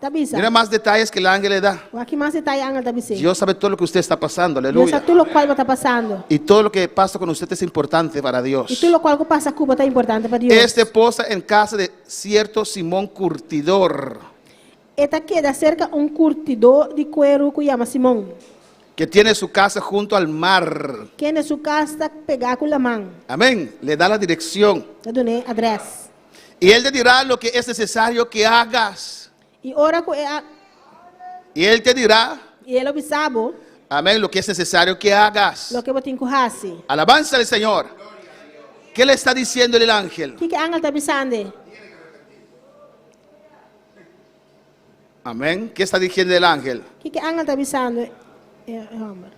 Tá bisa. mira más detalles que el ángel le da. O aqui mais está aí angel tá bisa. Dios sabe todo lo que usted está pasando, Deus aleluya. sabe tudo o qual está passando. Y todo lo que pasa con usted es importante para E Dios. tudo o qual passa Cuba tá importante para Deus. Este posa en casa de cierto Simón curtidor, Eta queda cerca curtidor de cuero que chama Simão. que tiene su casa junto al mar. Quem é sua casa pegar com a mão. Amén. Le da la dirección. Eu dou adresse. Y él te dirá lo que es necesario que hagas. E ora Y él te dirá, e ele observa amén, lo que es necesario que hagas. lo que eu tenho que fazer. Alabanza al Señor. ¿Qué le está diciendo el ángel? O que angel está pensando? Amén. ¿Qué está diciendo el ángel? O que angel está pensando? Homem.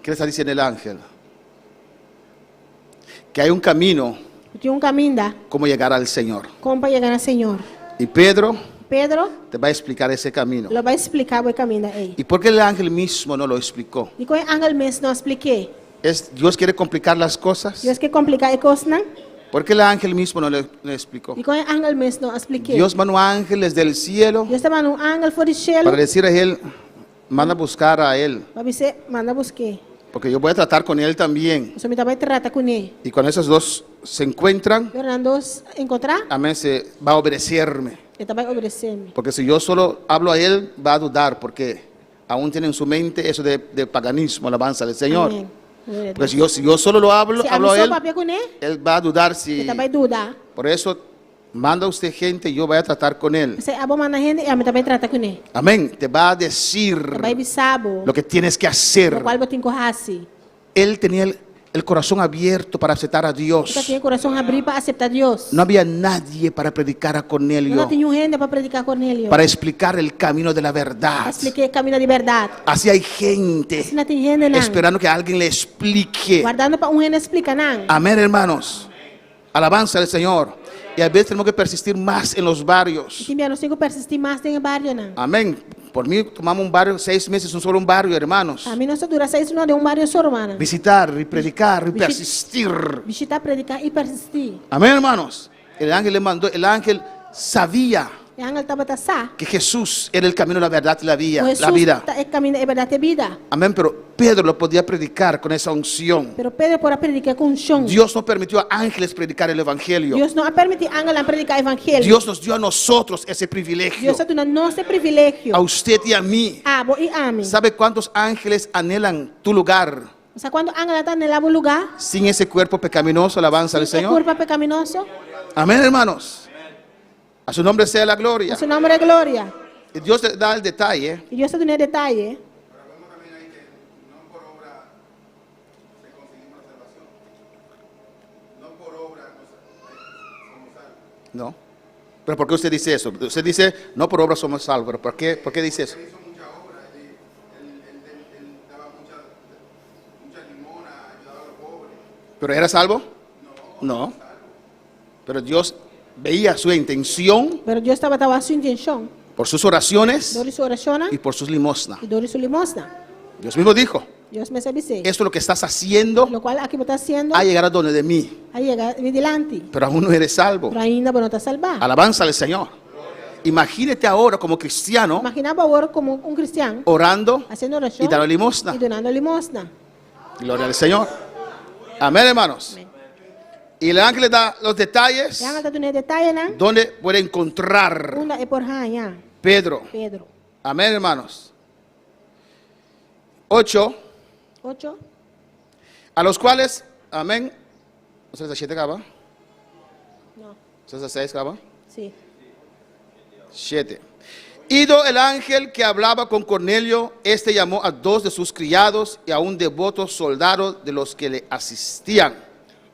¿Qué le está diciendo el ángel? Que hay un camino Tinha caminho como llegar al Señor. como para chegar ao Senhor. Y Pedro Pedro te va a explicar esse camino. lo vai explicar o caminho aí. ¿Y por qué el ángel mismo no lo explicó? E com angel mesmo não expliquei. ¿Dios quiere complicar las cosas? Deus quer complicar a coisa não? ¿Por qué el ángel mismo no le explicó? E com angel mesmo não expliquei. Dios mandó ángeles del cielo Deus está mandando angel fora do cielo. para decir a él, manda a buscar a él, Para dizer, manda buscar. porque yo voy a tratar con él también. O senhor vai tratar com ele. Y cuando esos dos se encuentran, Fernando encontrar, amén, se va a obedecerme. ele vai obedecer-me. Porque si yo solo hablo a él, va a dudar, porque aún tiene en su mente eso de paganismo, alabanza del Señor. Amém. Glória a Porque Deus. si yo solo lo hablo Se a avisou él, o papel com ele, él va a dudar si... ele vai dudar. Por eso, manda usted gente y yo voy a tratar con él. Você abo manda gente e a mim também trata com ele. Amén. Te va a decir Vai bisabo. lo que tienes que hacer. O qual eu tenho que fazer. Él tenía el corazón abierto para aceptar a Dios. Kita tinha coração abrir para aceitar Deus. No había nadie para predicar a Cornelio, Não tinha gente para predicar Cornélio. para explicar el camino de la Para verdad. explicar o caminho de verdade. Así hay gente Não tem gente não. esperando que alguien le explique. Guardando para gente explicar não. Amén, hermanos. Alabanza al Señor. Y a veces tenemos que persistir más en los barrios. Timbiano não consigo persistir mais em barrio não. Amén. Por mí tomamos un barrio 6 meses, un solo un barrio, hermanos. A mim não só dura 6 não de barrio só, hermana. Visitar y predicar y persistir. Visitar, predicar e persistir. Amén, hermanos. El ángel le mandó, el ángel sabía E angel estava tassá. que Jesús era el camino, la verdad y la Jesus vida. é caminho é verdade e vida. Amén, pero Pedro lo podía predicar con esa unción. Pero Pedro pode predicar com chão. Dios no permitió a ángeles predicar el evangelio. Deus não permite angel a predicar o evangelho. Dios nos dio a nosotros ese privilegio. Deus está dando nosso privilégio. A usted y a mí. Abo e a mim. ¿Sabe cuántos ángeles anhelan tu lugar Sabe quando angel está no lavo lugar? sin ese cuerpo pecaminoso? Alabanza al É Señor. culpa pecaminoso. Amén, hermanos. A su nombre sea la gloria. O seu nome é glória. Y Dios te da el detalle. E Deus está dando detalhe. No. ¿Pero por qué usted dice eso? Usted dice, no por obra somos salvos. ¿Pero por qué dice eso? ¿Pero era salvo? No. Pero Dios veía su intención Pero Deus estava a sua intenção. por sus oraciones Dori sua oração y por sus limosnas. e dori sua limosna. Dios mismo dijo, Deus me sabe ser. esto es lo que estás haciendo Lo qual aqui está haciendo a llegar a donde de mí. aí chega delante. Pero aún no eres salvo. Pero ainda não está salvar. Alabanza al Señor. Imagínate ahora como cristiano Imaginava agora como cristiano orando haciendo oração y dando limosna. e donando limosna. Gloria al Señor. Amén, hermanos. Y el ángel le da los detalles E angel está dando detalhe, né? donde puede encontrar Una é por rainha. Pedro. Pedro. Amén, hermanos. 8, 8. a los cuales, amén. ¿Ustedes a 7 acaba? No. ¿Ustedes a 6 acaba? Sí. 7. Ido el ángel que hablaba con Cornelio, este llamó a 2 de sus criados y a un devoto soldado de los que le asistían.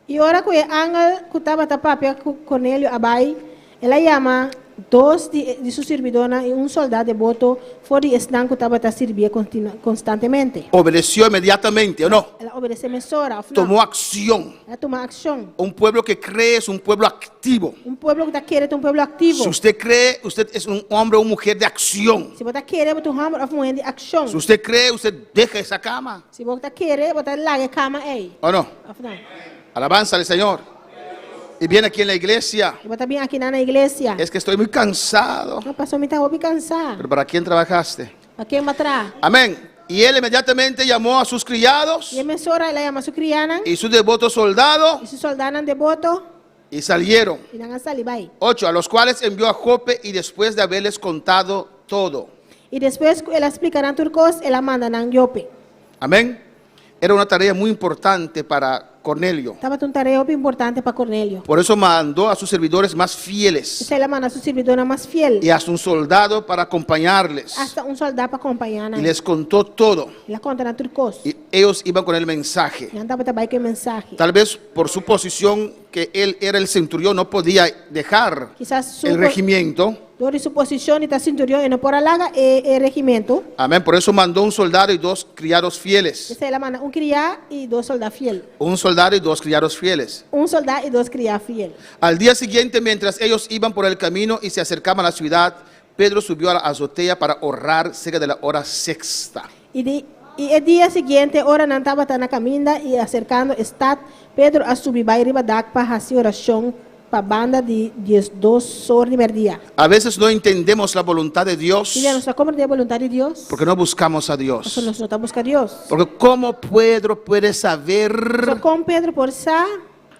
E ora que o angel que estava a papia com Cornélio abai, ela chama 2 de seus servidores e soldado devoto fora de estão que estava a servir constantemente. Obedeció inmediatamente, ¿o no? Ela obedeceu mesora. Tomó acción. Ela toma ação. Un pueblo que cree es un pueblo activo. Pueblo que está querendo é pueblo ativo. Si usted cree, usted es un hombre o mujer de acción. Se você está querendo, você é uma mulher de ação. Si usted cree, usted deja esa cama. Se você está querendo, você larga a cama aí. ¿O no? Afinal, Alabanza al Señor. Y viene aquí en la iglesia. você está bem aqui na igreja. Es que estoy muy cansado. Não passou me estava cansar. Pero ¿para quién trabajaste? Para quem matar? Amén. Y él inmediatamente llamó a sus criados E a mesora, ela chama sua criana y su devoto soldado e seu soldado devoto y salieron. e não salibai. 8, a los cuales envió a Jope y después de haberles contado todo. E depois ela explicará turcos, ela manda na Jope. Amén. Era una tarea muy importante para Cornelio. Estava uma tarefa importante para Cornélio. Por eso mandó a sus servidores más fieles Então ela manda sua servidora mais fiel. y hasta un soldado para acompañarles. Hasta soldado para acompanhar. Y les contó todo. Ela conta na turcos. Y ellos iban con el mensaje. E andava também com mensagem. Tal vez por su posición que él era el centurión no podía dejar Quizás su el regimiento. Dori sua posição está cinturão e não por alaga e regimento. Amén. Por eso mandó un soldado y 2 criados fieles. Então ela manda criado e 2 soldados fiel. Un soldado y 2 criados fieles. Soldado e 2 criados fiel. Al día siguiente, mientras ellos iban por el camino y se acercaban a la ciudad, Pedro subió a la azotea para orar cerca de la hora sexta. E o dia seguinte, ora não estava na caminha e acercando está Pedro a subir para riba da para fazer oração para a banda de 2 horas de merdia. A veces no entendemos la voluntad de Dios E nós como de vontade de Deus. porque no buscamos a Dios. Nós não estamos buscando Deus. Porque ¿cómo Pedro puede saber Só com Pedro por sa,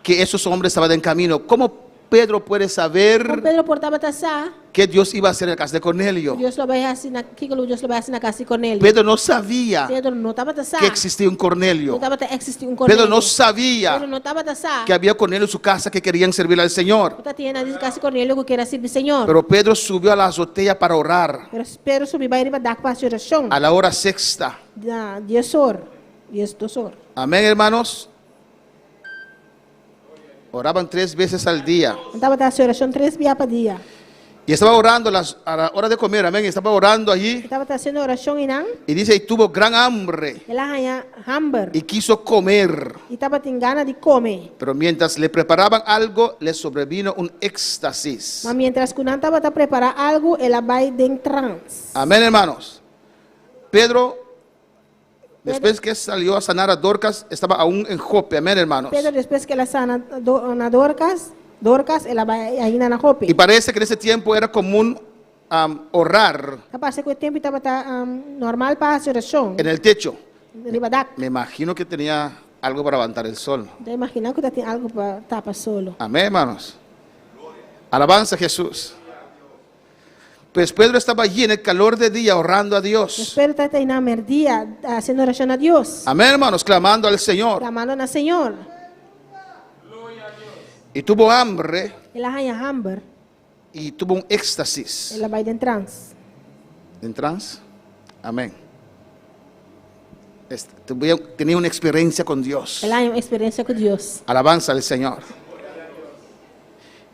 que esos hombres estaban en camino? ¿Cómo Pedro puede com saber Pedro portava sa, que Dios iba a hacer en la casa de Cornelio? Deus lo vai assim na que Deus lo vai assim na casa com ele. Pedro no sabía Pedro não estava sa. que existía un Não Cornelio. estava existir Cornélio. Pedro no Pedro sabía não estava sa. que había Cornelio en su casa que querían servir al Señor. Está tinha na casa Cornélio que queria servir Senhor. Pero Pedro subió a la azotea para orar Pero Pedro subiu para riba da para fazer oração. a la hora sexta. Da 10 horas, 2 horas. Amén, hermanos. Oraban 3 veces al día. Estava a oração 3 vezes por dia. Y estaba orando a la hora de comer, amén. Estaba orando allí. Estava fazendo oração e não. Y dice, y tuvo gran hambre Ela tinha hamburger. y quiso comer. E estava tendo gana de comer. Pero mientras le preparaban algo, le sobrevino un éxtasis. Mas mientras que não estava a preparar algo, ela vai em trance. Amén, hermanos. Pedro, después que salió a sanar a Dorcas, estaba aún en Jope. Amén, hermanos. Pedro, depois que ela sana na Dorcas, ela vai ainda na Jope. Y parece que en ese tiempo era común orar Parece que o tempo estava normal para a oração. en el techo. Ribadak. Me imagino que tenía algo para levantar el sol. Então imagina que tem algo para tapar solo. Amén, hermanos. Alabanza a Jesús. Pues Pedro estaba allí en el calor de día orando a Dios. Espero que está na merdia fazendo oração a Deus. Amén, hermanos, clamando al Señor. Clamando na Senhor. Y tuvo hambre Ela ganha hamburger. y tuvo un éxtasis. Ela vai em trance. ¿En trance? Amén. Tenía una experiencia con Dios. Ela tem uma experiência com Deus. Alabanza al Señor.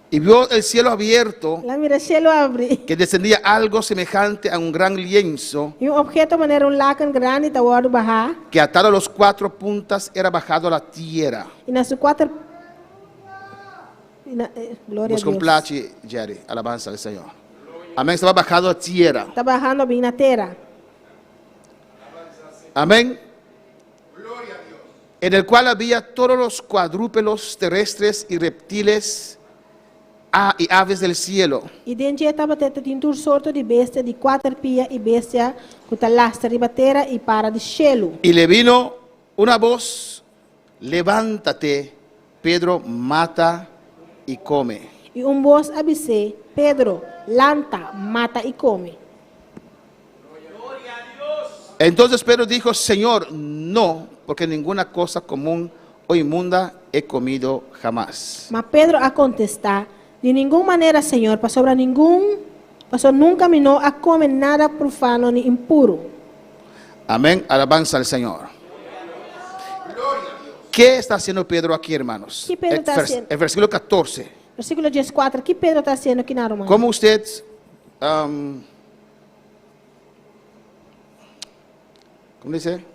Y vio el cielo abierto, Ela mira o cielo abre. que descendía algo semejante a un gran lienzo, E objeto maneira lacan grande está o bajar. que atado a los 4 puntas era bajado a la tierra. E nas 4 glória a Nos Deus. complace, Jerry. Alabanza al Señor. Amén. Estaba bajado a tierra. Está bajando bem na terra. Amén. En el cual había todos los cuadrúpedos terrestres y reptiles y aves del cielo. E dentro estava tendo um sorto de bestia de 4 pias e bestia que está lastra riba terra e para de cielo. Y le vino una voz: levántate, Pedro, mata y come. E voz avisou: Pedro, lanta, mata e come. Entonces Pedro dijo: Señor, no, porque ninguna cosa común o inmunda he comido jamás. Mas Pedro a contestar: de nenhuma maneira, Senhor, pastor nunca me a comer nada profano ni impuro. Amén. Alabanza al Señor. ¿Qué está haciendo Pedro aquí, hermanos? ¿Qué Pedro está haciendo? El versículo 14. Versículo 14, o que Pedro está fazendo aqui na Romana? ¿Cómo usted ¿cómo dice?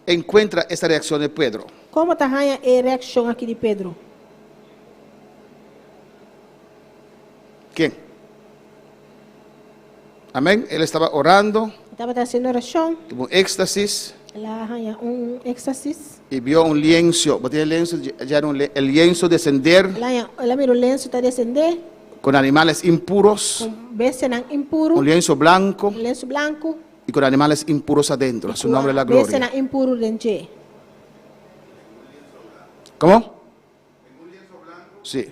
Encuentra esta reacción de Pedro? Como está a reação aqui de Pedro? ¿Quién? Amén. Él estaba orando, Estava fazendo oração, tuvo un éxtasis ela arranha éxtasis. y vio un lienzo. ¿Vos tiene el lienzo? Ya era el lienzo descender Ela mira o lenço está descender, con animales impuros, com bestia não impuro, un lienzo blanco lenço branco, y con animales impuros adentro. A su nombre la bestia gloria. não impuro dentro. ¿Cómo? Sí.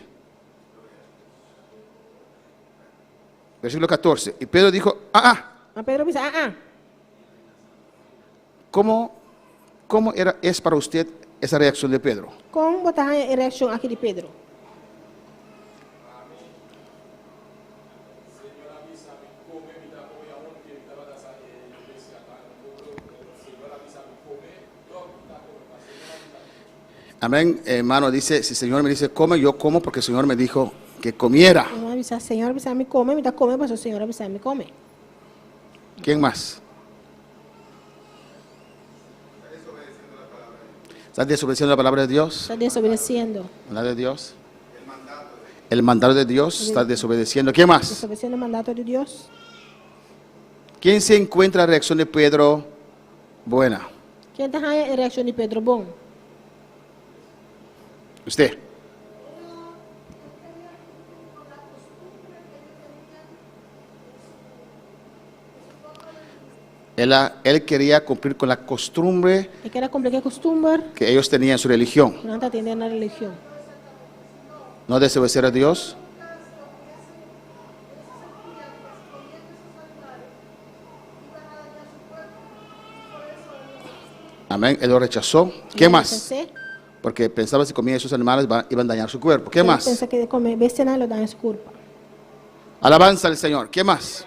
Versículo 14. Y Pedro dijo: Mas Pedro disse: ¿cómo es para usted esa reacción de Pedro? como está a reação aqui de Pedro? Amén, hermano. Dice: si el Señor me dice come, yo como, porque el Señor me dijo que comiera. Eu avisar, Senhor, avisar me come, me dá comer, mas o Senhor avisar me come. ¿Quién más? ¿Estás desobedeciendo la palabra de Dios? Está desobedecendo. ¿La de Dios? El mandato de Dios. ¿Estás desobedeciendo? ¿Quién más? Desobedecendo o mandato de Deus. ¿Quién se encuentra la reacción de Pedro buena? Quem está a reação de Pedro bom? Usted. Él quería cumplir con la costumbre E que era cumprir a costumbre, que ellos tenían en su religión. não está atendendo a religião. No desobedecer a Dios. Amén. Él lo rechazó. ¿Qué más? Porque pensaba si comía esos animales iban a dañar su cuerpo. ¿Qué más? Pensa que de comer bestia não, lo dá em sua culpa. Alabanza al Señor. ¿Qué más?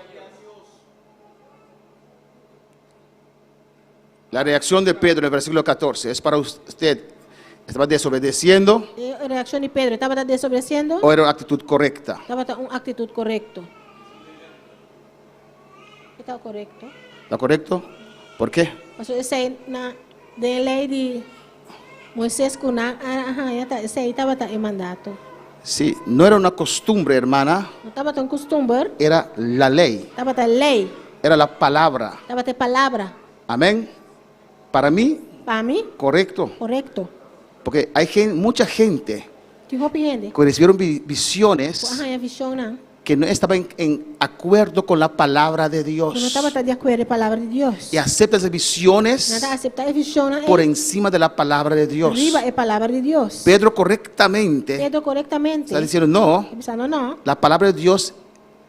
La reacción de Pedro en el versículo 14 es para usted. ¿Estaba desobedeciendo reacción de Pedro, estaba desobedeciendo, o era una actitud correcta? estaba una actitud correcta. Estaba correcto. ¿Está correcto? ¿Por qué? Pastor, say na de lei de Moisés kuna say estaba en mandato. Sí, no era una costumbre, hermana, No estaba tan costumbre, era la ley, estaba en ley, era la palabra. estaba en palabra. Amén. Para mí, Para mí, correcto. correcto. Porque hay mucha gente Tipo piende. que recibieron visiones Ajá, visión na. que no estaban en acuerdo con la palabra de No Dios. estaba de acuerdo con la palabra de Dios. Y aceptan esas visiones Nada aceptar visión por encima de la palabra de Dios. arriba es palabra de Dios. Pedro correctamente Pedro correctamente. está diciendo, no, Pensando no. la palabra de Dios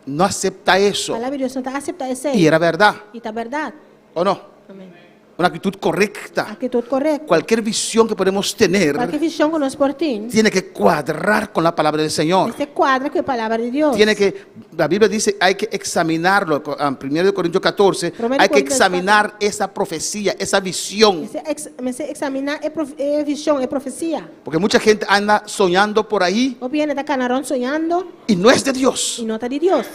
no acepta eso. La palabra de Dios no está aceptada ese. Y era verdad, Y está verdad. ¿o no? Amén. Una actitud correcta. Actitud correcta. Cualquier visión que podemos tener Cualquier visión que nos portin. tiene que cuadrar con la palabra del Señor. Este cuadra con la palabra de Dios. Tiene que, la Biblia dice, hay que examinarlo. En 1 Corintios 14, Primero hay que Corintios examinar esa profecía, esa visión. Me se examinar visión, profecía. Porque mucha gente anda soñando por ahí O viene de canarón soñando y no es de Dios. y no está de Dios.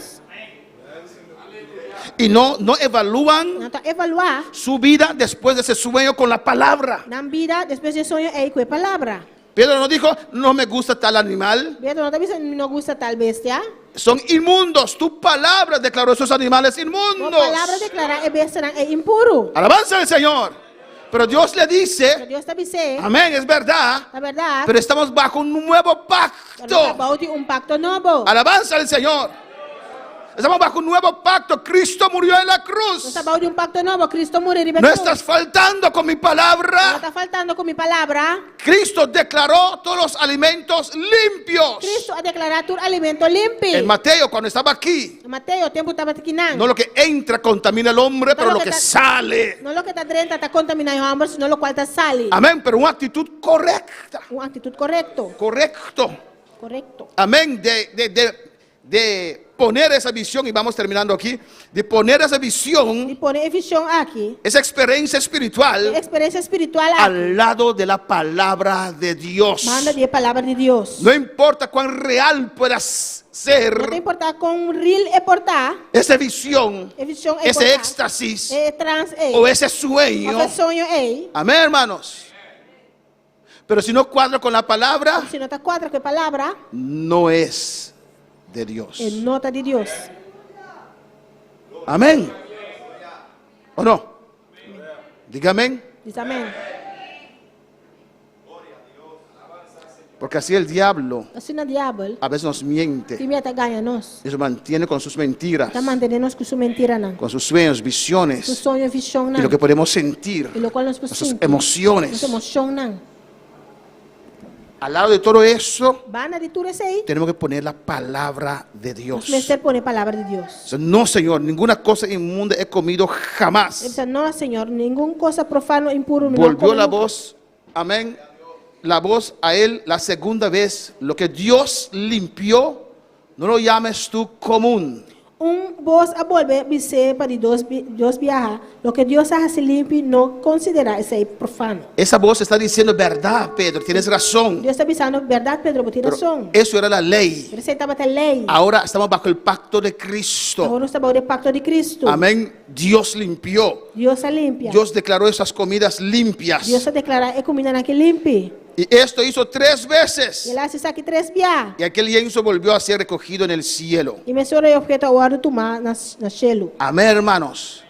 Y no evalúan No está evaluar su vida después de ese sueño con la palabra. la vida después de sueño con la palabra. Pedro no dijo, no me gusta tal animal. Pedro no te dice no gusta tal bestia. Son inmundos. Tu palabra declaró esos animales Tu inmundos. palabra declara bestia es impuro. Alabanza al Señor. Pero Dios le Pero dice, Dios te dice, amén, es verdad. la verdad, Pero estamos bajo un nuevo pacto. un pacto nuevo. Alabanza al Señor. Estamos bajo un nuevo pacto. Cristo murió en la No cruz. está bajo de un pacto nuevo. Cristo murió y No estás faltando con mi No palabra. está faltando con mi palabra. Cristo declaró todos los alimentos limpios. Cristo ha declarado tu alimento limpio. En Mateo, cuando estaba aquí, En Mateo, tiempo estaba aquí. no lo que entra contamina al hombre, pero lo que sale. No lo que está dentro está contaminado, hombre, sino lo cual está sale. Amén, pero una actitud correcta. Una actitud correcto. Correcto. Correcto. Amén, de poner esa visión, y vamos terminando aquí, de poner esa Y visión, pone visión aquí. esa experiencia espiritual Experiencia espiritual aquí. al lado de la palabra de Dios. Manda de palabra de Dios. No importa cuán real puedas No te ser importa con real e portar. esa visión, Visión e ese portar. éxtasis Trans o ese sueño. O sueño Amén, hermanos. Pero si no cuadra con la palabra, Si no te cuadra con palabra, no es de Dios. es nota de Dios. Amén. ¿O no? Dígame. Dice amén. Porque así el diablo Así no diablo. a veces nos miente. Si meta ganha-nos. Y se mantiene con sus mentiras, Está manteniendo con su mentira, não. con sus sueños, Su visiones sonho, visão, y não. lo que podemos sentir, E lo qual nós nuestras sentimos. emociones. Nossa emoção, não. Al lado de todo eso, Bana de tudo isso aí. tenemos que poner la palabra de Dios. Nós precisamos pôr a palavra de Deus. O sea, no, Señor, ninguna cosa inmunda he comido Ele jamás. disse, não, Senhor, nenhuma coisa profana, impuro, não Volvió como la nunca. voz, amén, la voz a él la segunda vez. Lo que Dios limpió, no lo llames tú común. Voz a volver dizer para Deus viajar. Lo que Deus hace limpo, não considera isso aí profano. Esa voz está diciendo verdad, Pedro, tienes razón. Deus está avisando, verdade, Pedro, por ter Pero razão. eso era la ley. Ele estava até lei. Ahora estamos bajo el pacto de Cristo. Agora está bajo o pacto de Cristo. Amén. Dios limpió. Deus a limpia. Dios declaró esas comidas limpias. Deus a declarar é comida naquele limpe. Y esto hizo 3 veces. Ele hace isso aqui 3 vezes. Y aquel lienzo volvió a ser recogido en el cielo. E mencionou o objeto ao ar do tomar na cielo. Amén, hermanos.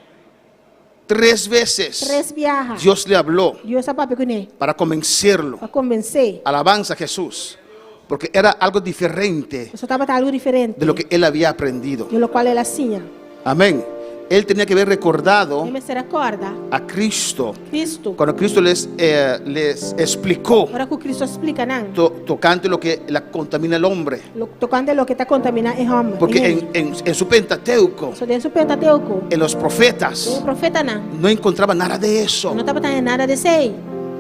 3 veces 3 vezes. Dios le habló Deus a papo com ele. para convencerlo. Para convencer. Alabanza a Jesús. Porque era algo diferente Eu só estava algo diferente. de lo que él había aprendido. De lo qual ele assim. Amén. Él tenía que haber recordado Ele se recorda. a Cristo. Cristo. Cuando Cristo les explicó Agora que o Cristo explica, não. tocante lo que la contamina el hombre. Tocando lo que está contaminado é homem. Porque en su Pentateuco, Só dentro do Pentateuco. en los profetas, O profeta não. no encontraba nada de eso. Não estava tendo nada desse aí.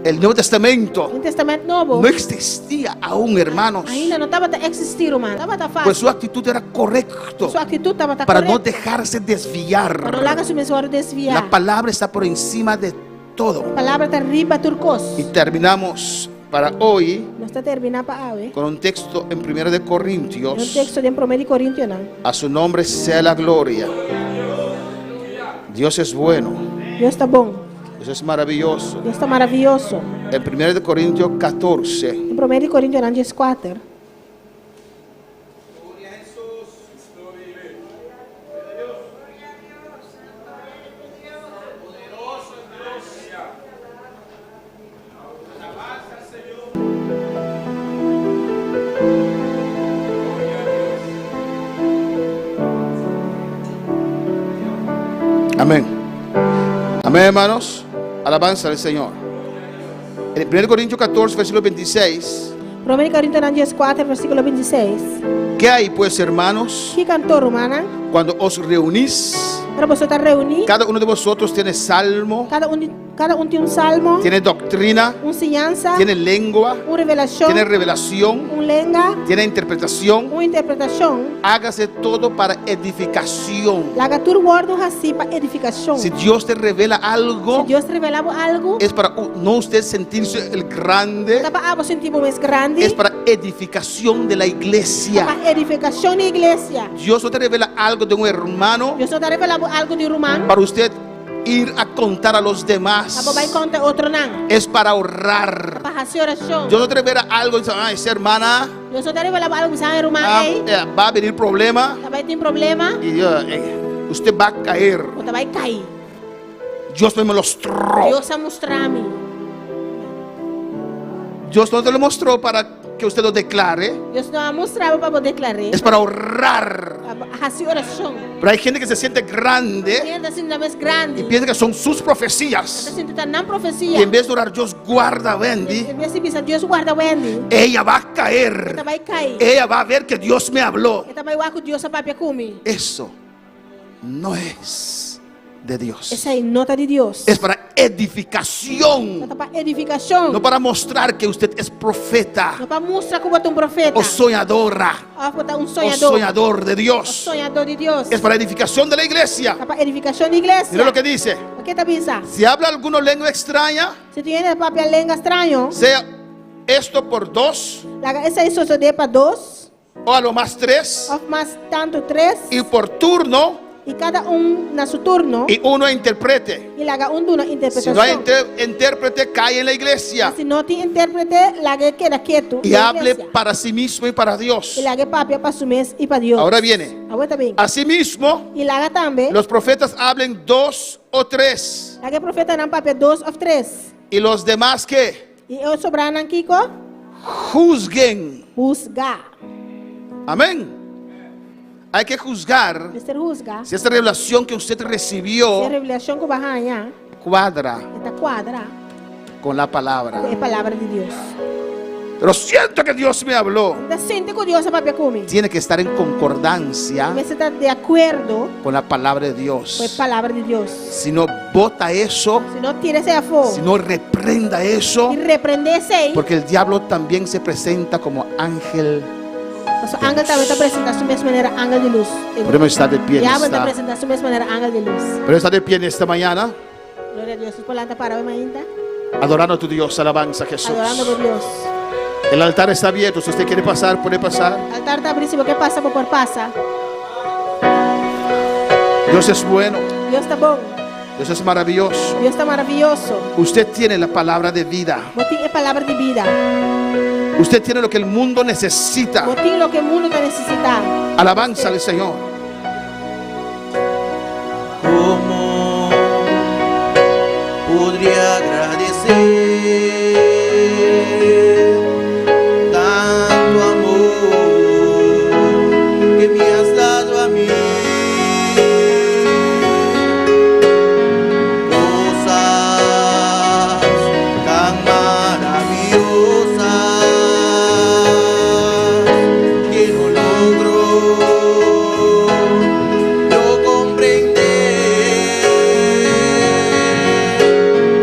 El Nuevo Testamento No Testamento Novo. no existía aún, hermanos. Ainda não estava a existir, mano. Estava a Pues su fácil. actitud era correcta Sua atitude estava para no correta. dejarse Para não desviar. larga su mensuário desviar. La palabra está por encima de todo. A palavra está riba turcos. Y terminamos para hoy Nós está terminando para hoje. con un texto en 1 de Um Corintios. texto de 1 Coríntios, não. A su nombre sea la gloria. Dios es bueno, Deus está bom. Dios es maravilloso. Deus está maravilhoso. En 1 de Corintios 14, Em 1 Coríntios, Andes 4. amén. Amén, hermanos. Alabanza al Señor. En 1 Corintios 14, versículo 26. 1 Coríntios, Andes 4, versículo 26. ¿Qué hay pues, hermanos, Que cantor, romana? cuando os reunís? Para você estar reunido, Cada uno de vosotros tiene salmo, cada um tem um salmo, tiene doctrina, ensinança, tiene lengua, revelação, tiene revelación, lenga, tiene interpretación. interpretação. Hágase todo para edificación. Laga tudo guardo assim para edificação. Si Dios te revela algo, Deus revelava algo, es para no usted sentirse el grande, dá para você sentir mais grande, es para edificación de la iglesia. para edificação da igreja. Dios no te revela algo de un hermano Deus só está revelando algo de romano, para usted ir a contar a los demás. para vai contar outro não. Es para ahorrar. Para fazer oração. Dios no te revela algo y dice, ah, esa hermana Deus só está revelando algo para romano, ei. va a venir problema Vai ter problema, y usted va a caer. ou vai cair. Dios me mostró. Deus a mostrar a mim. Dios no te lo mostró para que usted lo declare. Deus não a mostrava para poder declarar. Es para ahorrar. A fazer oração. Pero hay gente que se siente grande Quem está sendo mais y grande, piensa que son sus está profecías. sendo na Y profecia. en vez de orar, Dios guarda a Wendy, Em vez de pensar, Deus guarda Wendy, ella va a ela caer. vai cair. Ella va a ver que Dios me habló. Ela vai com Deus a papia comigo. Eso no es de Dios. Essa aí, nota de Deus. Es para edificación. Nota para edificação. No para mostrar que usted es profeta Não para mostrar como é um profeta. o soñadora Ou botar um o sonhador. soñador de O Dios. sonhador de Deus. Es para edificación de la iglesia. Nota para edificação da igreja. Mira lo que dice. O que está pensando? Si habla alguna lengua extraña, Se tu tiene papel lengua estranho, sea esto por 2 essa aí só se dê para 2, o a lo más 3, ou mais tanto 3, y por turno, e cada na seu turno, y uno interprete. e laga duna Si interpretação. no hay intérprete, cae en la iglesia Se não tem intérprete, laga queda quieto. y na hable igreja. para sí mismo y para Dios. E laga papel para su mês e para Deus. Ahora viene. Agora também. Asimismo, E laga também. los profetas hablen 2 o 3, Laga profeta não papel 2 ou 3. y los demás que E eu sobrar não Kiko, juzguen. buscar. Amén. Hay que juzgar Mister Rusga. si esta revelación que usted Se recibió revelação que barranha, cuadra esta quadra con la palabra. é palavra de Deus. Pero siento que Dios me habló. Então sente com Deus a papel comigo. Tiene que estar en concordancia Mas você está de acordo con la palabra de com a Dios. palavra de Deus. Si no bota eso, Se não tira esse a fogo si no reprenda eso, e repreender esse aí, porque el diablo también se presenta como ángel. o ángel também está apresentando da mesma maneira ángel de luz. Podemos estar de pie O en diabo está esta, apresentando da mesma maneira ángel de luz. podemos estar de pie en esta mañana, Glória a Deus. Por lá para hoje ainda, adorando a tu Dios, alabanza a Jesús. adorando por Deus. El altar está abierto, si usted quiere pasar, puede pasar. O altar está abrindo, se você passa por passa. Dios es bueno, Deus está bom. Dios es maravilloso. Deus está maravilhoso. Usted tiene la palabra de vida. Você tem a palavra de vida. Usted tiene lo que el mundo necesita. Você tem o que o mundo está necessitando. Alabanza al Señor. ¿Cómo podría agradecer tanto amor que me has dado a mí? Cosas tan maravillosas que no logro yo comprender.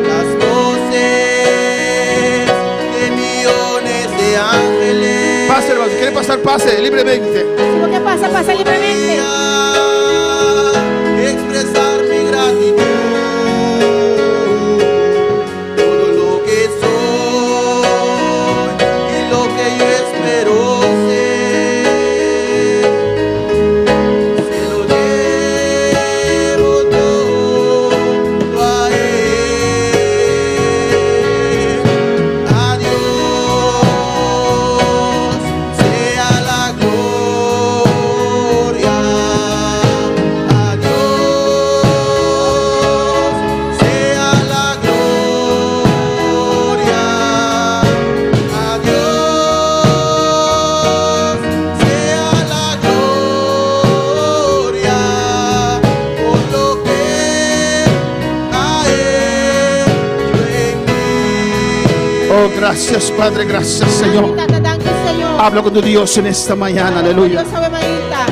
Las voces de millones de ángeles Pase, hermano, si quiere pasar, pase libremente. Se você passa, passa livremente. expresar mi gratitud, todo lo que soy Gracias, Padre, gracias, Señor. Tata, thank you, Señor. Habla con tu Dios en esta mañana, aleluya. Dios sabe mainta.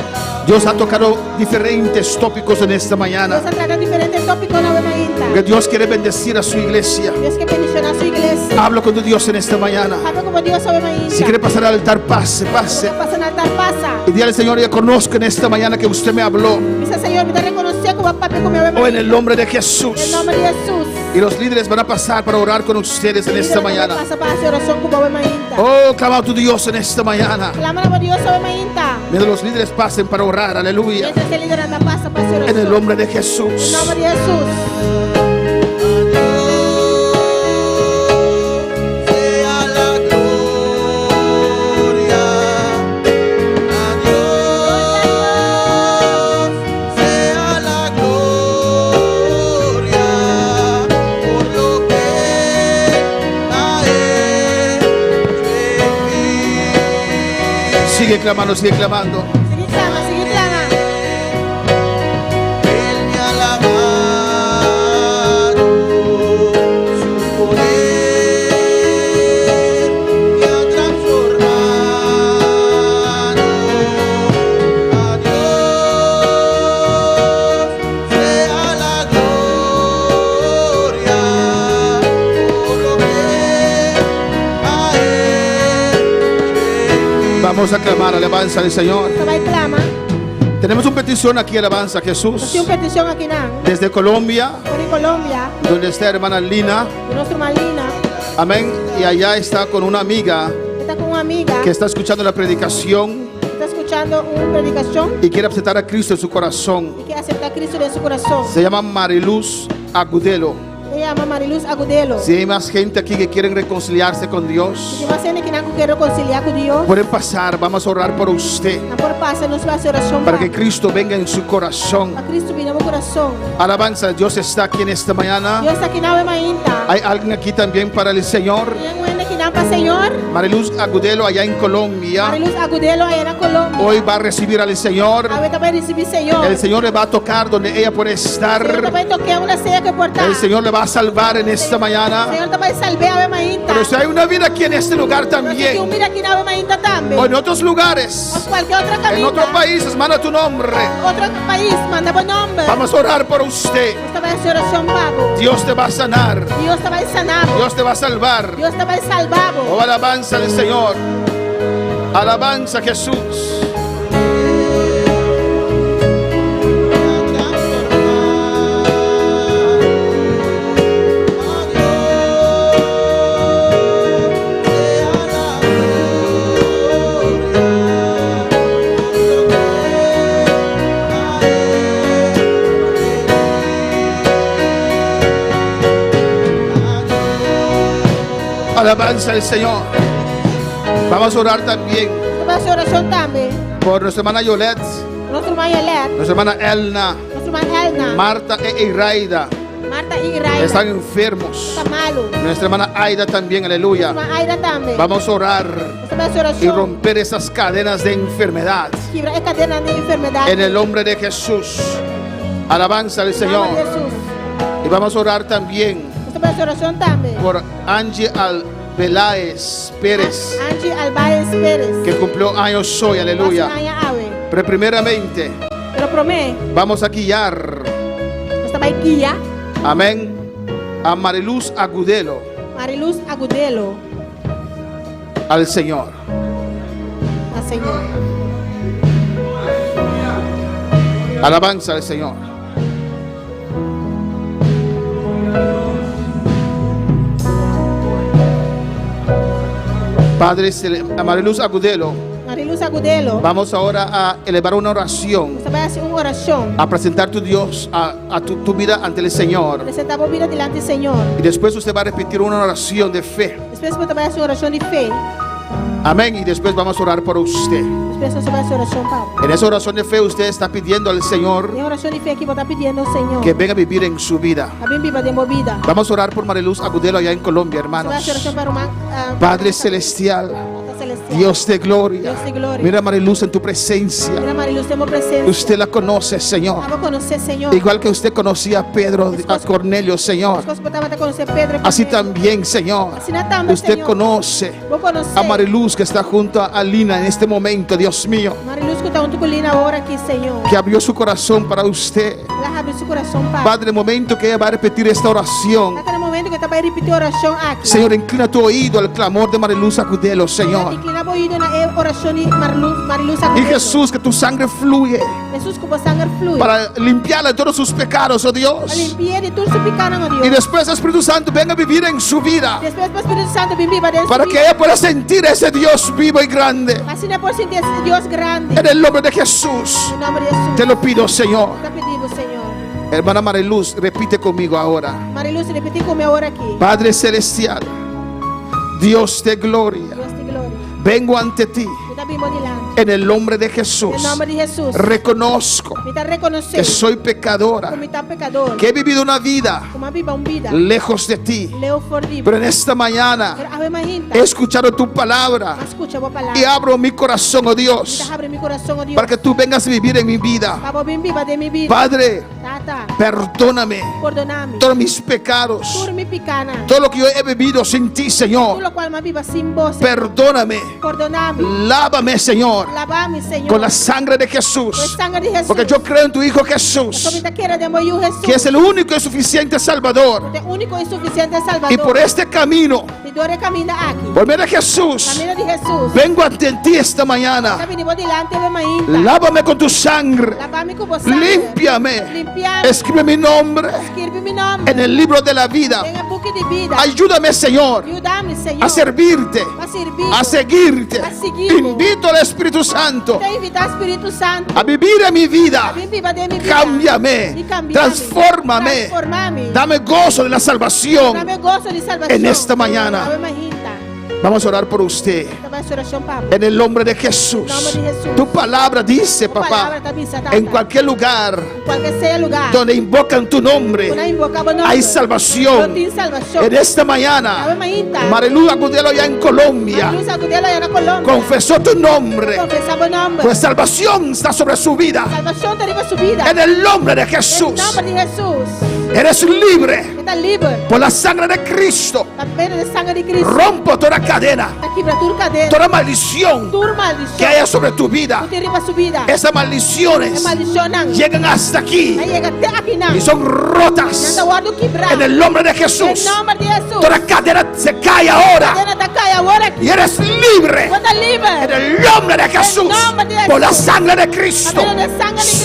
Dios ha tocado diferentes tópicos en esta mañana. Dios ha tratado diferentes tópicos na mainta. Porque Dios quiere bendecir a su iglesia. Dios que bendicionar su iglesia. Habla con tu Dios en esta mañana. Habla como Dios sabe mainta. Si quiere pasar al altar, pase, pase. Pasa en altar, pasa. Y dile al Señor, ya conozco en esta mañana que usted me habló. Dice Señor, me te reconocí como papi como me Oh, en el nombre de En Jesús. el nombre de Jesús. Y los líderes van a pasar para orar con ustedes en esta mañana. Pasa para hacer oración como me mainta. Oh, clama a tu Dios en esta mañana. Clama a Dios sabe mainta. Mientras los líderes pasen para orar, aleluya. Mientras el líder anda pasa para hacer En oración. el nombre de En el Jesús. nombre de Jesús. Sea la gloria a Dios, sea la gloria por lo que ha hecho en mí. Sigue clamando, sigue clamando. Sigue clama, sigue clama. Él me ha lavado, su poder me ha transformado. A Dios sea la gloria por lo que ha hecho en mí. Vamos a clamar, alabanza al Señor. Estaba y clama. Tenemos una petición aquí, alabanza a Jesús. Hacía una petición aquí nan. Desde Colombia, Por en Colombia. donde está hermana Lina. De nuestra Malina. Amén. Y allá está con una amiga Está con una amiga. que está escuchando la predicación Está escuchando una predicación. y quiere aceptar a Cristo en su corazón. Y que acepta a Cristo en su corazón. Se llama Mariluz Agudelo. Ella llama Mariluz Agudelo. Si hay más gente aquí que quieren reconciliarse con Dios, Y más gente que no quiere reconciliar con Dios. pueden pasar. Vamos a orar por usted No por paz, nos va a hacer oración. para que Cristo venga en su corazón. A Cristo vino en corazón. Alabanza, Dios está aquí en esta mañana. Dios aquí no ve mainta. Hay alguien aquí también para el Señor. Y en que no para Señor. Mariluz Agudelo allá en Colombia. Mariluz Agudelo allá en Colombia. Hoy va a recibir al Señor. Ahorita va a recibir Señor. El Señor le va a tocar donde ella puede estar. Señor te va a tocar una sella que portar. El Señor le va a salvar en esta mañana. Señor te va a salvar a ver mainta. Pero si hay una vida aquí en este lugar Pero si también, mira aquí no ve mainta también. o en otros lugares, O cualquier otra en camino. otros países, manda tu nombre. Otro país, manda buen nombre. Vamos a orar por usted. Dios te va a hacer oración, papo. Dios te va a sanar. Dios te va a sanar. Dios te va a salvar. Dios te va a salvar. Oh, alabanza al Señor. Alabanza a Jesús. Alabanza al Señor. Vamos a orar también Te va a hacer oración también. por nuestra hermana Yolette, Nuestro hermano Yelet. nuestra hermana Elna, Nuestra hermana Elna. Marta e Iraida. Marta y Raida. Están enfermos. Está malo. Nuestra hermana Aida también, aleluya. Nuestra hermana Aida también. Vamos a orar Te va a hacer y oración. romper esas cadenas de enfermedad. Quebrar esa cadena de enfermedad. En el nombre de Jesús. Alabanza al En el nombre de Señor. Jesús. Y vamos a orar también Te va a hacer oración también. por Angie Albeláez Pérez, Angie Albaez Pérez. que cumplió años hoy, aleluya. Aleluya. Pero primeramente Pero promé. vamos a guiar, Nuestra guía. amén, a Mariluz Agudelo Mariluz Agudelo. al Señor. Al Señor. Alabanza al Señor. Padre, a Mariluz Agudelo, Mariluz Agudelo. vamos ahora a elevar una oración, Usted va a hacer una oración. a presentar tu Dios, a tu vida ante el Señor. Presentamos vida delante del Señor. Y después usted va a repetir una oración de fe. Después usted va a hacer oración de fe. Amén. Y después vamos a orar por usted. Después usted va a hacer oración, Padre. En esa oración de fe usted está pidiendo al Señor En oración de fe que está pidiendo al Señor. que venga a vivir en su vida. También viva de movida. Vamos a orar por Mariluz Agudelo allá en Colombia, Usted va a hacer oración hermanos. para Padre Celestial, celestial. Dios de gloria. Dios de gloria. Mira a Mariluz en tu presencia. Mira, Mariluz, tenemos presencia. Usted la conoce, Señor. Vamos a conocer, Señor. Igual que usted conocía a Pedro, a Cornelio, Señor. Vamos a conocer Pedro. Así también, Señor. Así también, Usted Señor. conoce Vos conocés. a Mariluz que está junto a Lina en este momento, Dios mío. Mariluz, que está junto con Lina ahora aquí, Señor. Que abrió su corazón para usted. Ela abre su corazón, Padre. Padre, el momento que ella va a repetir esta oración, Naquele momento que está para repetir a oração aqui. Señor, inclina tu oído al clamor de Mariluz Agudelo, Señor. Inclina o ouvido na oração de Mariluz Y Agudelo. Jesús, que tu sangre fluye Jesus, que o sangue flui. para limpiarle todos sus pecados, oh Para Dios. limpar de tudo su pecado, ó Deus. Y después el Espíritu Santo venga a vivir en su vida, Depois o Espírito Santo vem viva dentro para de que ella pueda sentir ese Dios vivo y grande. Assim não pode sentir esse Deus grande. En el nombre de Jesús, Em nome de Jesus. te lo pido, Señor. Te pedimos, Senhor. Hermana Mariluz, repite conmigo ahora. Mariluz, repete comigo agora aqui. Padre Celestial, Dios de gloria, Deus de glória. vengo ante ti Me está bem delante. en el nombre de Jesús. Em nome de Jesus. Reconozco Me está reconhecendo. que soy pecadora, Como está pecador. que he vivido una vida Como viva uma vida. lejos de ti. Leo for vivo. Pero en esta mañana Pero ave mahinta. he escuchado tu palabra Escucha a palavra. y abro mi corazón, oh Dios, Abre mi coração, ó Deus. para que tú vengas a vivir en mi vida. Para bem viva de minha vida. Padre, Tata. perdóname Perdona-me. todos mis pecados, Por mi picana. todo lo que yo he vivido sin ti, Tudo Señor. o qual me viva sem você. Perdóname, Perdona-me. lávame, Señor, Lava-me, Senhor. con la sangre de Com a Jesús, sangue de Jesus. porque yo creo en tu Hijo Eu Jesús, somente quero de meu Jesus. que es el único y suficiente Salvador. É o único e suficiente Salvador. Y por este camino, E dore caminha aqui. por medio de Jesús, Caminho de Jesus. vengo ante ti esta Tá mañana. vindo delante de mainta. Lávame con tu sangre, Lava-me com você. límpiame, Limpiar. escribe mi nombre Escreve meu nome. en el libro de la vida. Tenha book de vida. Ayúdame, Señor, Ajuda-me, Senhor. a servirte, A servir. a seguirte. A seguir. Invito al Espíritu Santo Te invitar Espírito Santo. a vivir en mi vida. Vem viva de minha vida. Cámbiame, E cambiame. transfórmame, Transformame. dame gozo de la salvación. Dame gozo de salvação. En esta mañana. Ave mahinta. Vamos a orar por usted. Esta vai oração, Pablo. En el nombre de Jesús. Tu palabra dice, papá, Palavra tá bisa, en cualquier lugar qualquer seja lugar. donde invocan tu nombre, Quando invocava o nome. hay salvación. Não tem salvação. En esta Ave mañana, mahinta. Marilú Agudelo ya en Colombia Luz Agudelo era na Colômbia. confesó tu nombre, Confessava o nome. pues salvación está sobre su vida. Salvação deriva subida. En el nombre de Em Jesús, nome de Jesus. eres libre Está livre. por la sangre de Cristo. A pena de sangue de Cristo. Rompo toda cadena, Está quebra tudo cadeia. toda maldición Tudo maldição. que haya sobre tu vida. Não deriva subida. Esas É maldiciones maldição não. llegan hasta aquí Aí chega até aqui não. y son rotas. Nada guardo quebrar. En el nombre de Em Jesús, nome de Jesus. toda cadena se cae ahora Cadena tá cai agora aqui. y eres libre. Quando En livre. el nombre de Jesús, por la sangre de Cristo,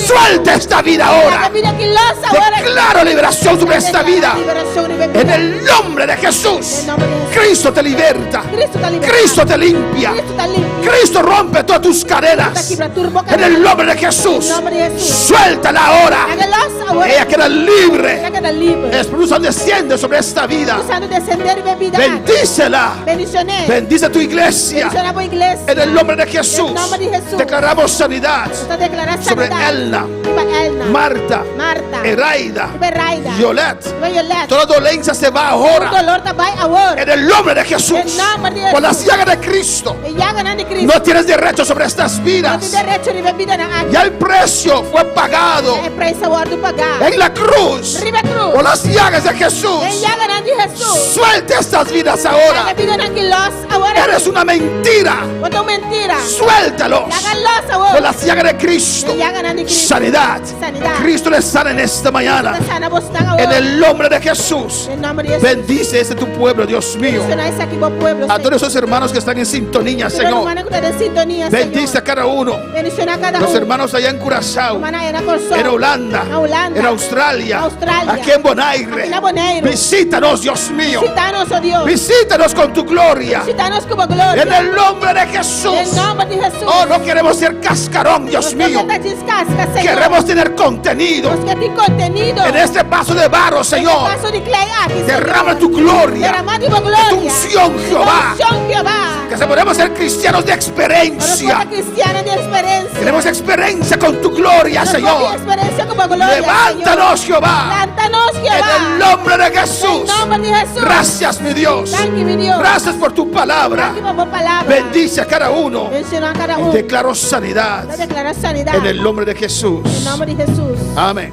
suelta esta vida A ahora. vida que lança agora aqui. Declaro liberación sobre esta vida. Liberação de En el nombre de Jesús, Cristo te liberta. Cristo tá libertando. Cristo te limpia. Cristo tá limpo. Cristo rompe todas tus Tá cadenas. quebra tudo boca. En el nombre de Jesús, En nombre de Jesús. suéltala ahora. Ela lança agora. Ella queda libre. Ela queda livre. El Espíritu Santo desciende sobre esta vida. Usando descender e bebida. Bendícela. Bendicioné. Bendice tu iglesia. Bendicionar a igreja. En el nombre de Jesús, En nombre de Jesús. declaramos sanidad Está declarando sobre sanidad. Elna, Viva Elna. Marta, Marta. Eraida, Viva Raida. Violet. Viva Yolette. Toda dolencia se va O ahora. dolor tá vai agora. En el nombre de Jesús, En nombre de por las Jesús. llagas de Cristo, E já ganhando de Cristo. no tienes derecho sobre estas Não tem vidas. direito de bebida na água. Ya el precio fue pagado É pra essa hora do pagar. en la cruz. Riba cruz. Por las llagas de Jesús, E já ganhando de Jesus. suelta estas vidas A ahora. bebida na quilos agora. Eres una mentira. Quando mentira. Suéltalos Háganlos por agora. las llagas de Cristo. E já ganhando de Cristo. Sanidad. Sanidad. Cristo les sana en esta mañana. Sana bostão agora. En el nombre de Jesús. Em nome de Jesus. Bendice este tu pueblo, Dios mío. Bendicionar esse aqui, bom pueblo. A todos esos hermanos que están en sintonía, Señor. Hermano que está en sintonía, Bendice a cada uno. Bendicionar a cada Los uno. hermanos allá en Curazao, Hermana Ana Corsó. en Holanda, Na Holanda. en Australia, Australia. aquí en Bonaire. Aqui na Bonaire. Visítanos, Dios mío. Visitanos, oh Dios. Visítanos con tu gloria. Visitanos com a glória. En el nombre de Jesús. Em nome de Jesus. Oh, no queremos ser cascarón, Dios Nós mío. queremos descasca, Senhor. Queremos tener contenido Nós queremos ter contenido. en este vaso de barro, Señor. Passo de clay aqui, Derrama Senhor. tu gloria, Derrama de tua glória. tu unción, Jehová. Tu unção, Jeová. Que se podemos ser cristianos de Para experiencia. ser cristianos de experiencia. Queremos experiencia con tu gloria, Señor. Experiencia como gloria, Levántanos, Señor. Jehová. Levántanos, En Jehová. el nombre de Jesús. En el nombre de Jesús. Gracias, mi Dios. Thank you, mi Dios. Gracias por tu palabra. Gracias por palabra. Bendice a cada uno. Bendición a cada uno. Y declaro sanidad. Declarar sanidad. En el nombre de Jesús. En el nombre de Jesús. Amén.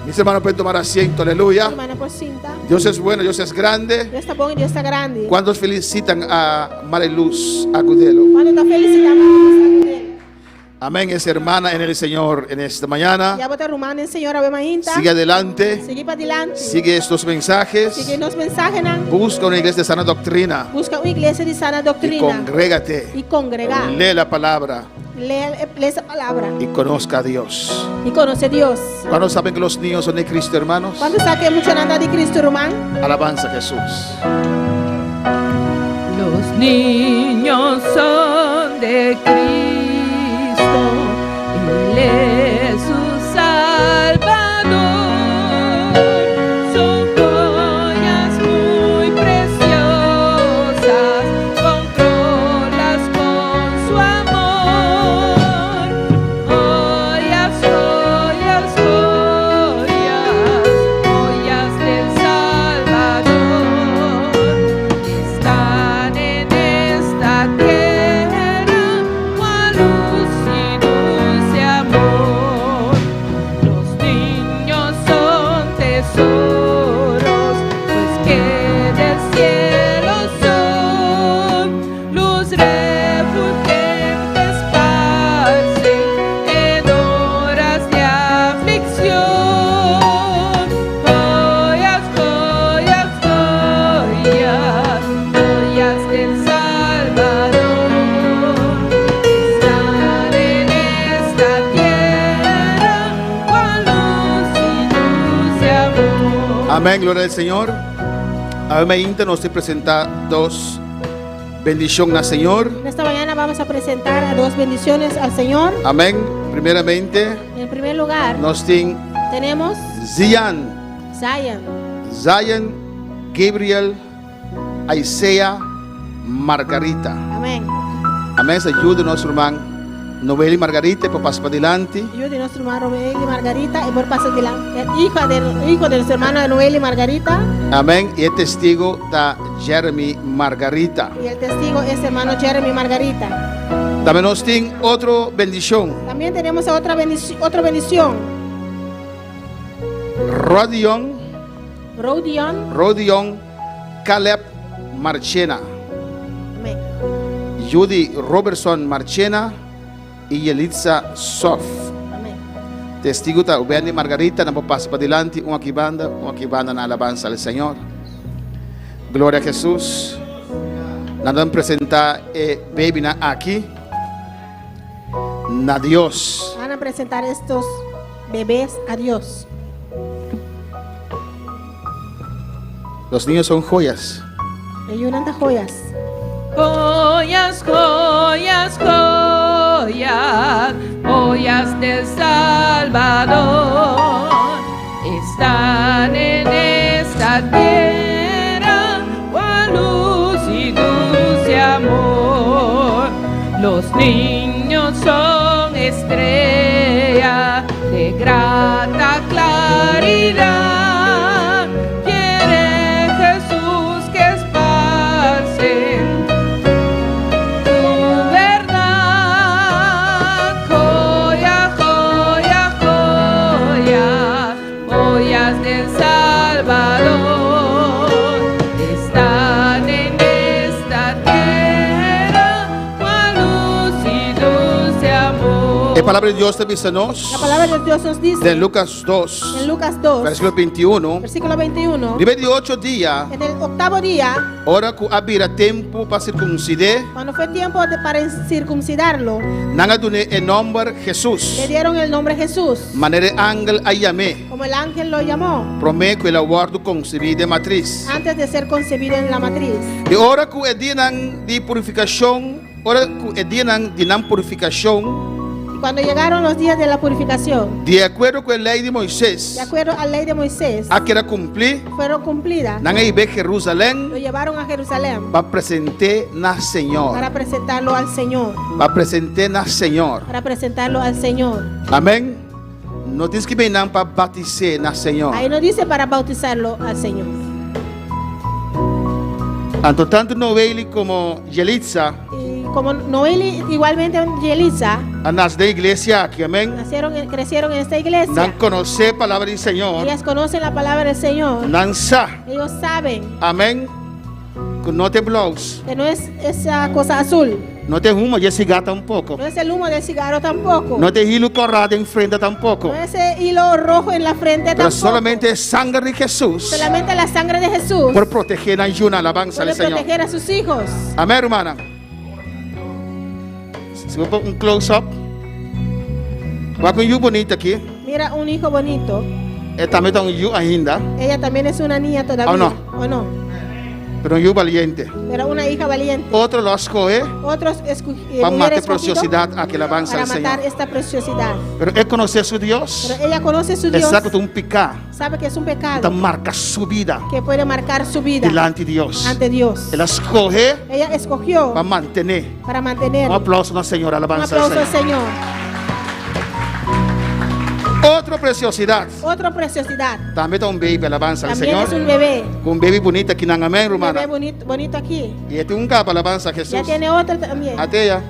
Mis hermanos pueden tomar asiento. Aleluya. Hermana por cinta. Dios es bueno, Dios es grande. Dios está bueno y Dios está grande. ¿Cuántos felicitan a Mariluz Agudelo? Cuando te felicitamos, Amén, es hermana en el Señor en esta mañana. ya vota rumana, Señor, ave mainta. Sigue adelante. Sigue para adelante. Sigue estos mensajes. Sigue los mensajes. Busca una iglesia de sana doctrina. Busca una iglesia de sana Y doctrina. congrégate. Y congregar. Lee la palabra. Lee esa palabra. Y conozca a Dios. Y conoce a Dios. ¿Cuántos saben que los niños son de Cristo, hermanos? ¿Cuántos saben que mucho nada de Cristo, hermano? Alabanza a Jesús. Los niños son de Cristo, Él es su Salvador. Son joyas muy preciosas, coronas con su amor. Joyas, joyas, joyas, joyas del Salvador. Están en esta tierra, cual luz y dulce amor. Los niños son tesoros, pues que del cielo son. Luz refulgente esparcen en horas de aflicción. Joyas, joyas, joyas, joyas del Salvador. Están en esta tierra, cual luz y dulce amor. Amén, gloria al Señor. Amén, nos te presenta dos bendiciones al Señor. Esta mañana vamos a presentar a dos bendiciones al Señor. Amén. Primeramente, En primer lugar, nos tiene tenemos Zion, Zion. Gabriel, Isaiah, Margarita. Amén. Amén. Se ayuda nuestro hermano Noel y Margarita para pasar para adelante. Yo de nuestro hermano Noel y Margarita, y por paso de la hijo de nuestro hermano Noel y Margarita, Amén. Y el testigo da Jeremy Margarita. y el testigo es hermano Jeremy Margarita. También nos tiene otra bendición. También tenemos otra bendición. Rodion Caleb Marchena. Amén. Judy Robertson Marchena y Yelitza Sof. Amén. Testigo ta Ubeni Margarita na papasa para adelante uma kibanda na alabanza al Señor. Glória a Jesús. Nada presentar baby na aqui na Dios. Van a presentar estos bebés a Dios. Los niños son joyas. Y unas joyas. Joyas, joyas, joyas, joyas del Salvador. Están en esta tierra, cual luz y dulce amor. Los niños son estrellas de grata claridad. Quiere Jesús que esparcen tu verdad. Joya, joya, joya, joyas del Salvador. Están en esta tierra, cual luz y dulce amor. La palabra de Dios te dice-nos La palabra de Dios nos dice de Lucas 2, en Lucas 2, versículo 21. versículo 21. Nivel de 8 días, En el octavo día, hora que habira tempo para circuncidar, cuando fue tiempo para circuncidarlo, nanga dune el nombre Jesús. le dieron el nombre Jesús, Manere ángel ayame. como el ángel lo llamó, Promé que la guardo concebida de matriz. antes de ser concebido en la matriz. De hora que edinan de purificación, hora que edinan de non purificación, Cuando llegaron los días de la purificación, de acuerdo con la ley de Moisés, de acuerdo a la ley de Moisés, a que era cumplir, fueron cumplidas. nang ibe Jerusalén, Lo llevaron a Jerusalén va presentar na Señor, para presentarlo al Señor. va presentar na Señor. Para presentarlo al Señor. Amén. No tienes que venir para bautizar na Señor. Ahí no dice para bautizarlo al Señor. Tanto Noeli como Yelitza, Y como Noeli, igualmente Yelitza, a nas de iglesia aquí, amén. crecieron en esta iglesia. Nan conocer palabra del Señor, Ellas conocen la palabra del Señor. nan sa, Ellos saben amén. Que no te blows, que no es esa cosa azul. no te humo y cigarro tampoco, No es el humo del cigarro tampoco. no te hilo corrado en frente tampoco, No es el hilo rojo en la frente pero tampoco. solamente sangre de Jesús Solamente la sangre de Jesús por proteger a una alabanza puede al Señor. proteger a sus hijos. Amén, hermana. Si voy a poner un close up, va con you bonita aquí. Mira un hijo bonito. También está un you ainda, Ella también es una niña todavía. ¿O no? ¿O no? pero un you valiente. Pero una hija valiente. Otro lo escoge Otros para matar escogido preciosidad a que alabanza para al Señor. matar esta preciosidad. Pero él conoce a su Dios. Pero ella conoce su Dios. Exacto, un picar. Sabe que es un Te pecado marca su vida que puede marcar su vida delante de Dios. ante Dios. Él escoge Ella escogió para mantener. para mantener. Un aplauso al Señor, Un alabanza al aplauso al Señor. Señor. Otra preciosidad. Otra preciosidad. También está un baby, alabanza al También Señor. es un bebé. Un baby bonito aquí en Amén, Un bebé hermana. bonito aquí. Y este es un capa, alabanza a Ya Jesús. tiene otro también. Ate ya.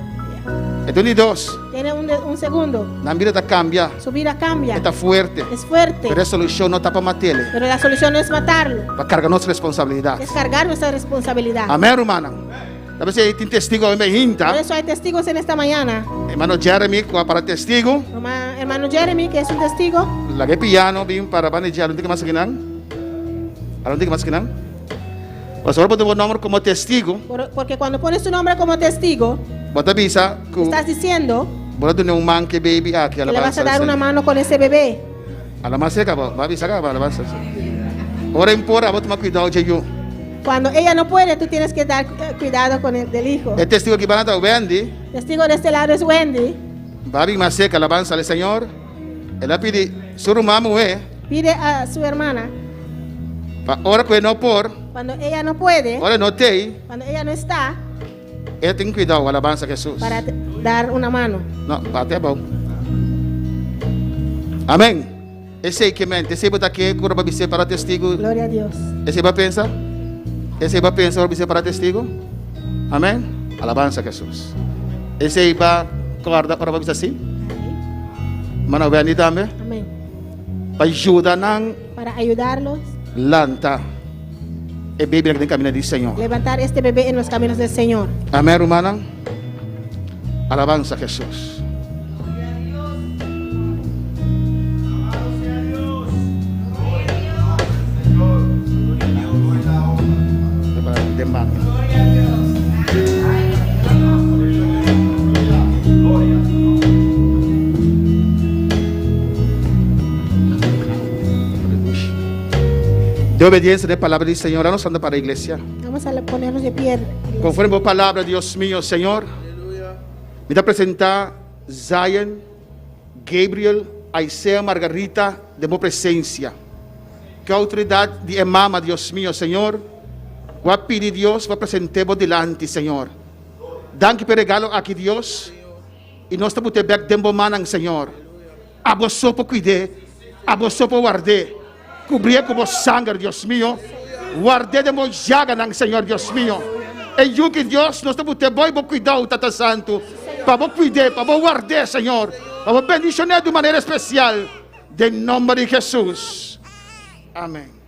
Este es dos. Tiene un segundo. La vida está cambia. Su vida cambia. Está fuerte. Es fuerte. Pero la solución no está para matarle. Pero la solución no es matarlo. Para cargar nuestra responsabilidad. Es cargar nuestra responsabilidad. Amén, hermana. A veces hay un testigo en Por Mejinta. eso hay testigos en esta mañana. Hermano Jeremy, que va para testigo. Hermano Jeremy, que es un testigo. La que piano, bien para manejar. ¿No tiene más que nada? ¿No tiene más que nada? Pues ahora ponemos nombre como testigo. Porque cuando pones tu nombre como testigo, Bota visa. estás diciendo Bota tener un man que baby aquí. que le vas a dar una mano con ese bebé. A la más seca, va a avisar, va a alabanza. Ahora impora, vos tomar cuidado de yo. Cuando ella no puede, tú tienes que dar cuidado con el del hijo. El testigo que van a estar Wendy, Testigo de este lado es Wendy. va a vir más seca, alabanza al Señor. Él ha pedido, su mamá, Pide a su hermana, ahora que no por, cuando ella no puede, ahora no te, cuando ella no está, él ten cuidado, alabanza a Jesús. para dar una mano. No, bate a bom. Amén. Esse que mente, esse botar aqui, cura para você para testigo. Gloria a Dios. Esse vai pensar? Esse vai pensar para você para testigo? Amém? Alabança a Jesus. Esse vai guardar para você assim? Mano, vai também. Amén. Para ajudar nang Para ayudarlos, lanta. E bebê que tem caminho do Senhor. levantar este bebé en los caminos del Señor. Amém, hermana. Alabança a Jesus. Demanda. De obediencia de palabra del Señor, ahora nos anda para la iglesia. Vamos a ponernos de pie. Conforme a palabra, Dios mío, Señor, me da presentar Zion, Gabriel, Aisea, Margarita, de mi presencia. Que autoridad de mama, Dios mío, Señor, voy a pedir Dios, voy a presentar delante, Señor. Danke por regalo aquí, Dios, y no estamos te back dembo manang, Señor. A vos sopo cuidé, a vos sopo guardé, cubrí con vos sangre, Dios mío, guardé de vos llaga, Señor, Dios mío. E eu que Deus, nós estamos ter bom cuidado, Tata Santo, para vos cuidar, para vos guardar, Senhor, para vos bendicionar de maneira especial, em nome de Jesus. Amém.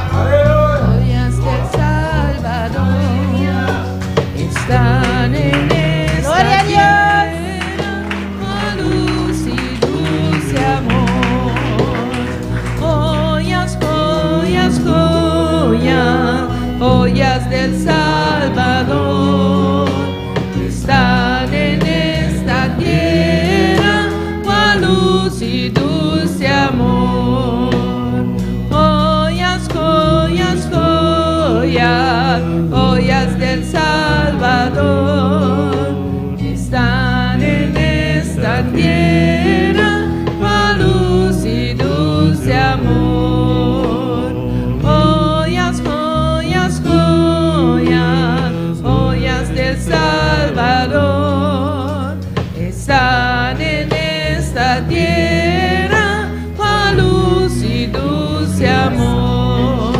Glorias del Salvador está del Salvador están en esta tierra, cual luz y dulce amor. Joyas, joyas, joyas, joyas del Salvador están en esta tierra, cual luz y dulce amor. Joyas, joyas, joyas, joyas del Salvador están en esta tierra, cual luz y dulce amor.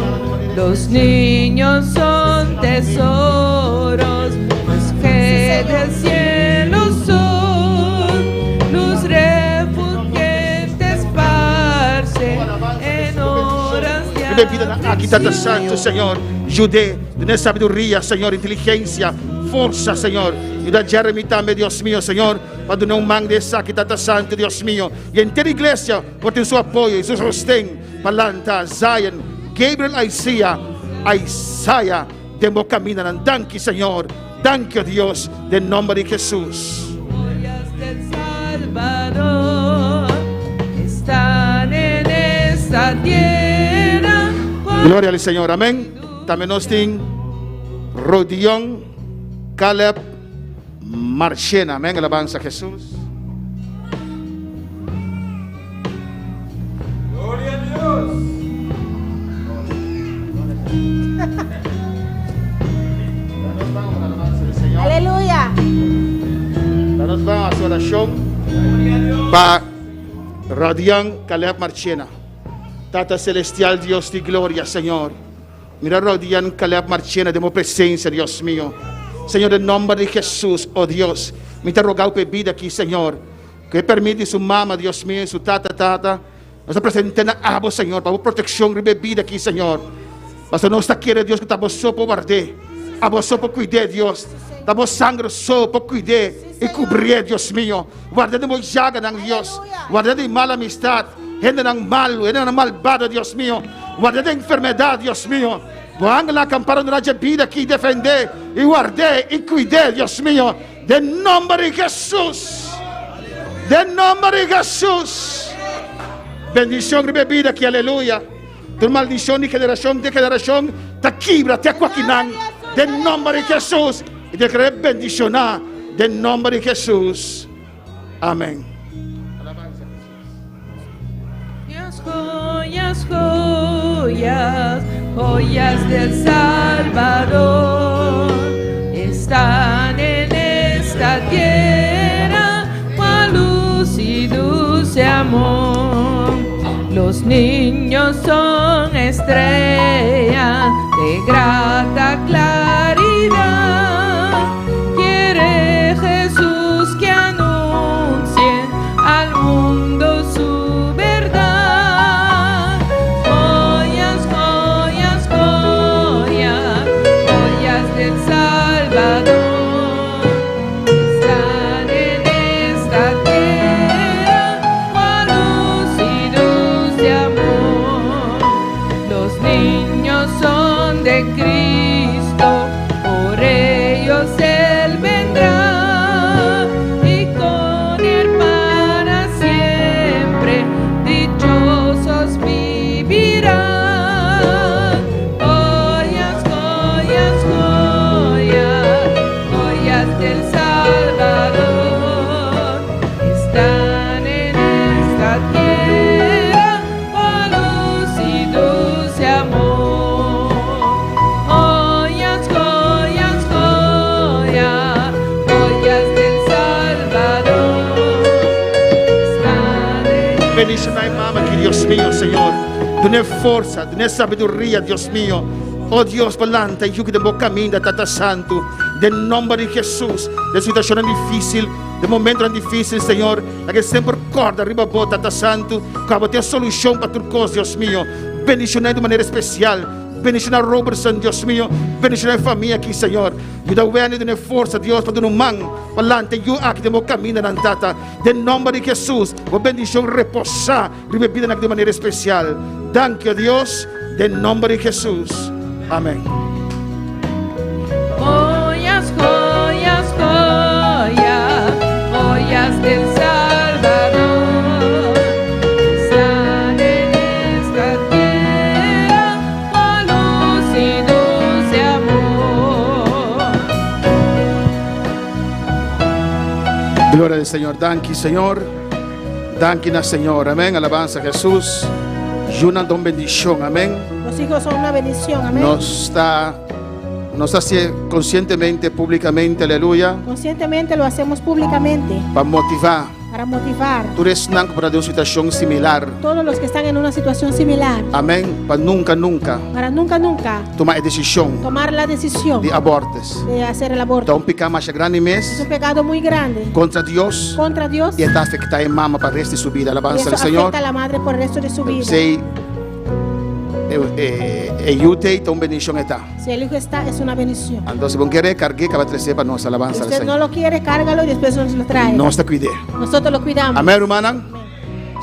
Los niños son tesoros, los que del cielo son, luz refulgente esparce en horas de Bebida aqui, Tata Santo, Senhor. Ajude, de sabedoria, Senhor, inteligência, força, Senhor. E da Jeremy também, Deus meu, Senhor. Para dar mão dessa aqui, Tata Santo, Deus meu. E inteira igreja, por ter seu apoio, seu sustento. Palanta, Zion, Gabriel, Isaiah, demo caminho ng danke, Senhor. Danke, Deus, em nome de Jesus. joyas del Salvador están en esta tierra. Glória ao Senhor, amém. Também nós temos Rodion Caleb Marchena, amém. Alabanza a Jesus. Gloria a Dios. Aleluya. Nós vamos a oração para Rodion Caleb Marchena. Tata Celestial, Dios de gloria, Señor. Mira, Rodion Caleb Marchena, demos presencia, Dios mío. Señor, en nombre de Jesús, oh Dios, me te rogado bebida aquí, Señor, que permite su mamá, Dios mío, y su tata, nos presenten a vos, Señor, para protección de bebida aquí, Señor. Pastor, no está quiere, Dios, que estamos sopo guardé, a vos sopo cuidé, Dios, estamos sangre sopo cuidé y cubrí, Dios mío. Guardé de mojaga, Dios, guardé de mala amistad, gente ng malo, gente ng malvado, Dios mío. Guardé de enfermedad, Dios mío. Buang la campana de la vida aquí, defendé y guardé y cuidé, Dios mío. De nombre de Jesús. De nombre de Jesús. Bendición y bebida aquí, aleluya. Tu maldición y generación de generación te quibra, te acuaquinan. De nombre de Jesús. Y te creé bendición. De nombre de Jesús. Amén. Joyas, joyas, joyas del Salvador están en esta tierra, cual luz y dulce amor. Los niños son estrellas de grata claridad. Quiere Jesús que anuncien al mundo su verdad. El Salvador están en esta tierra, cual luz y dulce amor. Los niños son de Cristo, por ellos Él vendrá y con Él para siempre dichosos vivirán. Del Salvador están en esta tierra, cual luz y dulce amor. Joyas, joyas, joyas, joyas del Salvador están en Bendición a mamá, que Dios mío, Señor. Dune fuerza, dune sabiduría, Dios mío. Oh Dios, palanta, y que de boca camino, Tata Santo, de nombre de Jesús, de situación difícil, de momento difícil, Señor, la que siempre corda arriba vos, Tata Santo, que tem solución para tu cosa, Dios mío. Bendicionar de manera especial, bendicionar Robertson, Dios mío, bendicionar familia aquí, Señor. Ayuda a de una fuerza, Dios, para tu man, palante, yo aquí de boca camino, Tata, de nombre de Jesús, o bendición reposar, revivida de manera especial. Danke, Dios, de nombre de Jesús. Amén. huellas del Salvador están en esta tierra, con luz y dulce amor. Gloria al Señor. Danke, Señor. Danke, Señor. Amén. Alabanza a Jesús. Y una don bendición. Amén. Los hijos son una bendición, amén. Nos hace conscientemente, públicamente, aleluya, Conscientemente lo hacemos públicamente para motivar. para motivar Tú eres nanco para una situación similar. todos los que están en una situación similar, Amén. Para nunca para nunca tomar decisión tomar la decisión de abortos. de hacer el aborto. Então, picar mais grande Es mês un pecado muy grande contra Deus contra Dios e está afetar a mama para o resto de sua vida. y Alabanza eso ao Senhor. afecta a la madre por el resto de su vida. Sei, eu tenho então bendição está. Si el hijo está, es una bendición. Então, se você querer, cargue que vai trazer para nós. Si Alabanza ao usted no Senhor. lo quiere, cárgalo y después nos lo trae. Nós está cuidando. Nosotros lo cuidamos. Amém, irmã?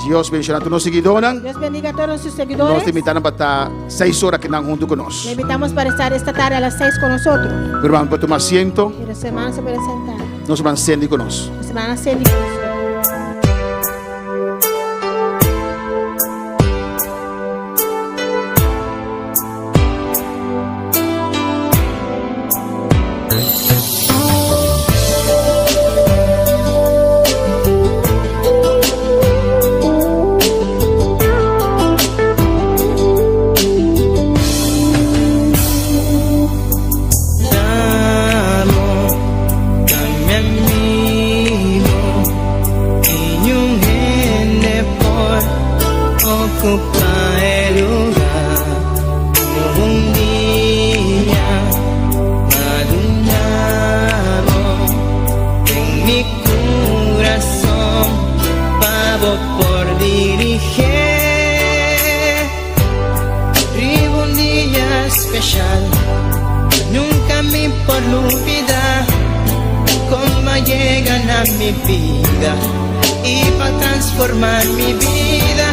Deus bendiga a todos os seguidores. Dios bendiga a todos sus Nós seguidores. te invitamos para estar 6 horas aqui junto Le conosco. invitamos para estar esta tarde a las 6 con nosotros. Irmão, pode tomar assento. Y los hermanos se pueden sentar. Nós vamos acender conosco. Los hermanos se disponen. ocupa el lugar como un día madurado en mi corazón, pavo por dirigir. Vivo un día especial, nunca me por olvidar cómo llegan a mi vida y para transformar mi vida.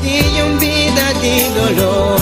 Y un vida de dolor